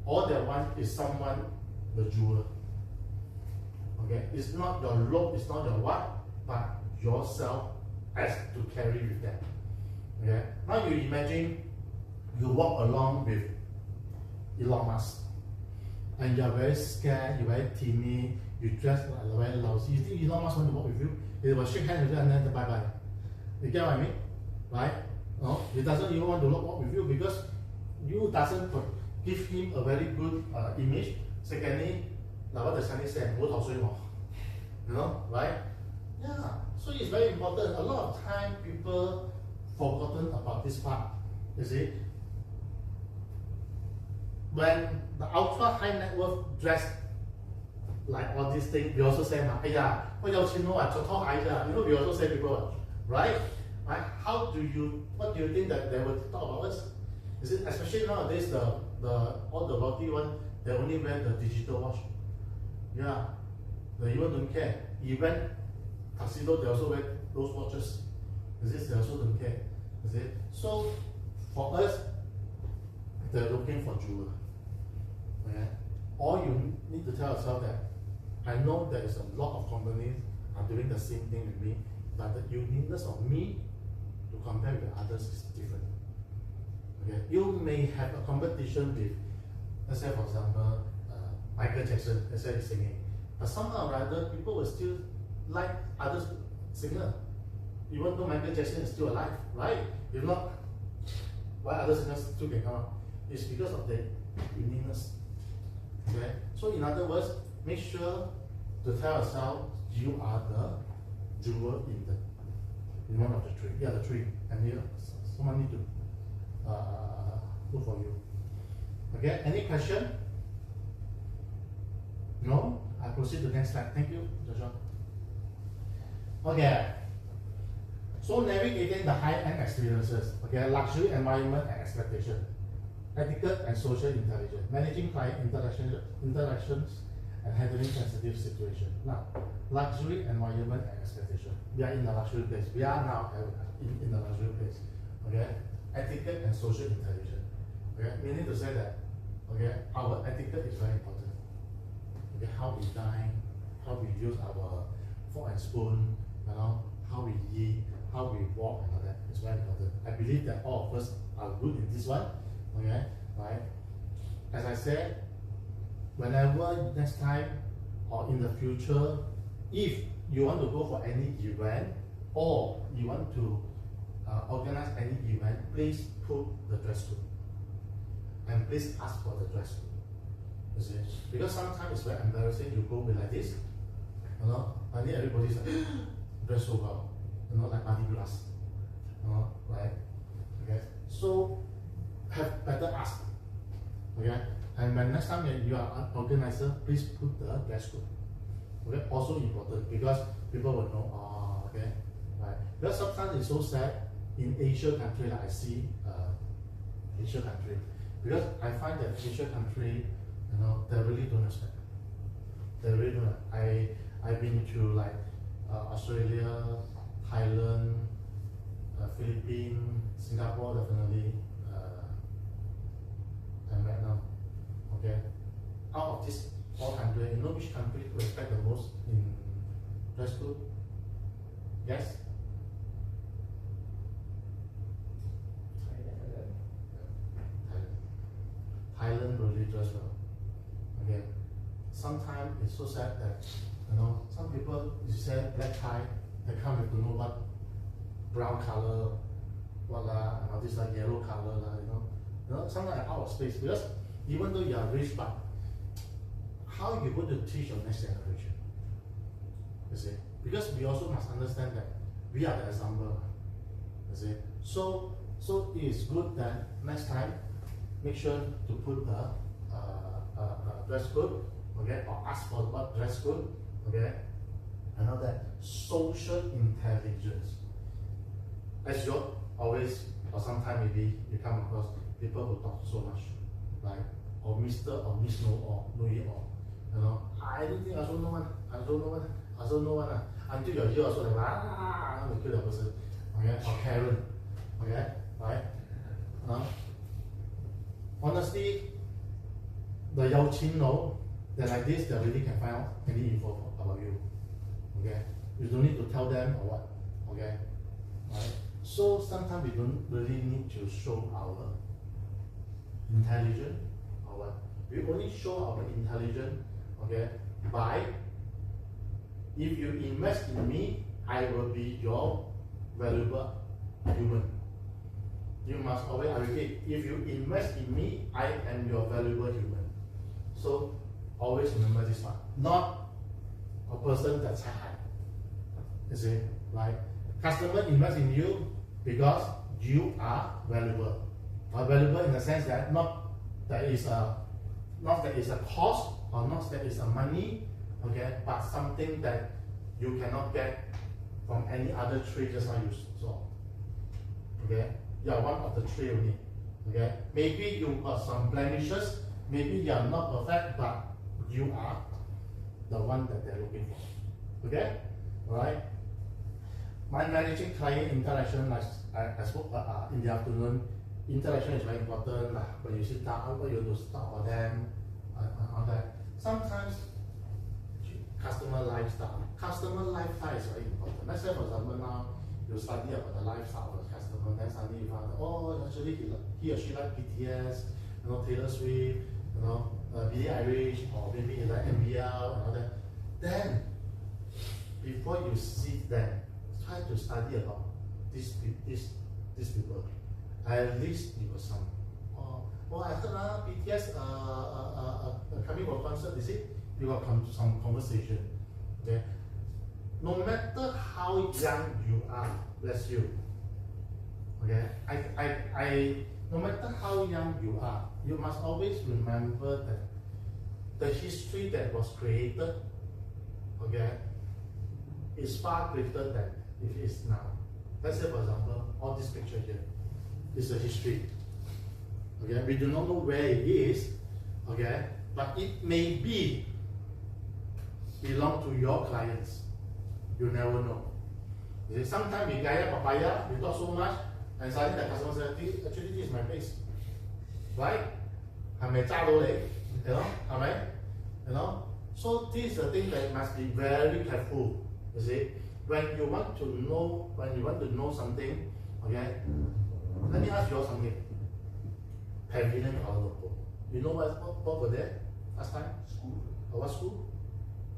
All they want is someone, the jeweler. Okay, it's not your look, it's not your what, but yourself as to carry with them. Okay, now you imagine you walk along with Elon Musk, and you're very scared, you're very timid, you dress like very lousy. You think Elon Musk want to walk with you? He will shake hands with you and then bye bye. You get what I mean? Right? No, he doesn't even want to walk with you because you doesn't give him a very good image. Secondly, like what the Chinese say, you know, right? Yeah. So it's very important. A lot of time people forgotten about this part. You see, when the ultra high net worth dress like all these things, we also say, you know, we also say people, right? Right? What do you think that they will talk about us? Is it especially nowadays all the wealthy one, they only wear the digital watch. Yeah, they even don't care. Even tuxedo, they also wear those watches. Is it? They also don't care. Is it? So for us, they're looking for jeweler. Okay? Or you need to tell yourself that I know there is a lot of companies are doing the same thing with me, but the uniqueness of me to compare with others is different. Okay? You may have a competition with, let's say for example, Michael Jackson, let's say he's singing, but somehow or other people will still like other singer, even though Michael Jackson is still alive, right? If not, why other singers still can come out? It's because of the uniqueness. Okay? So in other words, make sure to tell yourself you are the jewel in one of the tree. Yeah, the tree, and here someone need to look for you. Okay, any question? No? I proceed to the next slide. Thank you, Joshua. Okay. So navigating the high-end experiences, okay, luxury environment and expectation, etiquette and social intelligence, managing client interactions and handling sensitive situations. Now, luxury environment and expectation. We are in the luxury place. We are now in the luxury place. Okay, etiquette and social intelligence. Okay, meaning to say that, okay, our etiquette is very important. Okay, how we dine, how we use our fork and spoon, you know, how we eat, how we walk, and all that. It's very important. I believe that all of us are good in this one. Okay, right? As I said, whenever next time or in the future, if you want to go for any event or you want to organize any event, please put the dress code and please ask for the dress code. You see, because sometimes it's very embarrassing. You go with like this, you know, and then everybody's like dress so well, you know, like Mardi Gras, you know, right? Okay, so have better ask. Okay, and when next time you are an organizer, please put the dress code. Okay, also important because people will know. Okay, right? Because sometimes it's so sad in Asia country, like I see Asia country, because I find that Asia country, you know, they really don't respect. They really don't. I've been to like Australia, Thailand, Philippines, Singapore, definitely. And Vietnam. Okay, out of this 400, you know which country respect the most in dress code? Yes? Thailand really dress well. Okay, sometimes it's so sad that, you know, some people, you say black tie, they come with to know what brown color, what and all this like yellow color, you know. You know, sometimes out of space because even though you are rich, but how are you going to teach your next generation? You see, because we also must understand that we are the example. You see, so it is good that next time make sure to put the dress code, okay, or ask for what dress code, okay, another social intelligence. As you always, or sometimes maybe you come across people who talk so much, like, or Mr. or Miss Know All, Know It All. You know, I don't think I don't know one, I don't know one, I don't know one. Until you're here also like, you kill the person. Okay, or Karen. Okay, right? Honestly, the Yao Qin know that like this, they really can find out any info about you. Okay, you don't need to tell them or what. Okay, right? So sometimes we don't really need to show our intelligence or what. We only show our intelligence, okay, by if you invest in me, I will be your valuable human. You must always, I repeat, if you invest in me, I am your valuable human. So always remember this one. Not a person that's high. You see, like customer invest in you because you are valuable. Valuable in the sense that not that is a cost or not that is a money, okay, but something that you cannot get from any other trade just like you saw. Okay, you are one of the three only. Okay, maybe you got some blemishes, maybe you are not perfect, but you are the one that they're looking for. Okay, alright. My managing client interaction, like I spoke in the afternoon, interaction is very important. Like when you sit down, what you do talk for them, all that. Sometimes customer lifestyle is very important. Let's say for example now you study about the lifestyle of the customer, then suddenly you find oh actually he or she like BTS, you know, Taylor Swift, you know, Billie Eilish, or maybe he like NBL and all that. Then before you sit there, try to study about these people. At least you got some. Oh, I heard BTS coming for concert. You see, you got some conversation. Okay, no matter how young you are, bless you. Okay, I no matter how young you are, you must always remember that the history that was created, okay, is far greater than it is now. Let's say for example, all this picture here is the history. Okay, we do not know where it is, okay, but it may be belong to your clients. You never know. You see, sometimes we gaya papaya, we talk so much, and suddenly the customer says, actually this is my place. Right? 係咪揸到你? You know? 係咪? You know? So this is the thing that must be very careful. You see? When you want to know something, okay, let me ask you something. Pavilion Kuala Lumpur. You know what over there last time? School. What school?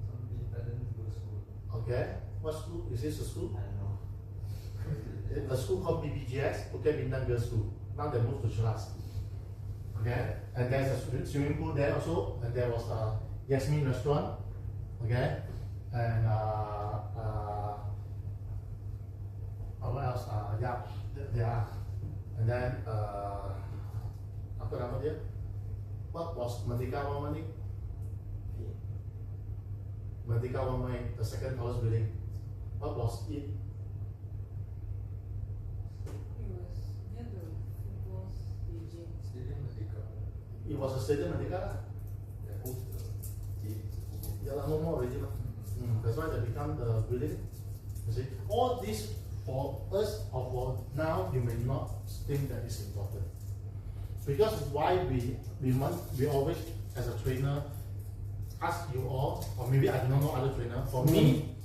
Some independent girls' school. Okay. What school? Is this a school? I don't know. A school called BBGS, Bukit Bintang Girls School. Now they moved to Cheras. Okay. And there's a swimming pool there also, and there was a Yasmin restaurant. Okay. And what else? Yeah, there are. And then apa nama dia? What was Merdeka One Merdeka One, the second tallest building. What was it? It was near the football stadium. Stadium Merdeka. It was a stadium Merdeka. They host the games. Yeah, no more already. That's why they become the building. You see, all this for us or for now, you may not think that is important. Because why we always as a trainer ask you all, or maybe I do not know other trainer. For me,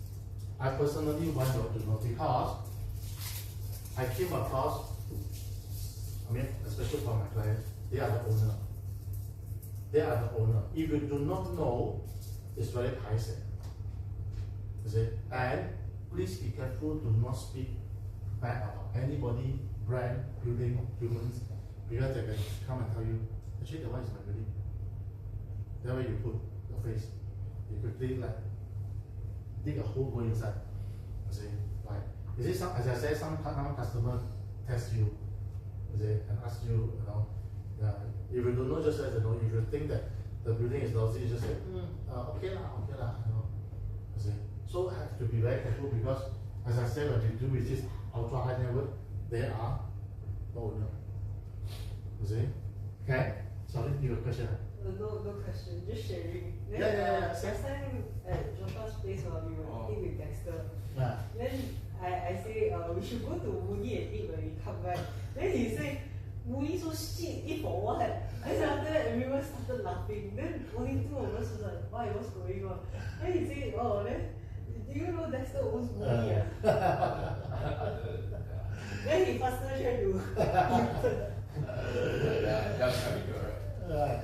I personally want you to know because I came across, especially for my clients, they are the owner. They are the owner. If you do not know, it's very pricey. You see? And please be careful to not speak bad about anybody, brand, building, humans, because they can come and tell you, actually the one is my building. That way you put your face. You quickly like dig a hole, go inside. You see? Like, you see, as I said, some customer test you, and ask you, if you don't know, just say, if you think that the building is lousy, you just say, okay lah, you know. You see? So have to be very careful because, as I said, when you do with this ultra high net worth, they are no owner. You see? Okay? Sorry, you have a question? No question, just sharing. Then, Yeah. last time at Joshua's place, we were eating with Dexter. Yeah. Then I say we should go to Mooney and eat when we come back. Then he say, Mooney so shit, eat for what? Then after that everyone started laughing. Then only two of us was like, why, what's going on? Then he say, oh, then do you know Dexter owns Mooney? Then he faster tried to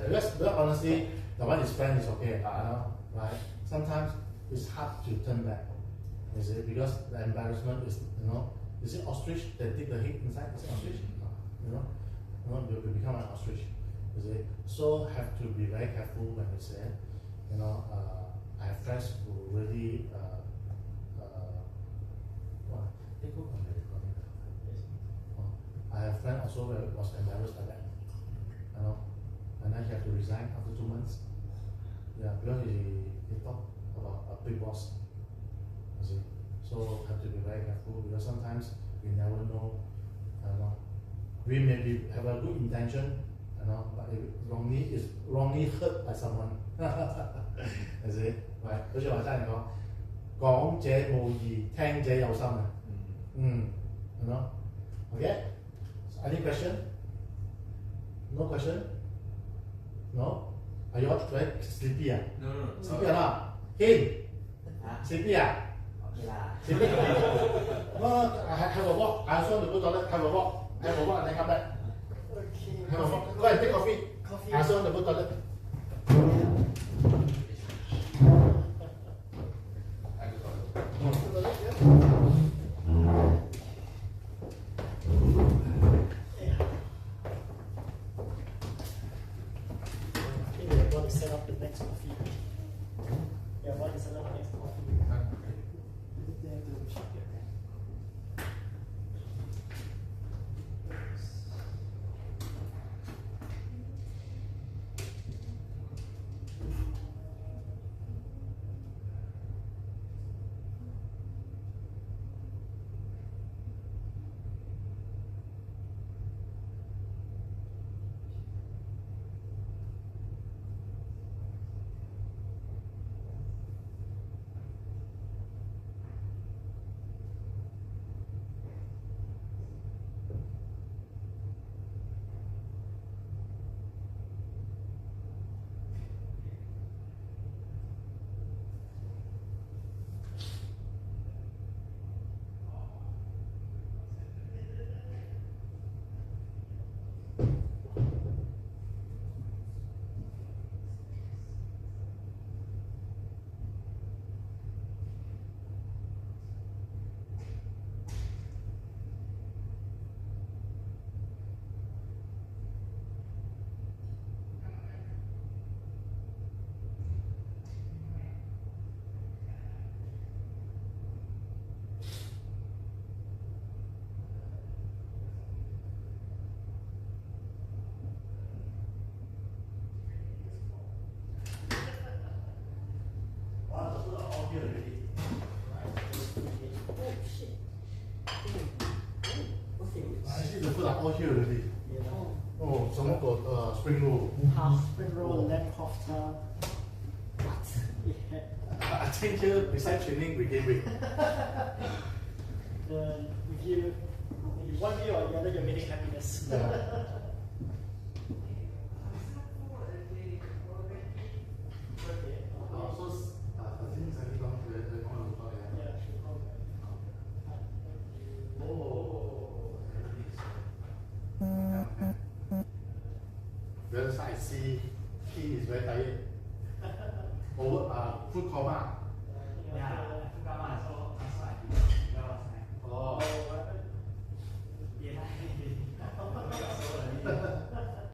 Because honestly, the one is friend is okay, you know, right? Sometimes it's hard to turn back, you see, because the embarrassment is, you know, you see ostrich, they dig the head inside, it's ostrich, you know, you become an ostrich, you see. So have to be very careful when you say, you know, I have friends who really, they go on the recording. I have friend also who was embarrassed by that, you know. And then he had to resign after 2 months. Yeah, because he talked about a big boss. You see? So have to be very careful because sometimes we never know, you know. We maybe have a good intention, you know, but if is wrongly hurt by someone. You see? Right? 好似話齋嚟講，講者無意，聽者有心啊。You know? Okay? Any question? No question? No? Are you all very sleepy? No. Sleepy or not? Hey! Sleepy? Okay lah. Sleepy? No, have a walk. I also want to go toilet, have a walk. Have a walk and then come back. Okay. Have a walk. Go and take coffee. Coffee. I also want to go toilet. Set up the next coffee. Yeah, what is set up the next coffee? They have to check it. The food are all here already. Oh, some got spring roll. Spring roll, lamb kofta. What? Yeah. I think here, besides training, we gain weight. If you one way or the other, you're getting happiness. Yeah. Whereas I see he is very tired. Over food coma. Yeah.